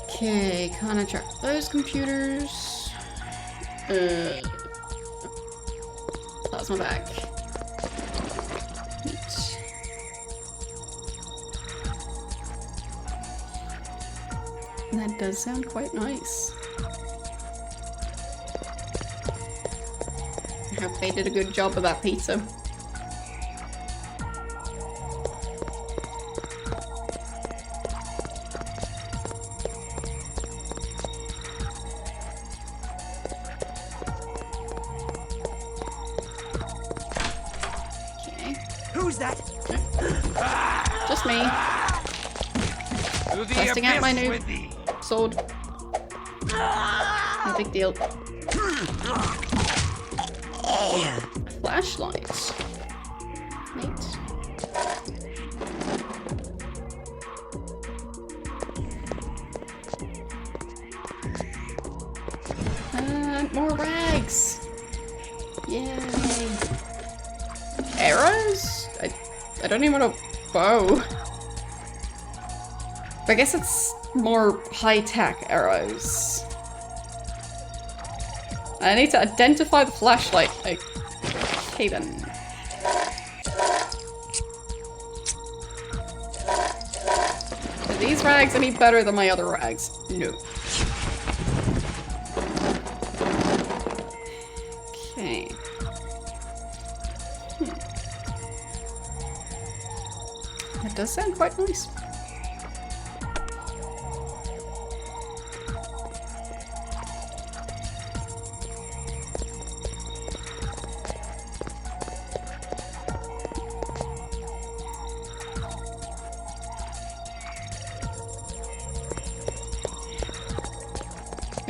Okay, can't I track those computers? Plasma bag. Neat. That does sound quite nice. I hope they did a good job of that pizza. Who's that? Just me. Testing out my new sword. No big deal. Flashlight. Neat. And more rags. Yay. Arrows? I don't even want a bow. I guess it's more high-tech arrows. I need to identify the flashlight. Okay then. Are these rags any better than my other rags? No. Okay. That does sound quite nice.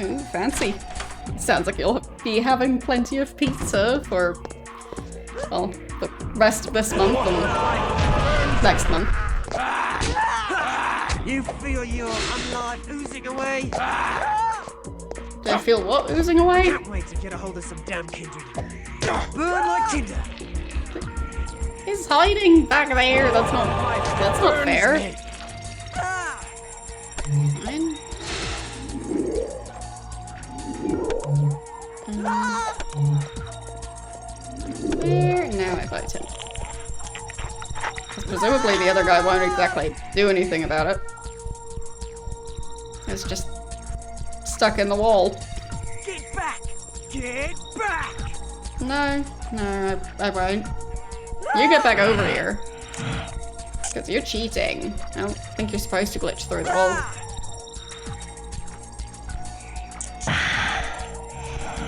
Ooh, fancy. Sounds like you'll be having plenty of pizza for, well, the rest of this month and next month. You feel your unlife oozing away? Do I feel what oozing away? Can't wait to get a hold of some damn kindred. Burn like tinder. He's hiding back there. That's not fair. Fine. Where? Now I vote him. Presumably the other guy won't exactly do anything about it. It's just stuck in the wall. Get back! Get back! No, I won't. You get back over here. Because you're cheating. I don't think you're supposed to glitch through the wall.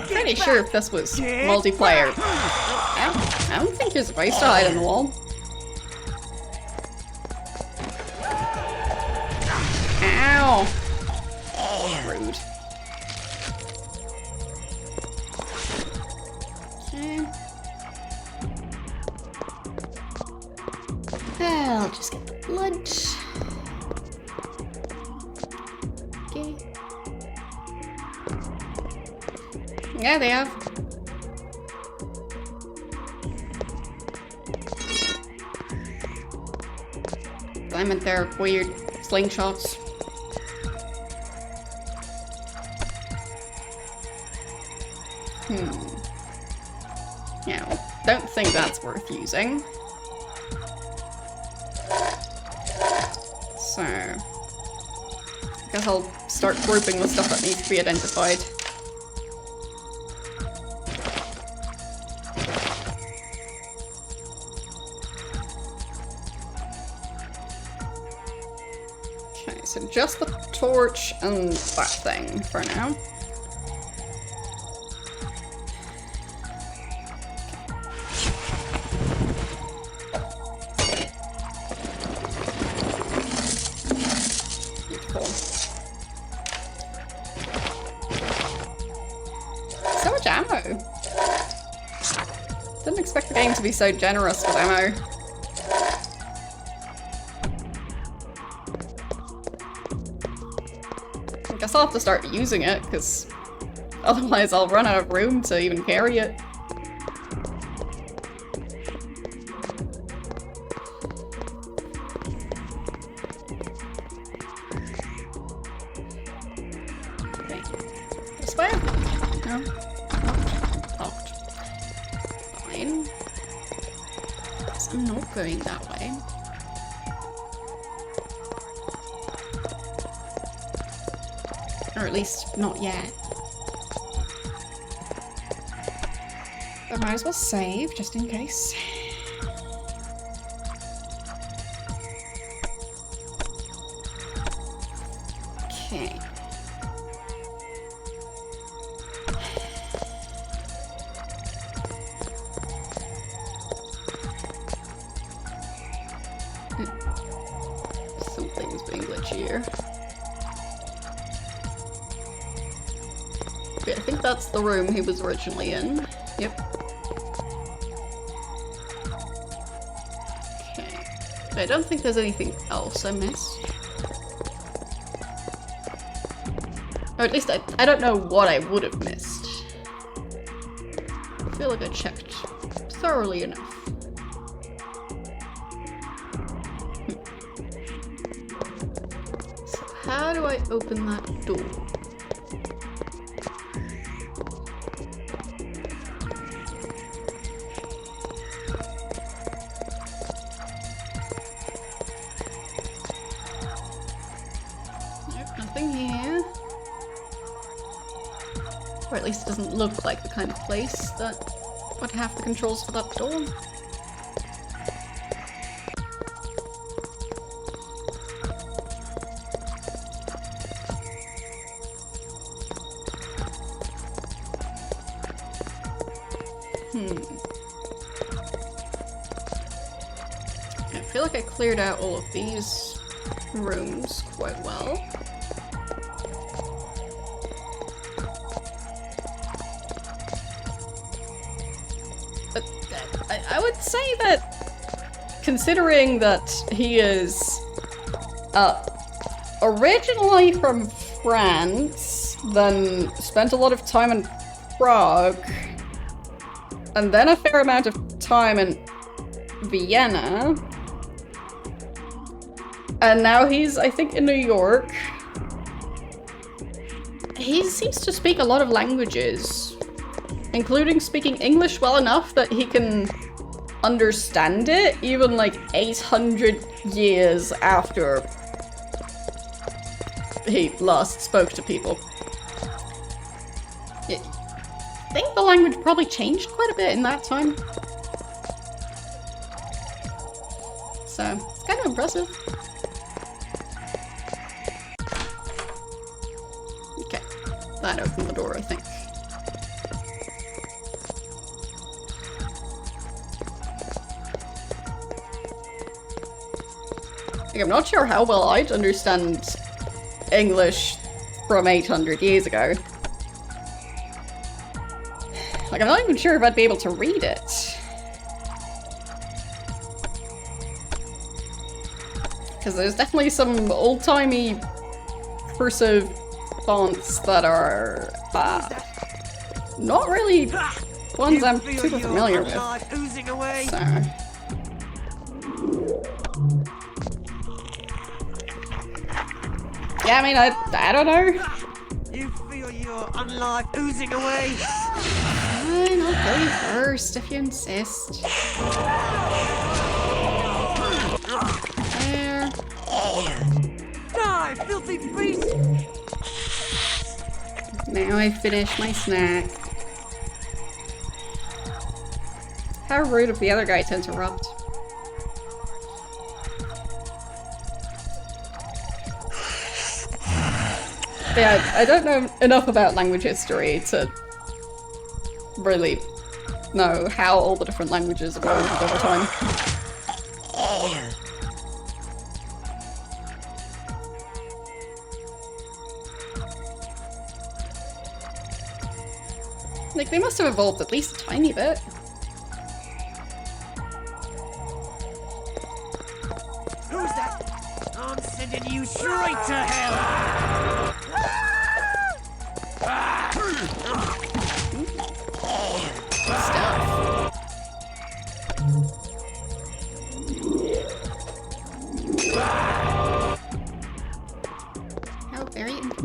Pretty sure if this was multiplayer, I don't think you're supposed to hide in the wall. Ow! Rude. Okay. I'll just get the blood. Okay. Yeah, they have. I meant their weird slingshots. Yeah, don't think that's worth using. So, I guess I'll start grouping the stuff that needs to be identified. Okay, so just the torch and that thing for now. So much ammo. Didn't expect the game to be so generous with ammo. I guess I'll have to start using it, because otherwise I'll run out of room to even carry it. Okay. This way? No? Locked. Fine. Guess I'm not going that way. Or at least, not yet. But might as well save, just in case. Okay. Something's being glitchy here. I think that's the room he was originally in. Yep. Okay. I don't think there's anything else I missed. Or at least I don't know what I would have missed. I feel like I checked thoroughly enough. So how do I open that door? Or at least it doesn't look like the kind of place that would have the controls for that door. I feel like I cleared out all of these rooms quite well. I would say that, considering that he is originally from France, then spent a lot of time in Prague, and then a fair amount of time in Vienna, and now he's, I think, in New York. He seems to speak a lot of languages, including speaking English well enough that he can understand it, even like 800 years after he last spoke to people. I think the language probably changed quite a bit in that time. So, it's kind of impressive. Okay, that opened the door, I think. I'm not sure how well I'd understand English from 800 years ago. Like, I'm not even sure if I'd be able to read it. Because there's definitely some old-timey cursive fonts that are not really ones I'm super familiar with. So. Yeah, I mean, I don't know. You feel your unlife oozing away? Fine, I'll kill you first, if you insist. There. Die, filthy beast! Now I finish my snack. How rude of the other guy to interrupt. Yeah, I don't know enough about language history to really know how all the different languages evolved over time. Like, they must have evolved at least a tiny bit. Who's that? I'm sending you straight to hell!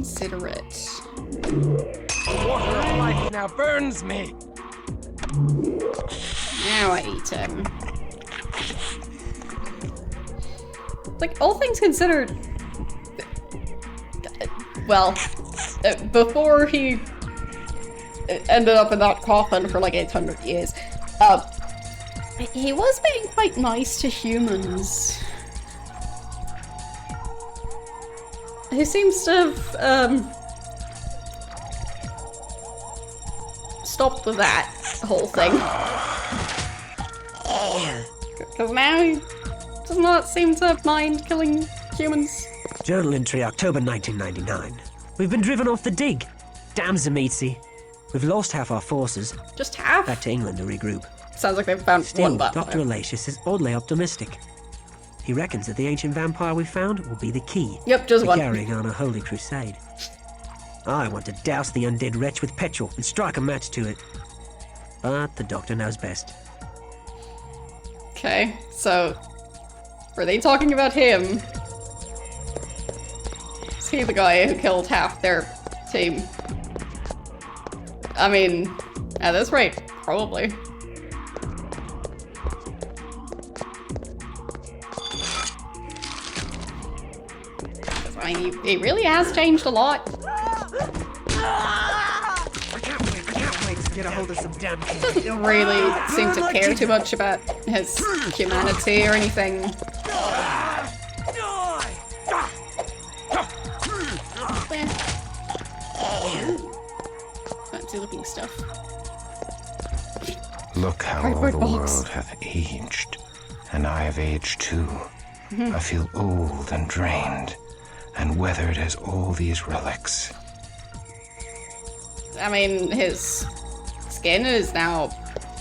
consider it. Water of life now burns me. Now I eat him. Like, all things considered, well, before he ended up in that coffin for like 800 years, he was being quite nice to humans. He seems to have, stopped with that whole thing. Because now he does not seem to mind killing humans. Journal entry, October 1999. We've been driven off the dig. Damn Zamitzi. We've lost half our forces. Just half? Back to England to regroup. Sounds like they've found Still, one butler. Dr. Alacius is oddly optimistic. He reckons that the ancient vampire we found will be the key. Yep, just to one. carrying on a holy crusade. I want to douse the undead wretch with petrol and strike a match to it. But the doctor knows best. Okay, so were they talking about him? Is he the guy who killed half their team? I mean, at this rate, probably. I mean, he really has changed a lot. I can't wait to get a hold of some damn He doesn't really seem to care too much about his humanity or anything. Fancy looking stuff. Look how all the world hath aged, and I have aged too. I feel old and drained, and weathered as all these relics. I mean, his skin is now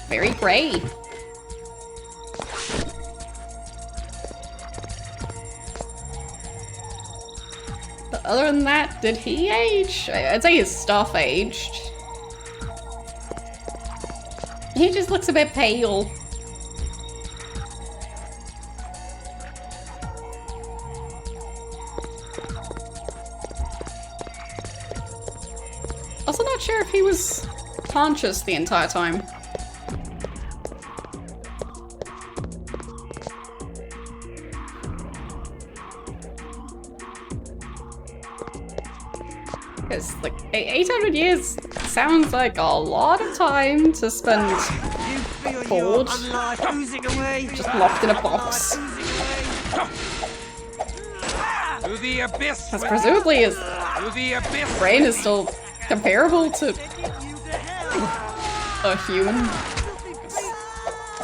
very gray. But other than that, did he age? I'd say his stuff aged. He just looks a bit pale. Also not sure if he was conscious the entire time. Because, like, 800 years sounds like a lot of time to spend bored, just locked in a box. To the abyss. Because presumably his brain is still comparable to a human.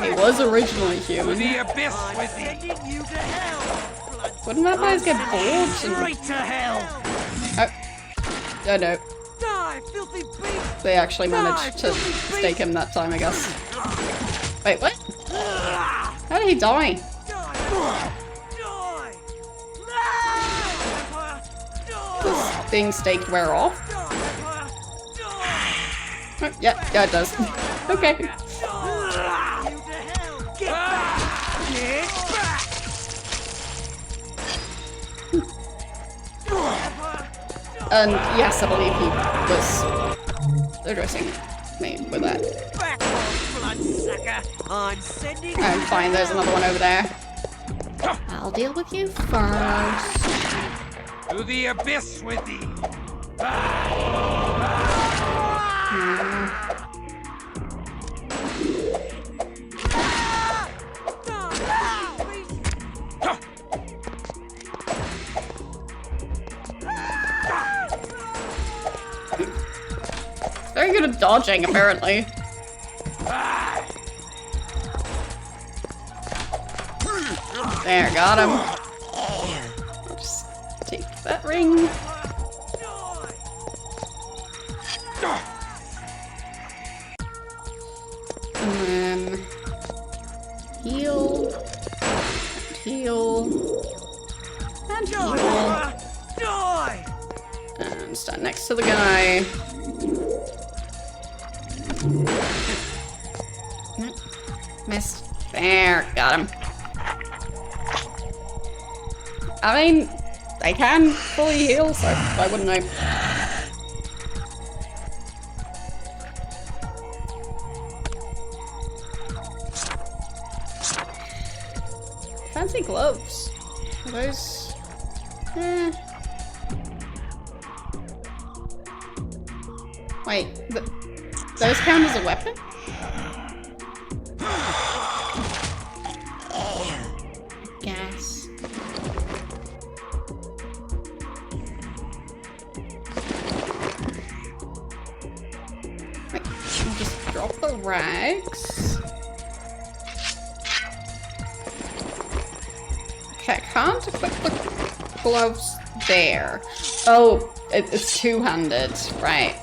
He was originally human. The abyss with you. Wouldn't vampires get bored? Straight to hell. Oh no. They actually managed to stake him that time, I guess. Wait, what? How did he die? Does being staked wear off? Oh, yeah, it does. Okay. And yes, I believe he was addressing me with that. I'm fine, there's another one over there. I'll deal with you first. To the abyss with thee. Very good at dodging, apparently. There, got him. I'll just take that ring. And then heal, and heal, and heal. And stand next to the guy. Nope. Missed. There, got him. I mean, I can fully heal, so why wouldn't I? Fancy gloves. Are those... Wait, those count as a weapon? Gas. Wait, I'll just drop the rags. Okay, I can't equip the gloves there. Oh, it's two-handed, right.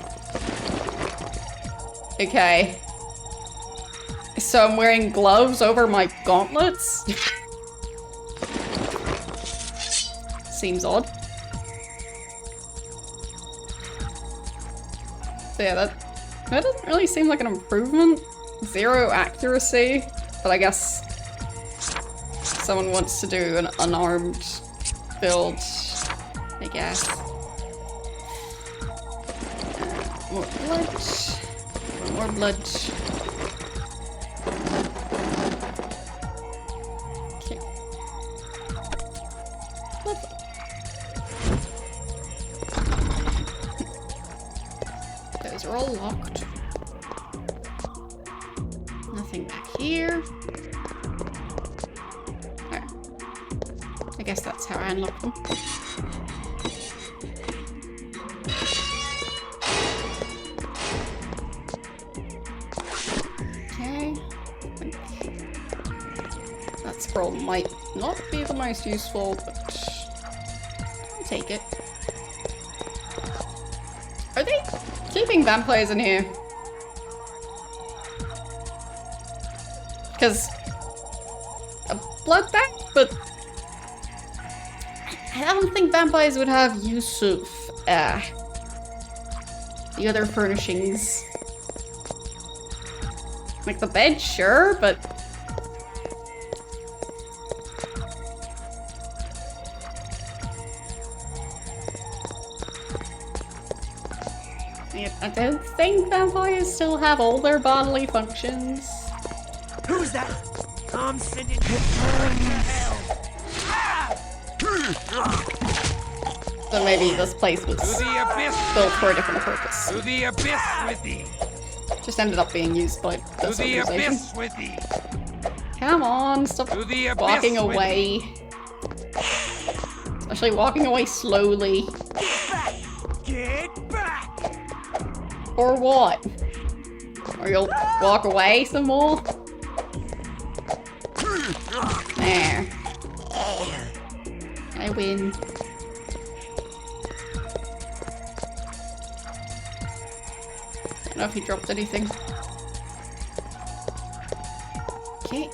Okay. So I'm wearing gloves over my gauntlets? Seems odd. So yeah, that doesn't really seem like an improvement. 0 accuracy, but I guess someone wants to do an unarmed build, I guess. More blood. More blood. Okay. Those are all locked. Nothing back here. Alright. I guess that's how I unlock them. Scroll might not be the most useful, but I'll take it. Are they keeping vampires in here? Because a bloodbath, but I don't think vampires would have use of the other furnishings. Like the bed, sure, but I don't think vampires still have all their bodily functions. Who's that? I'm sending you to hell. So maybe this place was built for a different purpose. To the abyss with thee. Just ended up being used by this To the organization. abyss with thee. Come on, stop walking away. Especially walking away slowly. Get back! Or what? Or you'll walk away some more? There. I win. Don't know if he dropped anything. Okay.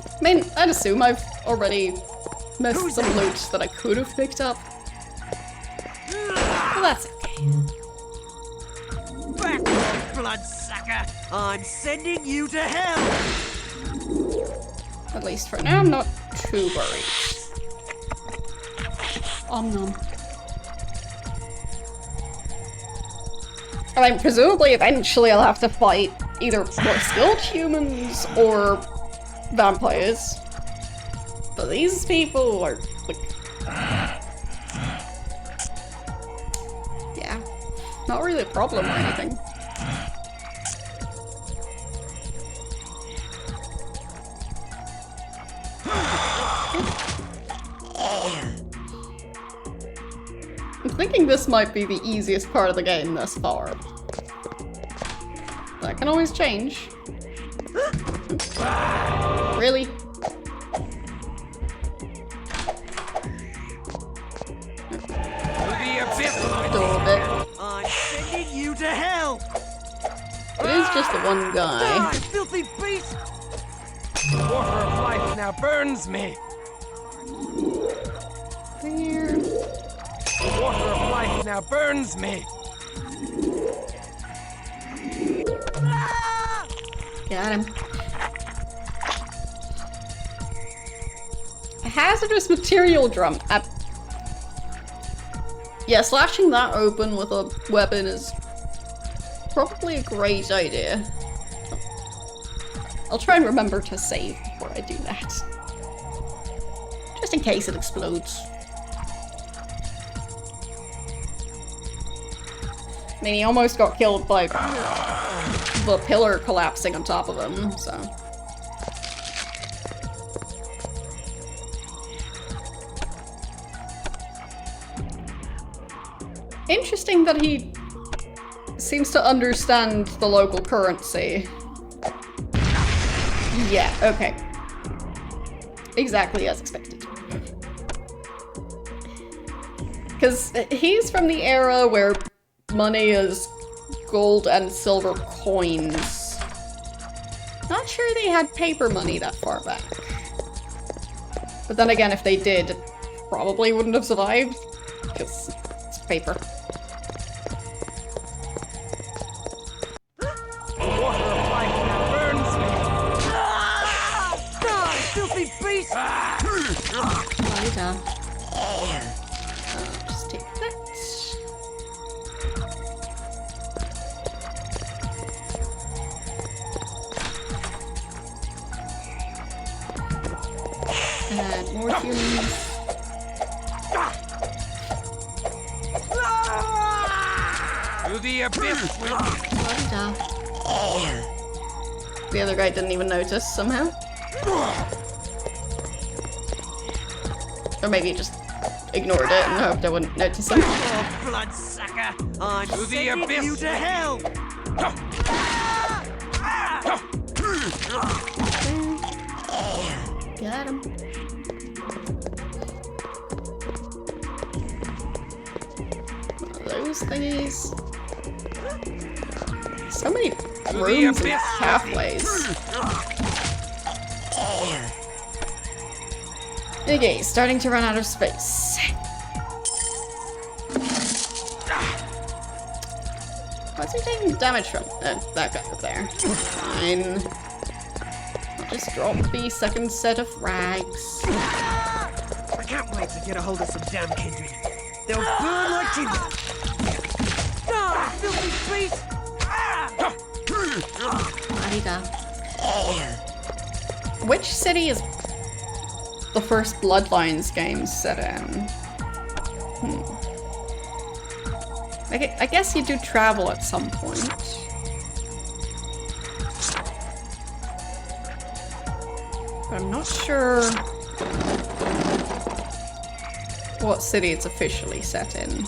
I mean, I'd assume I've already missed some loot that I could have picked up. Well, that's okay. Back off, bloodsucker! I'm sending you to hell! At least for now, I'm not too worried. Nom. I mean, presumably, eventually I'll have to fight either more skilled humans or vampires. But these people are, like... yeah. Not really a problem or anything. I'm thinking this might be the easiest part of the game thus far. That can always change. Really? I'm sending you to hell! It is just the one guy. Die, filthy beast! The water of life now burns me! There. The water of life now burns me! Got him. hazardous material drum. Yeah, slashing that open with a weapon is probably a great idea. I'll try and remember to save before I do that. Just in case it explodes. I mean, he almost got killed by the pillar collapsing on top of him, so... Interesting that he seems to understand the local currency. Yeah, okay. Exactly as expected. Because he's from the era where money is gold and silver coins. Not sure they had paper money that far back. But then again, if they did, it probably wouldn't have survived. Because it's paper. Later. Just take that. And more humans. To the abyss! Later. The other guy didn't even notice somehow. Or maybe he just ignored it and hoped I wouldn't notice him. Oh, bloodsucker! I'm sending you to hell! Got him. Those thingies. So many rooms and pathways. Okay, starting to run out of space. What's he taking damage from? That guy up there. Fine. I'll just drop the second set of rags. I can't wait to get a hold of some damn kindred. They'll burn like tinder. Ah, filthy beast! Which city is the first Bloodlines game set in? I guess you do travel at some point. But I'm not sure what city it's officially set in.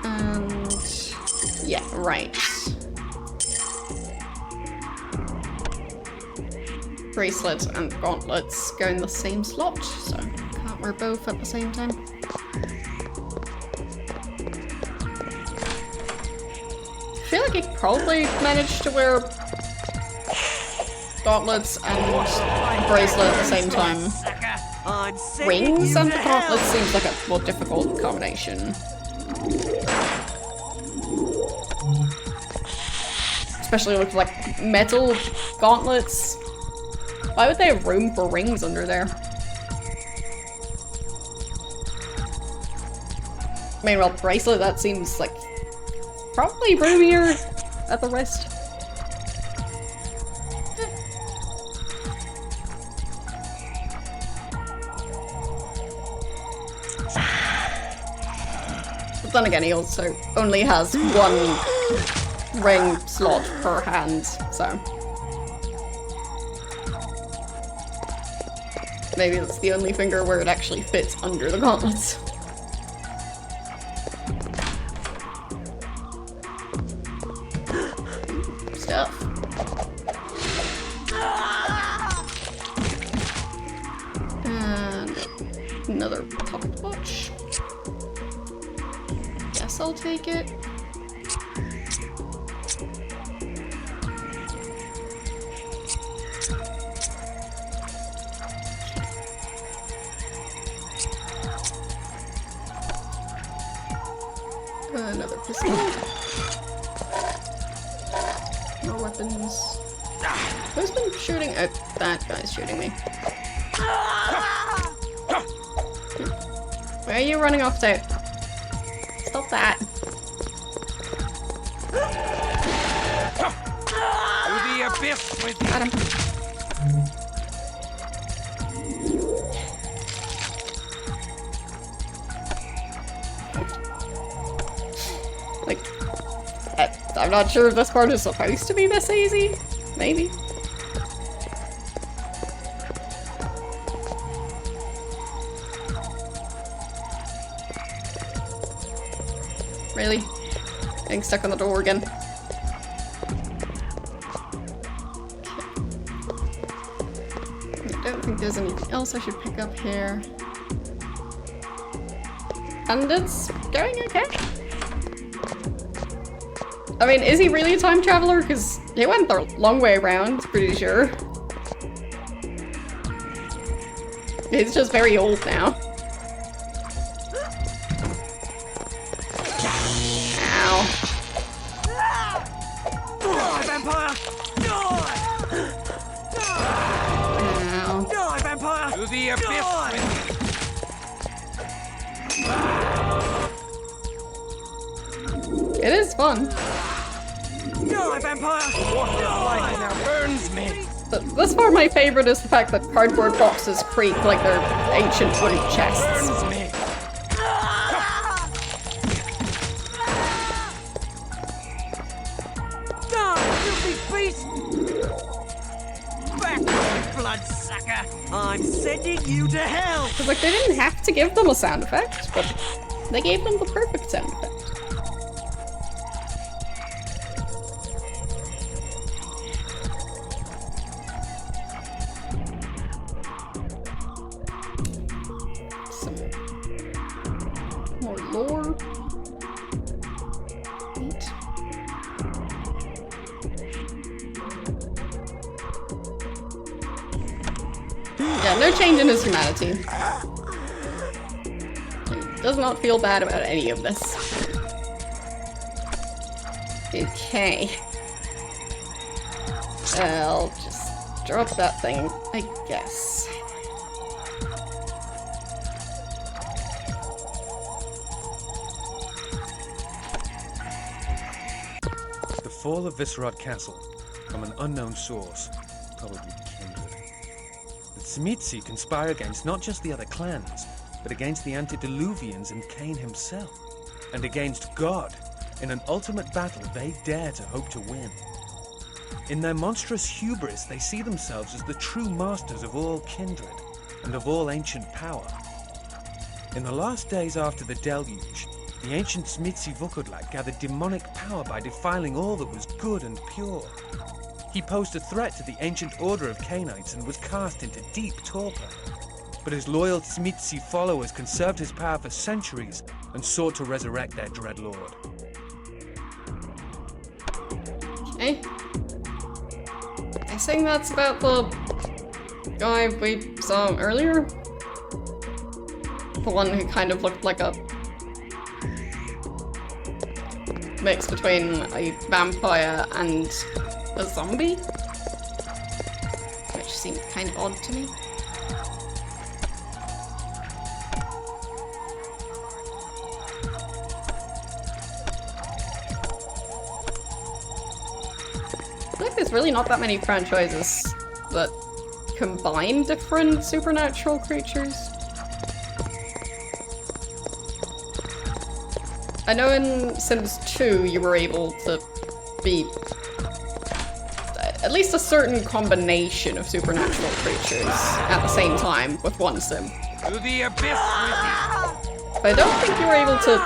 And yeah, right. Bracelets and gauntlets go in the same slot, so can't wear both at the same time. I feel like he probably managed to wear gauntlets and bracelet at the same time. Rings and gauntlets seems like a more difficult combination. Especially with like metal gauntlets. Why would they have room for rings under there? I mean, well, bracelet, that seems like probably roomier at the wrist. But then again, he also only has one ring slot per hand, so... Maybe that's the only finger where it actually fits under the gauntlets. Stuff. And another pocket watch. Guess I'll take it. Another pistol. weapons. Who's been shooting? Oh, that guy's shooting me. Where are you running off to? Stop that. To the abyss with you. Got him. Like, I'm not sure if this part is supposed to be this easy. Maybe. Really? Getting stuck on the door again. I don't think there's anything else I should pick up here. And it's going okay. I mean, is he really a time traveler? Because he went the long way around, pretty sure. He's just very old now. Ow. Die, vampire! Die! Ow. Die, vampire! To the abyss with you. It is fun. Die, vampire! What the light now burns me! This far, my favorite is the fact that cardboard boxes creak like they're ancient wooden chests. Burns me! Die, filthy beast! Back, bloodsucker! I'm sending you to hell! Because, like, they didn't have to give them a sound effect, but they gave them the perfect sound effect. Lore. Neat. Yeah, no change in his humanity. He does not feel bad about any of this. Okay. I'll just drop that thing, I guess. The fall of Viscerad Castle, from an unknown source, probably kindred. The Tzimisce conspire against not just the other clans, but against the antediluvians and Cain himself, and against God, in an ultimate battle they dare to hope to win. In their monstrous hubris, they see themselves as the true masters of all kindred, and of all ancient power. In the last days after the deluge, the ancient Tzimisce Vukodlak gathered demonic power by defiling all that was good and pure. He posed a threat to the ancient order of Cainites and was cast into deep torpor. But his loyal Tzimisce followers conserved his power for centuries and sought to resurrect their dread lord. Okay. I think that's about the guy we saw earlier. The one who kind of looked like a mix between a vampire and a zombie, which seemed kind of odd to me. I feel like there's really not that many franchises that combine different supernatural creatures. I know in Sims 2 you were able to be at least a certain combination of supernatural creatures at the same time with one sim. To the abyss with you! But I don't think you were able to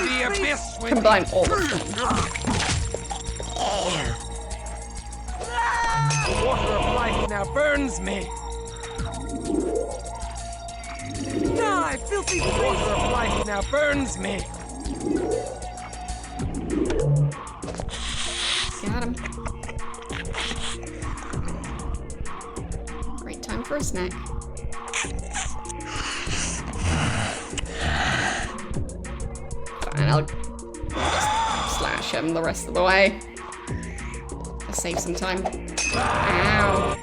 the abyss with combine all of them. The water of life now burns me! Die, filthy beast! The water of life now burns me! Got him. Great time for a snack. Fine, I'll just slash him the rest of the way. This save some time. Ow.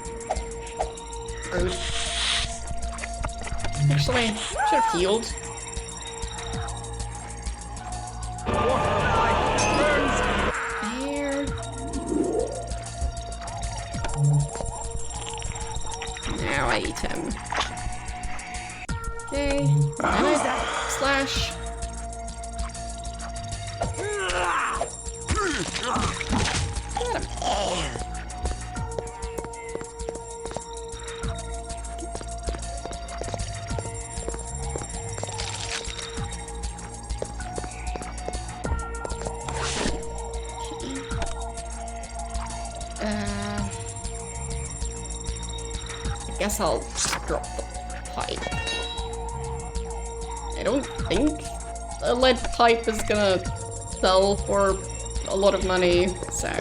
Rude. Actually, should have healed. There. Now I eat him. Okay. Slash. Got him. I guess I'll drop the pipe. I don't think a lead pipe is gonna sell for a lot of money, so.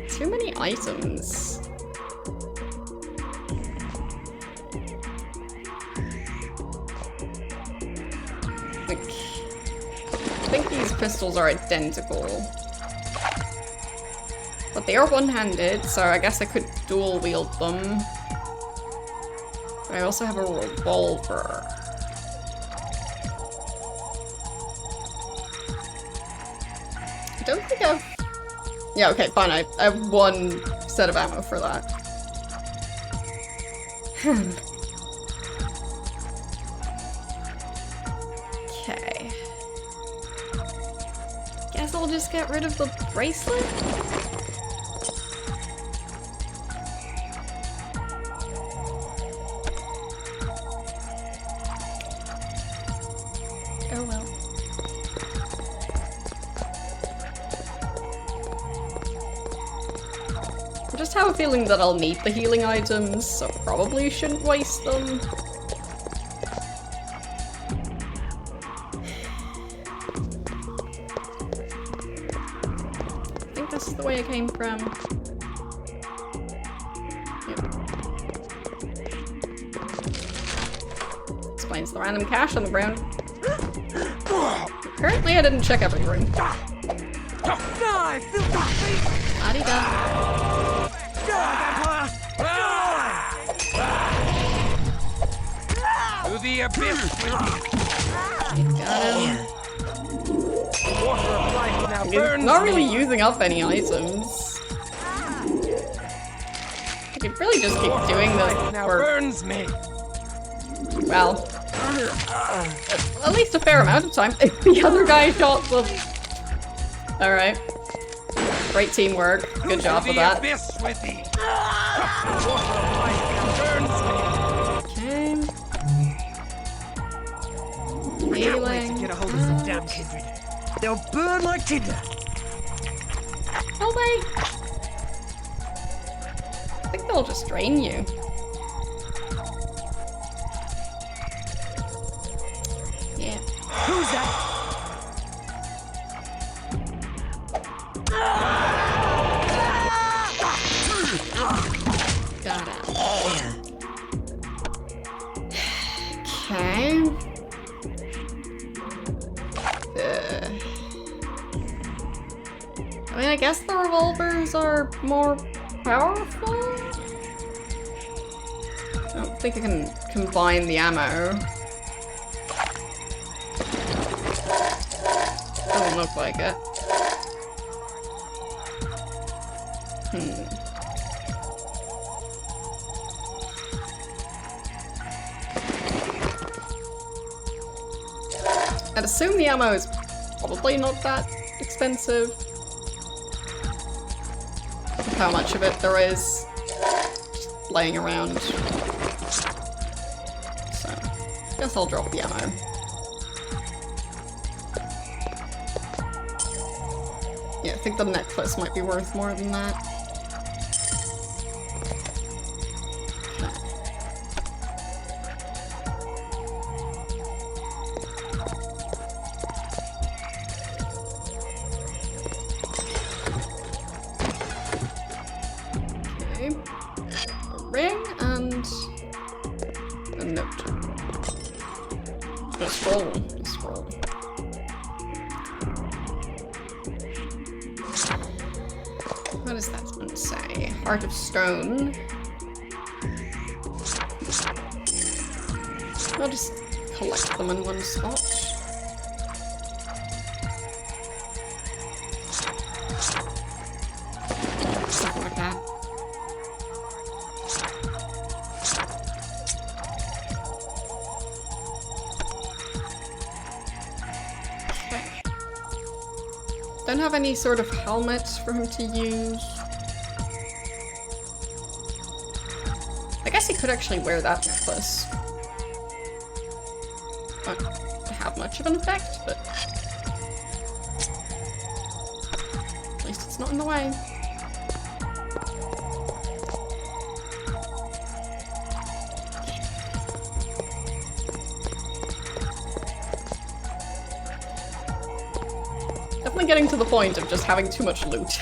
Too many items. I think these pistols are identical. But they are one-handed, so I guess I could dual wield them. But I also have a revolver. I don't think I've... Yeah, okay, fine. I have one set of ammo for that. Okay. Guess I'll just get rid of the bracelet? Oh well. I just have a feeling that I'll need the healing items, so probably shouldn't waste them. I think this is the way I came from. Yep. Explains the random cash on the ground. Apparently I didn't check every room. La-di-da. To the abyss! Got him. Water of life now burns Not really using up any items. I could really just keep doing this now for... burns me. Well, at least a fair amount of time. The other guy shot the... Alright. Great teamwork. Good job with that. Abyss with thee. Water of life now burns me. Okay. Healing. Get a hold of some damn kindred. They'll burn like tinder. Will they? I think they'll just drain you. Yeah. Who's that? Got it. Okay. I mean, I guess the revolvers are more powerful? I don't think I can combine the ammo. Doesn't look like it. I'd assume the ammo is probably not that expensive. With how much of it there is just laying around. So, guess I'll drop the ammo. Yeah, I think the necklace might be worth more than that. Ring? and a note. A scroll. A scroll. What does that one say? Heart of Stone. I'll just collect them in one spot. Something like that. Okay. Don't have any sort of helmet for him to use. I guess he could actually wear that necklace. Won't have much of an effect, but at least it's not in the way. Definitely getting to the point of just having too much loot.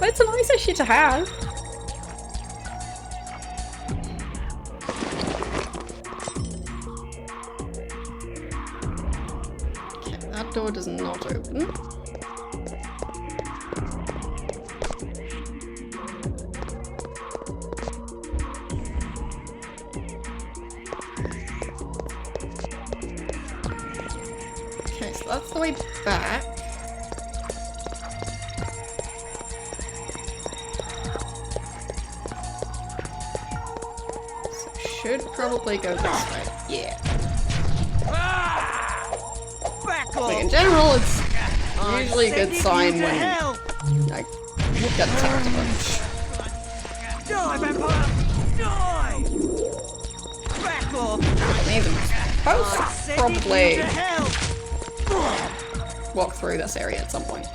But it's a nice issue to have. Door does not open. Okay, so that's the way back. So should probably go this way. Yeah. Like in general, it's usually a good sign when I get attacked a bunch. Die, vampire! Die! Back off! Maybe post probably walk through this area at some point.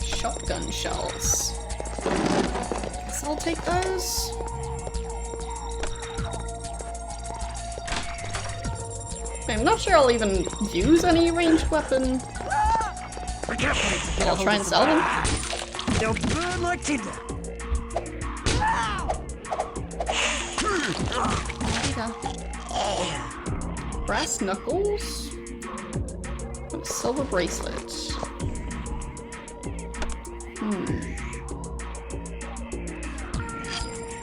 Shotgun shells. Guess I'll take those. I'm not sure I'll even use any ranged weapon. But I'll try and sell them. They'll burn like tinder. Brass knuckles. And a silver bracelet.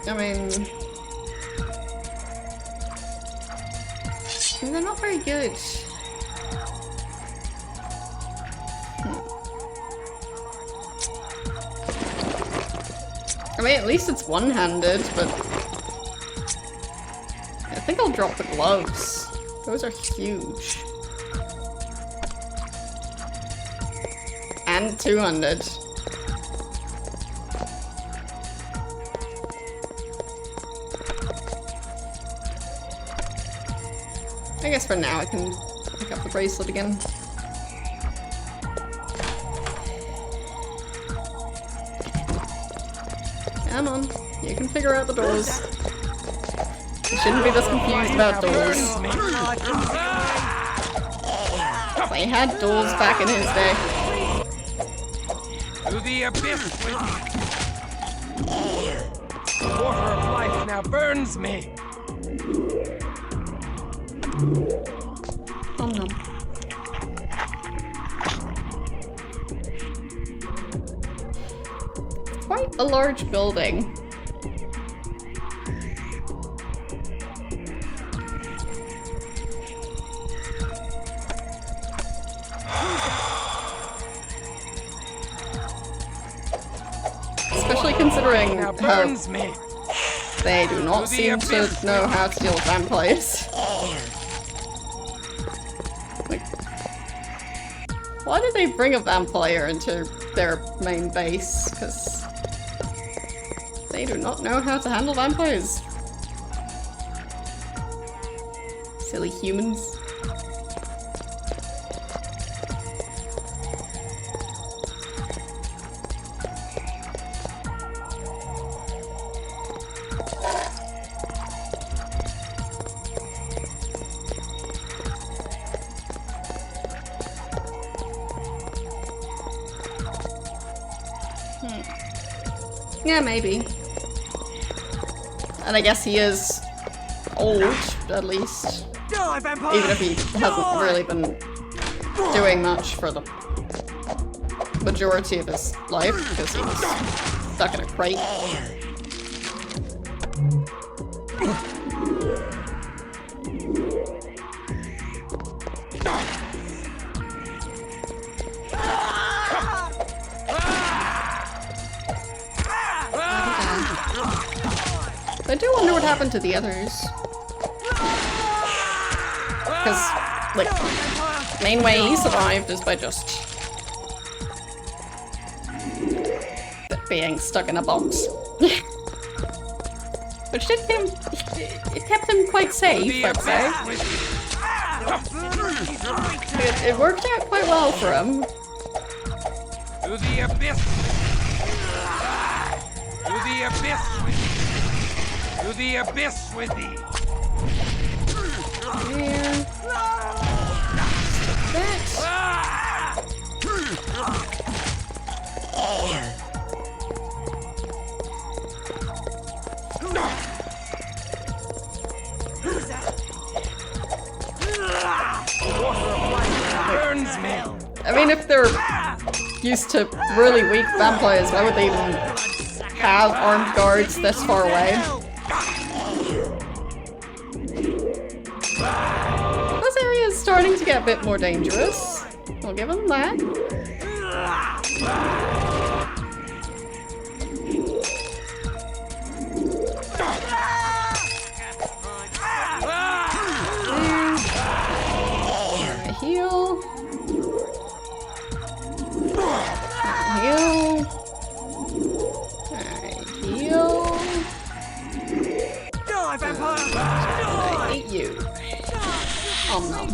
I mean, they're not very good. I mean, at least it's one-handed, but I think I'll drop the gloves. Those are huge. And two-handed. I guess for now I can pick up the bracelet again. Come on, you can figure out the doors. You shouldn't be this confused about doors. They had doors back in his day. To the abyss with the water of life now burns me. Nom nom. Quite a large building. Especially considering how they do not seem to know how to deal with vampires. Like, why did they bring a vampire into their main base? Because they do not know how to handle vampires. Silly humans. Yeah, maybe. And I guess he is old, at least. Even if he hasn't really been doing much for the majority of his life, because he was stuck in a crate. I do wonder what happened to the others. Because, like, the main way he survived is by just being stuck in a box. Which did him, it kept him quite safe, I'd say. It worked out quite well for him. To the abyss! To the abyss with thee! To the abyss with thee! Yeah. I mean, if they're used to really weak vampires, why would they even have armed guards this far away? This area is starting to get a bit more dangerous. I'll give them that. Heal. Heal. Heal. Die, vampire! I hate you. Om nom.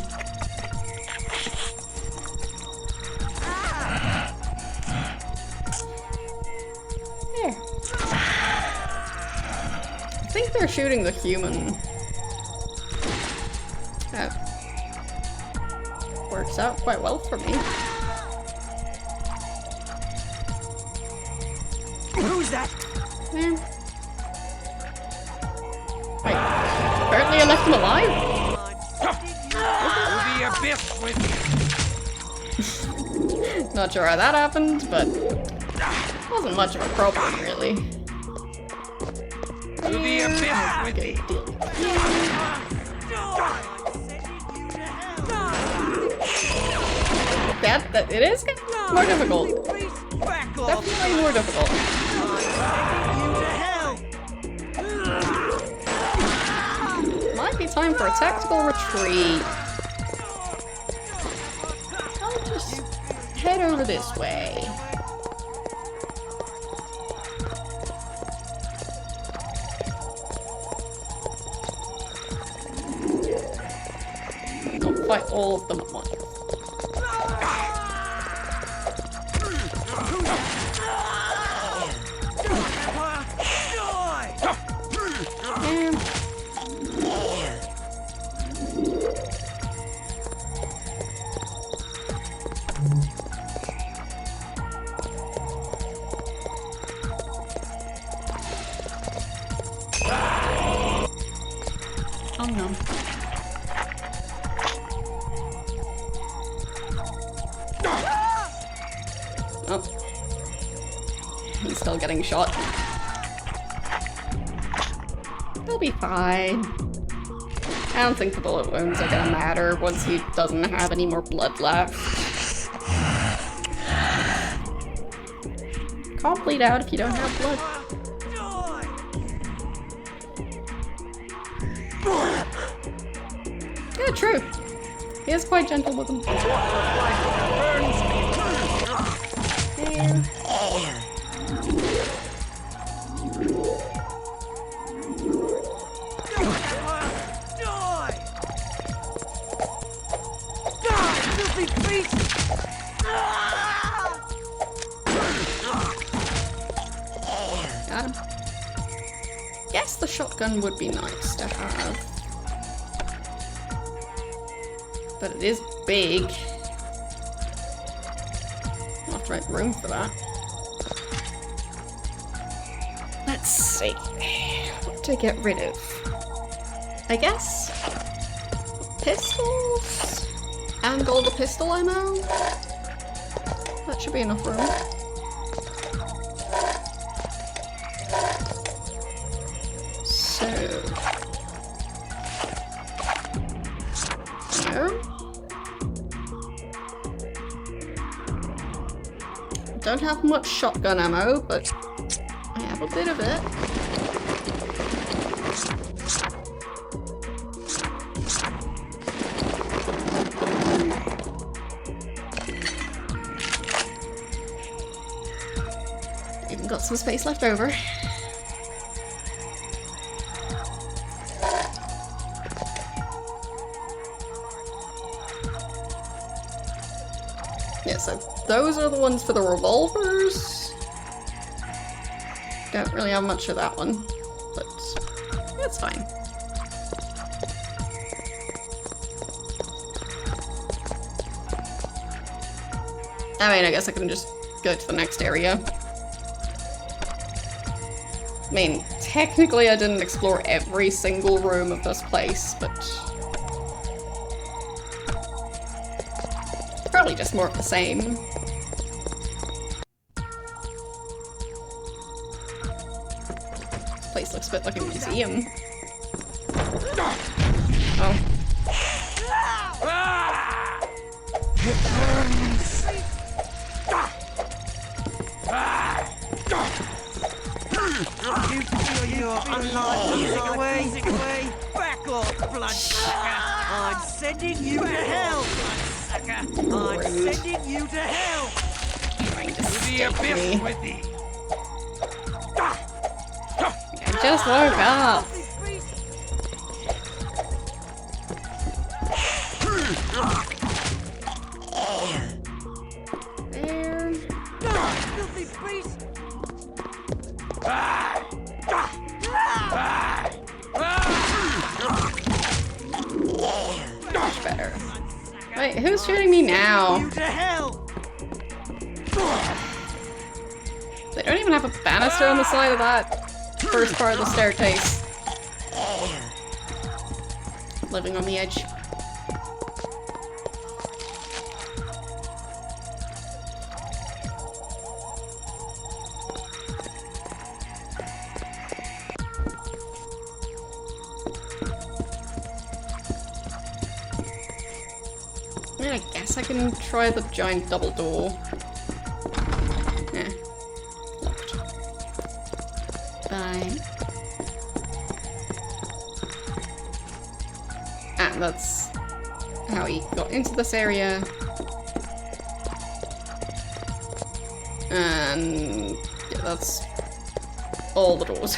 There. I think they're shooting the human. That works out quite well for me. Who's that? Yeah. Wait, apparently I left him alive? To the abyss with thee! Not sure how that happened, but wasn't much of a problem, really. To the abyss with thee! That it is getting more difficult. Definitely more difficult. Might be time for a tactical retreat. I'll just head over this way. Don't fight all of them at once. Oh no. Oh. He's still getting shot. He'll be fine. I don't think the bullet wounds are gonna matter once he doesn't have any more blood left. Can't bleed out if you don't have blood. Yeah, true. He is quite gentle with them. Got him. Guess the shotgun would be nice to have. But it is big. I'll have to make room for that. see. What to get rid of? I guess pistols and all the pistol ammo. That should be enough room. So there. Don't have much shotgun ammo, but I have a bit of it. Even got some space left over. Yeah, so those are the ones for the revolvers. Don't really have much of that one, but that's fine. I mean, I guess I can just go to the next area. I mean, technically I didn't explore every single room of this place, but probably just more of the same. This place looks a bit like a museum. Oh. You feel your unlikely away, back off, bloodsucker! I'm sending you to hell, bloodsucker! I'm sending you to hell! Trying to the abyss with thee! I just woke up! There. Filthy beast! Much better. Wait, who's shooting me now? They don't even have a banister on the side of that first part of the staircase. Living on the edge. I guess I can try the giant double door. Yeah. Locked. Fine. And that's how he got into this area. And yeah, that's all the doors.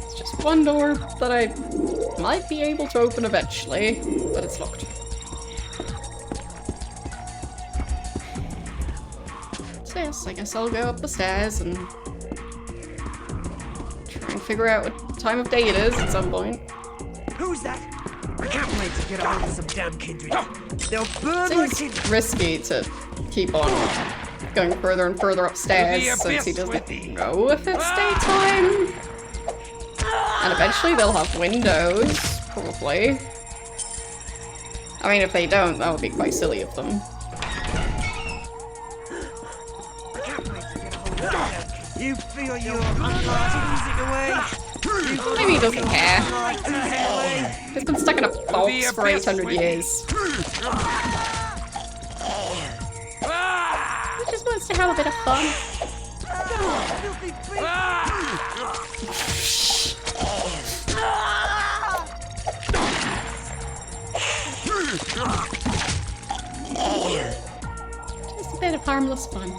It's just one door that I might be able to open eventually, but it's locked. Yes, I guess I'll go up the stairs and try and figure out what time of day it is at some point. Who's that? I can't wait to get out of some damn kindred. They'll burn my Seems kindred. risky to keep on going further and further upstairs since he doesn't know if it's daytime. And eventually they'll have windows, probably. I mean, if they don't, that would be quite silly of them. You feel your unlikely away. Maybe he doesn't care. He's been stuck in a box for 800 years. He just wants to have a bit of fun. Just a bit of harmless fun.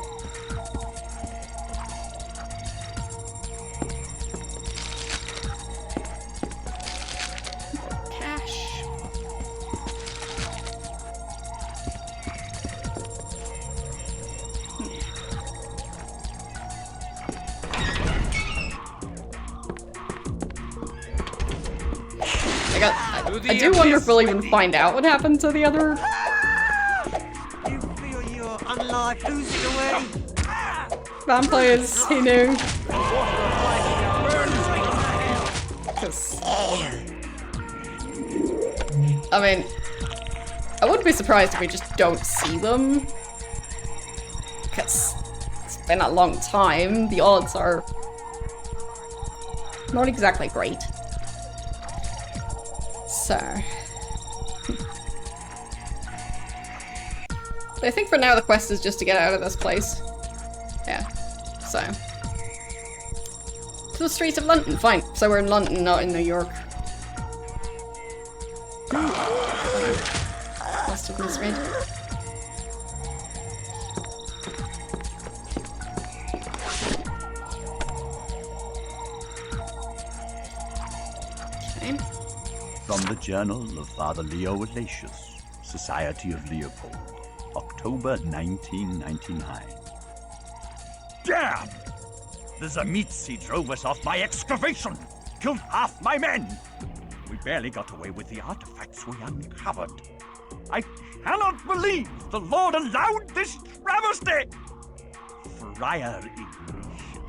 I do wonder if we'll even find out what happened to the other. You feel your unlife oozing away. Vampires he knew. Because... I mean... I wouldn't be surprised if we just don't see them. Because it's been a long time. The odds are... not exactly great. So... I think for now the quest is just to get out of this place. Yeah. So... to the streets of London. Fine. So we're in London, not in New York. Must have misread. Okay. From the Journal of Father Leo Alatius, Society of Leopold, October 1999. Damn! The Zamitsi drove us off my excavation! Killed half my men! We barely got away with the artifacts we uncovered. I cannot believe the Lord allowed this travesty! Friar Ignatius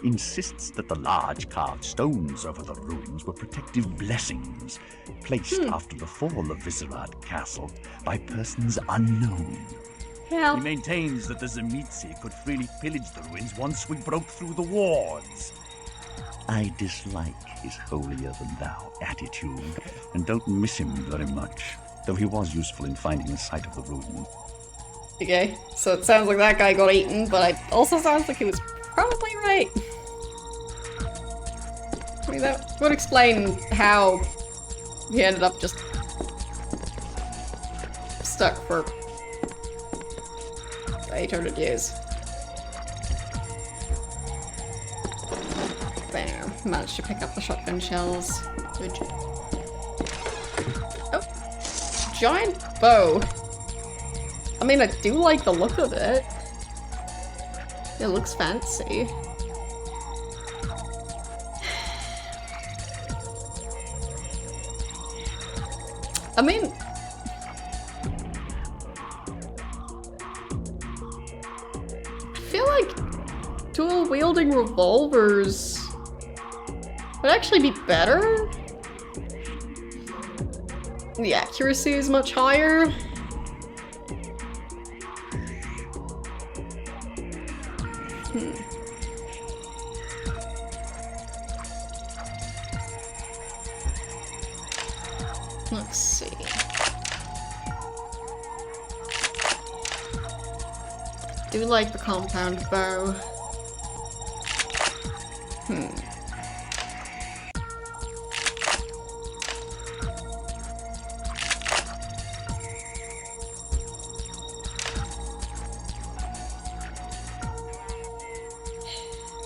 insists that the large carved stones over the ruins were protective blessings placed after the fall of Viscerad Castle by persons unknown. Well. He maintains that the Zamitsi could freely pillage the ruins once we broke through the wards. I dislike his holier-than-thou attitude, and don't miss him very much, though he was useful in finding the site of the ruin. Okay, so it sounds like that guy got eaten, but it also sounds like he was probably right. I mean, that would explain how he ended up just stuck for 800 years. There, managed to pick up the shotgun shells. Good. Oh, giant bow. I mean, I do like the look of it. It looks fancy. I mean... I feel like dual-wielding revolvers would actually be better. The accuracy is much higher. Let's see. Do like the compound bow.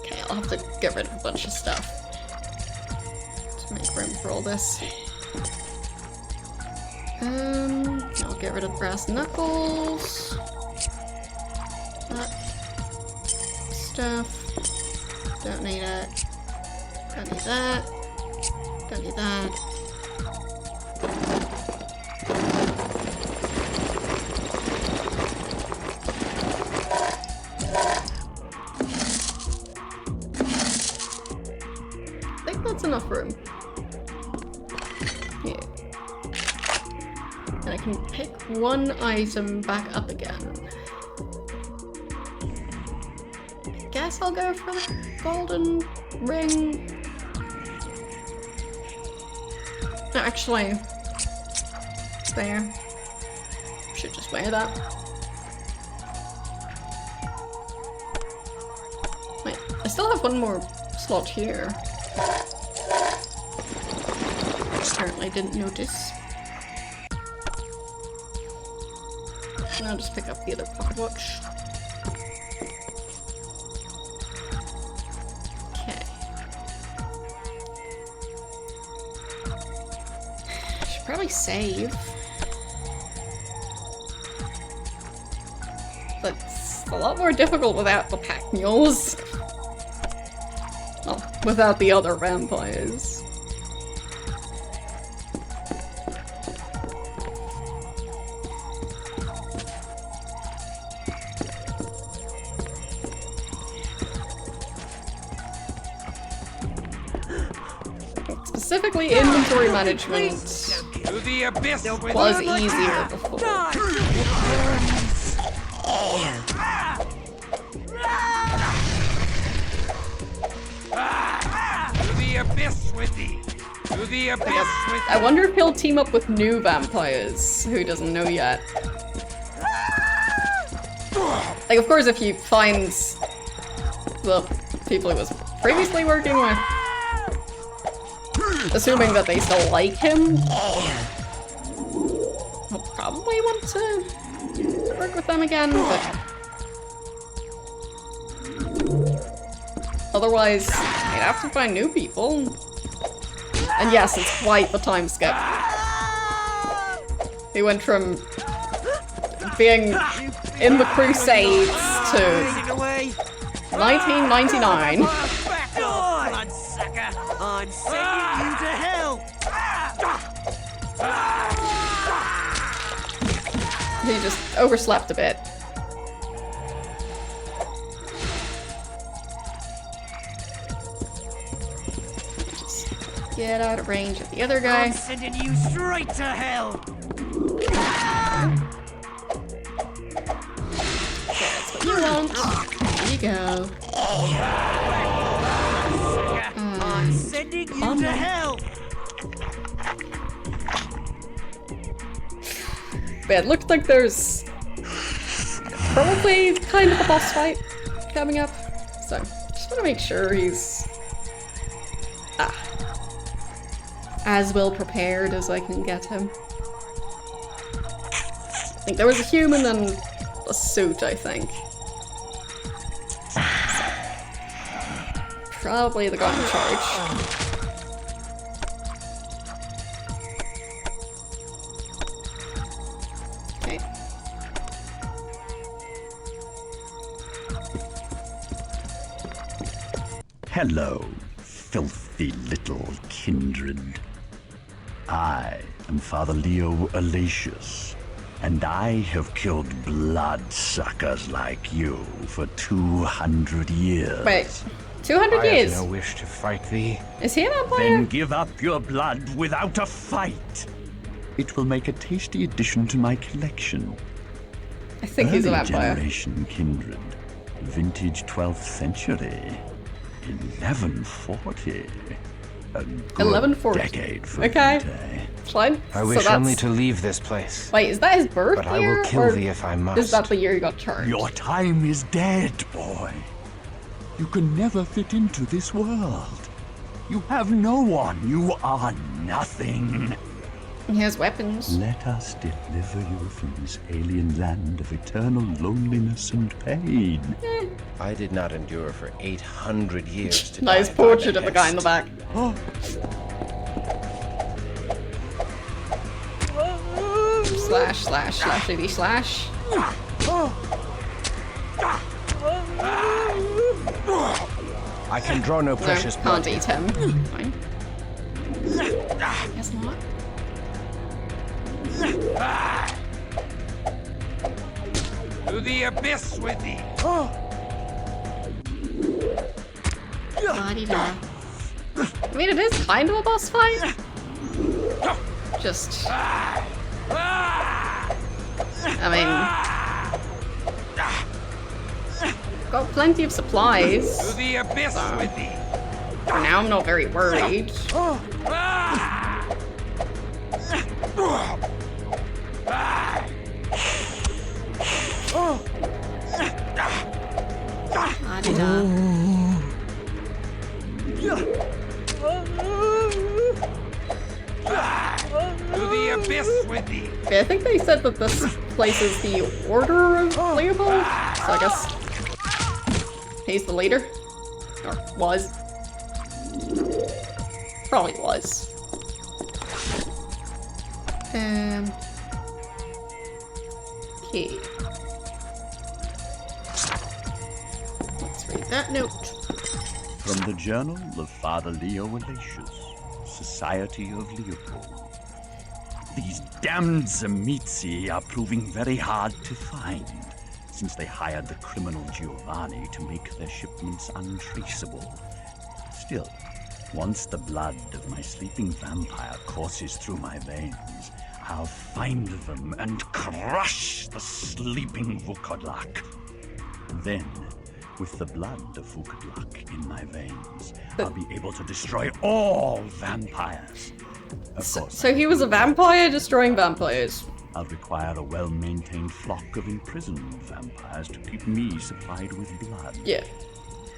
Okay, I'll have to get rid of a bunch of stuff to make room for all this. I'll get rid of brass knuckles. That stuff. Don't need it. Don't need that. Don't need that. I think that's enough room. Yeah. And I can pick one item back up again. I guess I'll go for the golden ring. No, actually, there. Should just wear that. Wait, I still have one more slot here. Apparently didn't notice. And I'll just pick up the other pocket watch. Okay. Should probably save. But it's a lot more difficult without the pack mules. Well, without the other vampires. specifically inventory management To the abyss with was easier before. To the abyss with thee. To the abyss with I wonder if he'll team up with new vampires who doesn't know yet. Like, of course, if he finds the people he was previously working with, assuming that they still like him, he'll probably want to work with them again, but otherwise, he'd have to find new people. And yes, it's quite the time skip. He went from being in the Crusades to 1999. bloodsucker. I'm sending you to hell. He just overslept a bit. Just get out of range of the other guy. I'm sending you straight to hell. That's what you want. There you go. I'm sending you to hell. But it looks like there's probably kind of a boss fight coming up. So, just want to make sure he's as well prepared as I can get him. I think there was a human and a suit, I think. So, probably the guy in charge. Okay. Hello, filthy little kindred. I am Father Leo Alatius, and I have killed bloodsuckers like you for 200 years. Wait, 200 years? I have no wish to fight thee. Is he a vampire? Then give up your blood without a fight. It will make a tasty addition to my collection. I think he's a Early vampire. generation kindred, vintage 12th century, 1140. A good 1140. decade for Okay. Vitae. Fine. I So wish that's- only to leave this place. Wait, is that his birth But I year? will kill or thee if I must. Is that the year he got charged? Your time is dead, boy. You can never fit into this world. You have no one. You are nothing. He has weapons. Let us deliver you from this alien land of eternal loneliness and pain. I did not endure for 800 years to Nice die by portrait of the guy in the back. Slash, slash, slashity slash. I can draw no precious No, blood. can't eat him. Fine. Guess not. To the abyss with thee. La-di-da. I mean, it is kind of a boss fight. Just... I mean... Got plenty of supplies. To the abyss with thee. For now, I'm not very worried. La-di-da. To the abyss with thee. Okay, I think they said that this place is the Order of Leopold, so I guess he's the leader. Or was. Probably was. Okay. Let's read that note. From the Journal of Father Leo Alatius, Society of Leopold. These damned Zemitzi are proving very hard to find, since they hired the criminal Giovanni to make their shipments untraceable. Still, Once the blood of my sleeping vampire courses through my veins, I'll find them and crush the sleeping Vukodlak. Then, with the blood of Vukodlak in my veins, I'll be able to destroy all vampires. Of course, So he was a vampire destroying vampires. I'll require a well-maintained flock of imprisoned vampires to keep me supplied with blood. Yeah.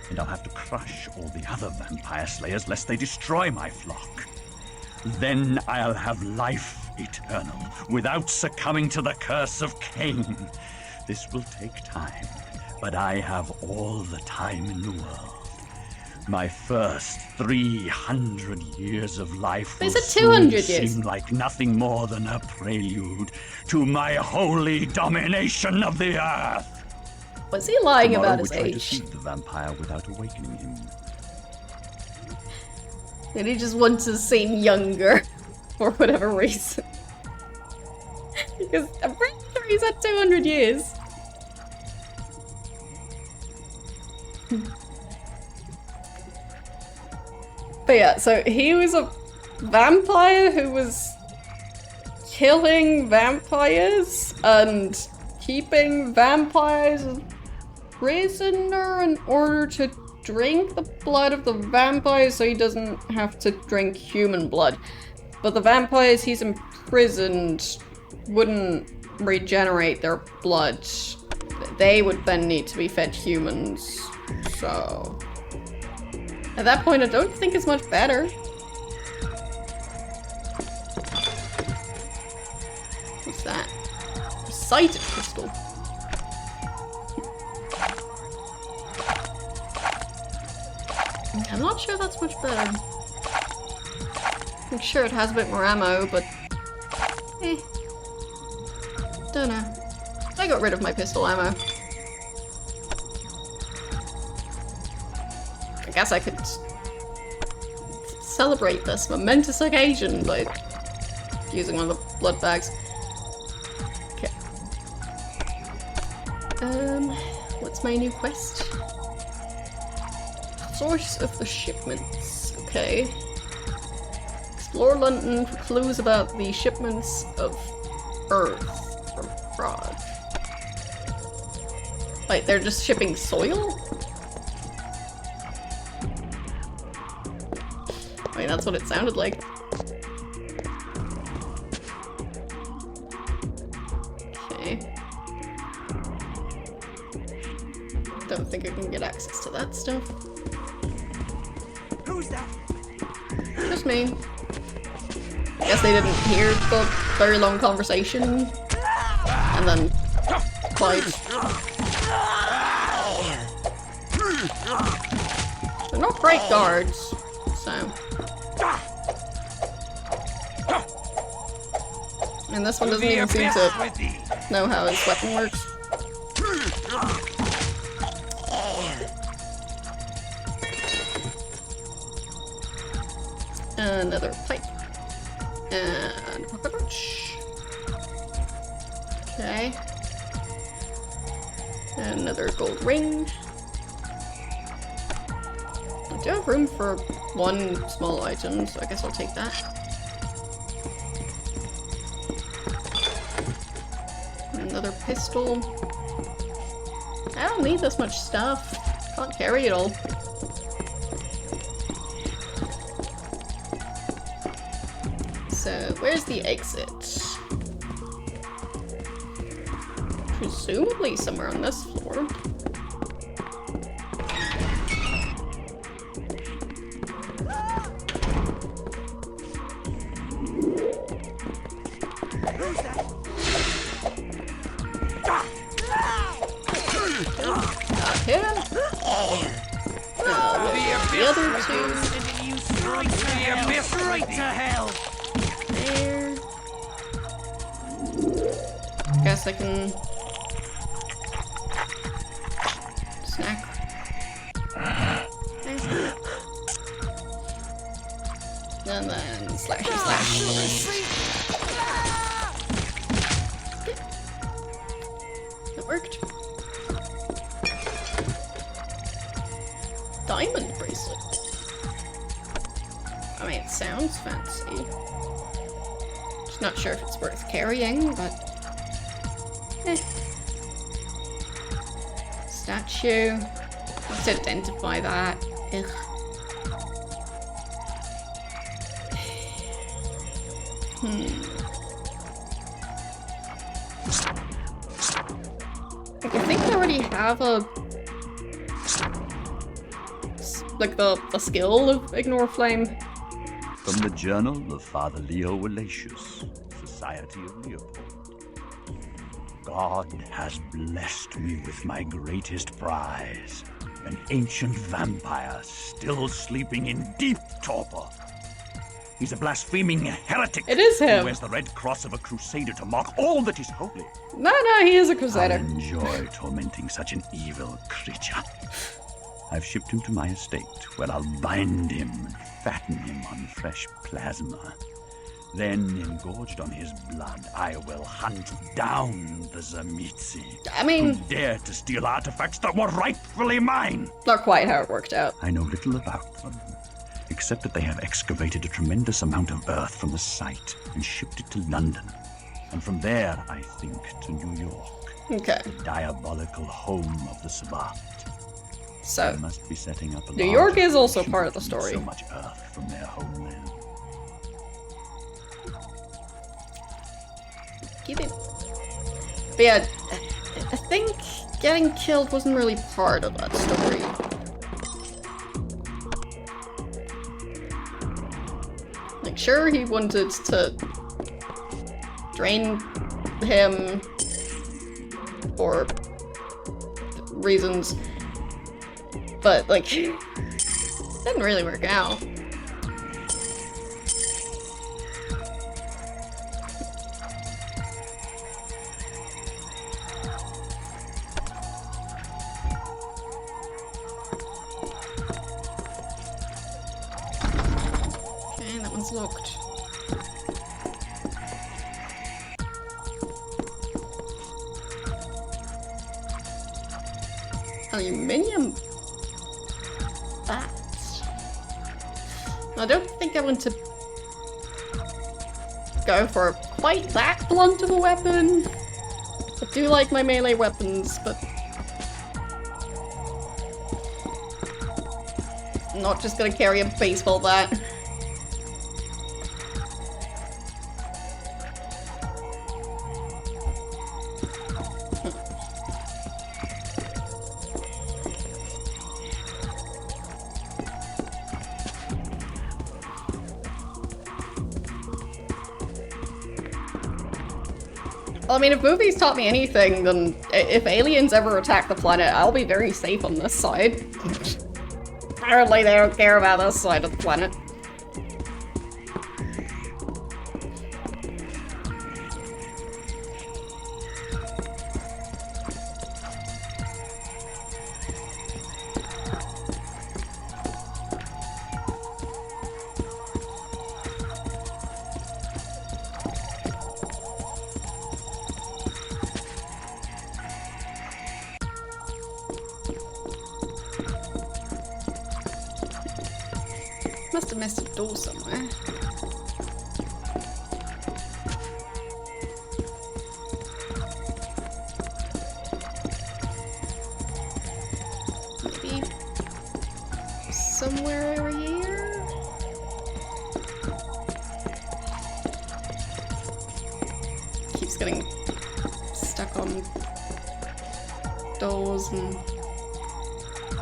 And I'll have to crush all the other vampire slayers lest they destroy my flock. Then I'll have life eternal without succumbing to the curse of Cain. This will take time, but I have all the time in the world. My first 300 years of life will Is it soon 200 years? seem like nothing more than a prelude to my holy domination of the earth. Was he lying Tomorrow about his we try to age? feed the vampire without awakening him. And he just wants to seem younger for whatever reason. Because I'm pretty sure he's at 200 years. But yeah, so he was a vampire who was killing vampires and keeping vampires a prisoner in order to drink the blood of the vampires so he doesn't have to drink human blood. But the vampires he's imprisoned wouldn't regenerate their blood. They would then need to be fed humans. So at that point, I don't think it's much better. What's that? A sighted crystal. I'm not sure that's much better. I'm sure it has a bit more ammo, but don't know. I got rid of my pistol ammo. I guess I could celebrate this momentous occasion by using one of the blood bags. Okay. What's my new quest? Source of the shipments. Okay. Explore London for clues about the shipments of Earth from abroad. Wait, they're just shipping soil? I mean, that's what it sounded like. Okay. Don't think I can get access to that stuff. Who's that? Just me. I guess they didn't hear the very long conversation. And then fight. They're not great guards, so. And this one doesn't even seem to know how his weapon works. Another pipe. And a cockroach. Okay. Another gold ring. I do have room for one small item, so I guess I'll take that. Another pistol. I don't need this much stuff. Can't carry it all. So, where's the exit? Presumably somewhere on this floor. Got him. The other two. Straight to hell. There. Guess I can snack. And then slash and slash. It worked. Diamond bracelet. fancy. Just not sure if it's worth carrying, but... Statue. Let's identify that. Ugh. Like, I think I already have a... like the skill of Ignore Flame. From the Journal of Father Leo Walatius, Society of Leopold. God has blessed me with my greatest prize, an ancient vampire still sleeping in deep torpor. He's a blaspheming heretic. It is him. Who wears the red cross of a crusader to mock all that is holy. No, he is a crusader. I enjoy tormenting such an evil creature. I've shipped him to my estate, where I'll bind him and fatten him on fresh plasma. Then, engorged on his blood, I will hunt down the Tzimisce. I mean... who dared to steal artifacts that were rightfully mine. Not quite how it worked out. I know little about them, except that they have excavated a tremendous amount of earth from the site and shipped it to London. And from there, I think, to New York. Okay. The diabolical home of the Sabbat. So, they must be setting up a New York is also part of the story. So much earth from their homeland. Keep it. But yeah, I think getting killed wasn't really part of that story. Like, sure, he wanted to drain him for reasons, but, like, it didn't really work out. Okay, that one's locked. Aluminium bats. I don't think I want to go for quite that blunt of a weapon. I do like my melee weapons, but I'm not just gonna carry a baseball bat. I mean, if movies taught me anything, then if aliens ever attack the planet, I'll be very safe on this side. Apparently they don't care about this side of the planet. Must have missed a door somewhere. Maybe somewhere over here? Keeps getting stuck on doors and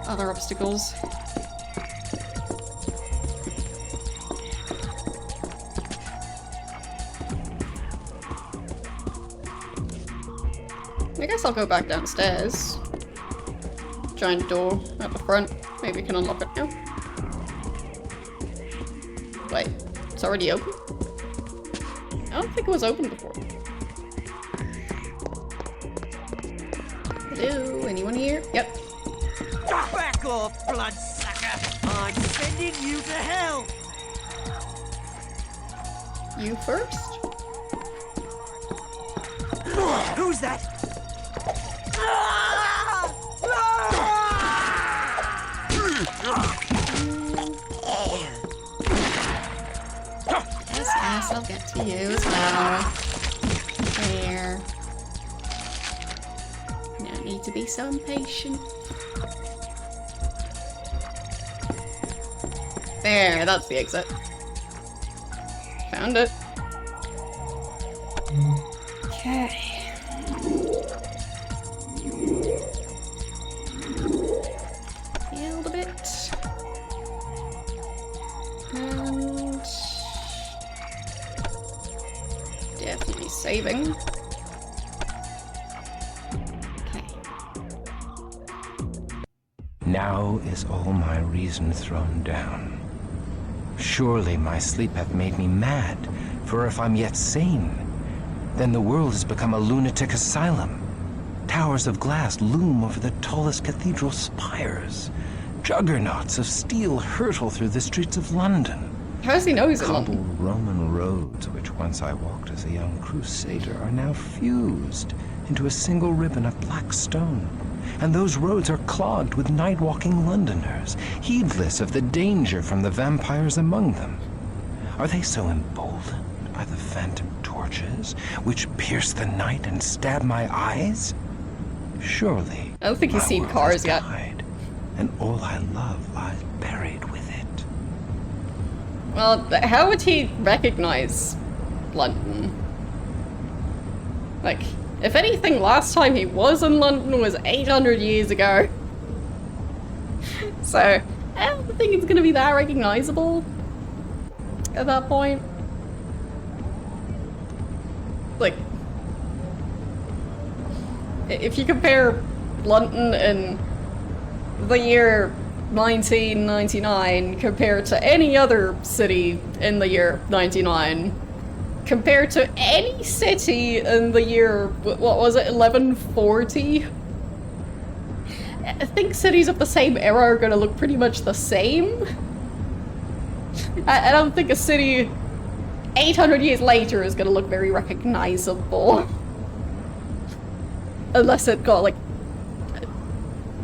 other obstacles. I guess I'll go back downstairs. Giant door at the front. Maybe we can unlock it now. Wait, it's already open? I don't think it was open before. Hello, anyone here? Yep. Back off, bloodsucker! I'm sending you to hell! You first? Who's that? I'll get to you as well. There. No need to be so impatient. There, that's the exit. Found it. Okay. Healed a bit. And definitely saving. Okay. Now is all my reason thrown down. Surely my sleep hath made me mad, for if I'm yet sane, then the world has become a lunatic asylum. Towers of glass loom over the tallest cathedral spires. Juggernauts of steel hurtle through the streets of London. How does he know he's in Cobbled London? Roman roads, which once I walked as a young crusader, are now fused into a single ribbon of black stone. And those roads are clogged with night-walking Londoners, heedless of the danger from the vampires among them. Are they so emboldened by the phantom torches, which pierce the night and stab my eyes? Surely, I don't think he's seen cars yet. Died, and all I love lies buried with it. Well, how would he recognize London? Like, if anything, last time he was in London was 800 years ago. So, I don't think it's gonna be that recognizable at that point. Like, if you compare London in the year 1999 compared to any other city in the year 99, compared to any city in the year, what was it, 1140? I think cities of the same era are gonna look pretty much the same. I don't think a city 800 years later is gonna look very recognizable. Unless it got, like,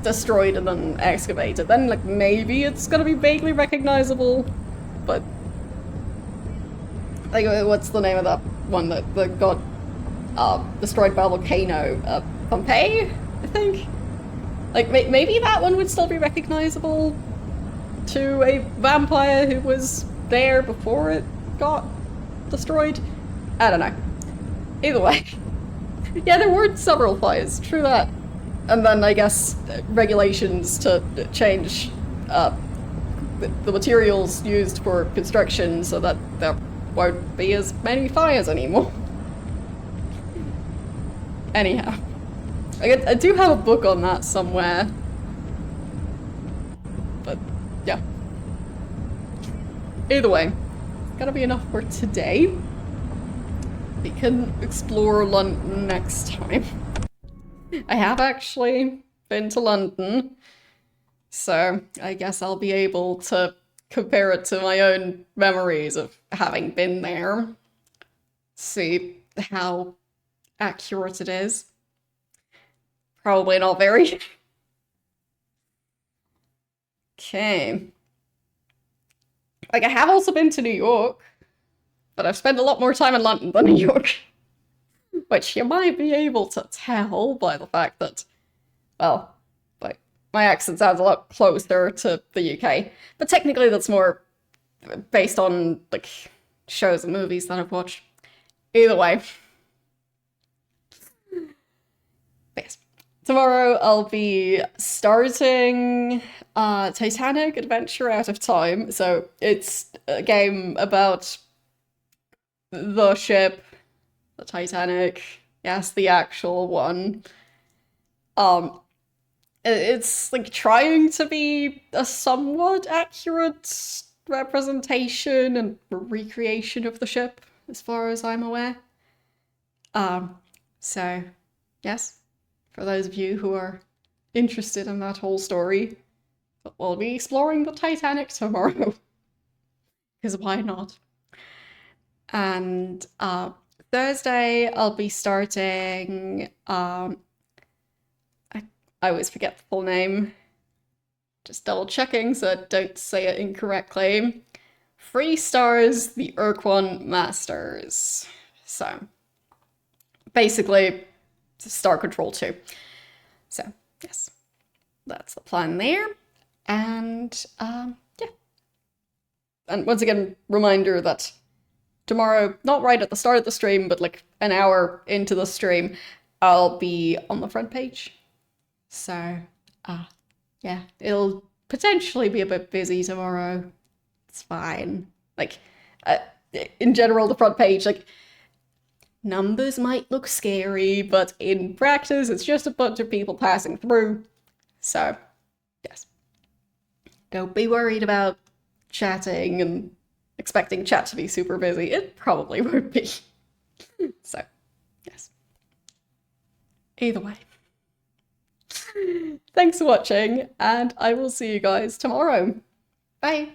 destroyed and then excavated. Then, like, maybe it's gonna be vaguely recognizable, but... Like, what's the name of that one that got destroyed by a volcano? Pompeii, I think? Like, maybe that one would still be recognizable to a vampire who was there before it got destroyed? I don't know. Either way. Yeah, there were several fires, true that. And then, I guess, regulations to change the materials used for construction so that there won't be as many fires anymore. Anyhow. I do have a book on that somewhere. But, yeah. Either way, it's gotta be enough for today. We can explore London next time. I have actually been to London, so I guess I'll be able to compare it to my own memories of having been there. See how accurate it is. Probably not very. Okay. Like, I have also been to New York, but I've spent a lot more time in London than New York. Which you might be able to tell by the fact that, well, like, my accent sounds a lot closer to the UK. But technically that's more based on, like, shows and movies that I've watched. Either way. But yes. Tomorrow I'll be starting Titanic Adventure Out of Time. So it's a game about the ship, the Titanic, yes, the actual one. It's like trying to be a somewhat accurate representation and recreation of the ship, as far as I'm aware. So, yes, for those of you who are interested in that whole story, we'll be exploring the Titanic tomorrow. Because why not? And, Thursday, I'll be starting, I always forget the full name. Just double checking so I don't say it incorrectly. 3 stars, the Urquan Masters. So, basically, Star Control 2. So, yes, that's the plan there. And, yeah. And once again, reminder that tomorrow, not right at the start of the stream, but like an hour into the stream, I'll be on the front page. So, yeah, it'll potentially be a bit busy tomorrow. It's fine. Like, in general, the front page, like, numbers might look scary, but in practice, it's just a bunch of people passing through. So, yes. Don't be worried about chatting and expecting chat to be super busy. It probably won't be. So, yes. Either way. Thanks for watching, and I will see you guys tomorrow. Bye!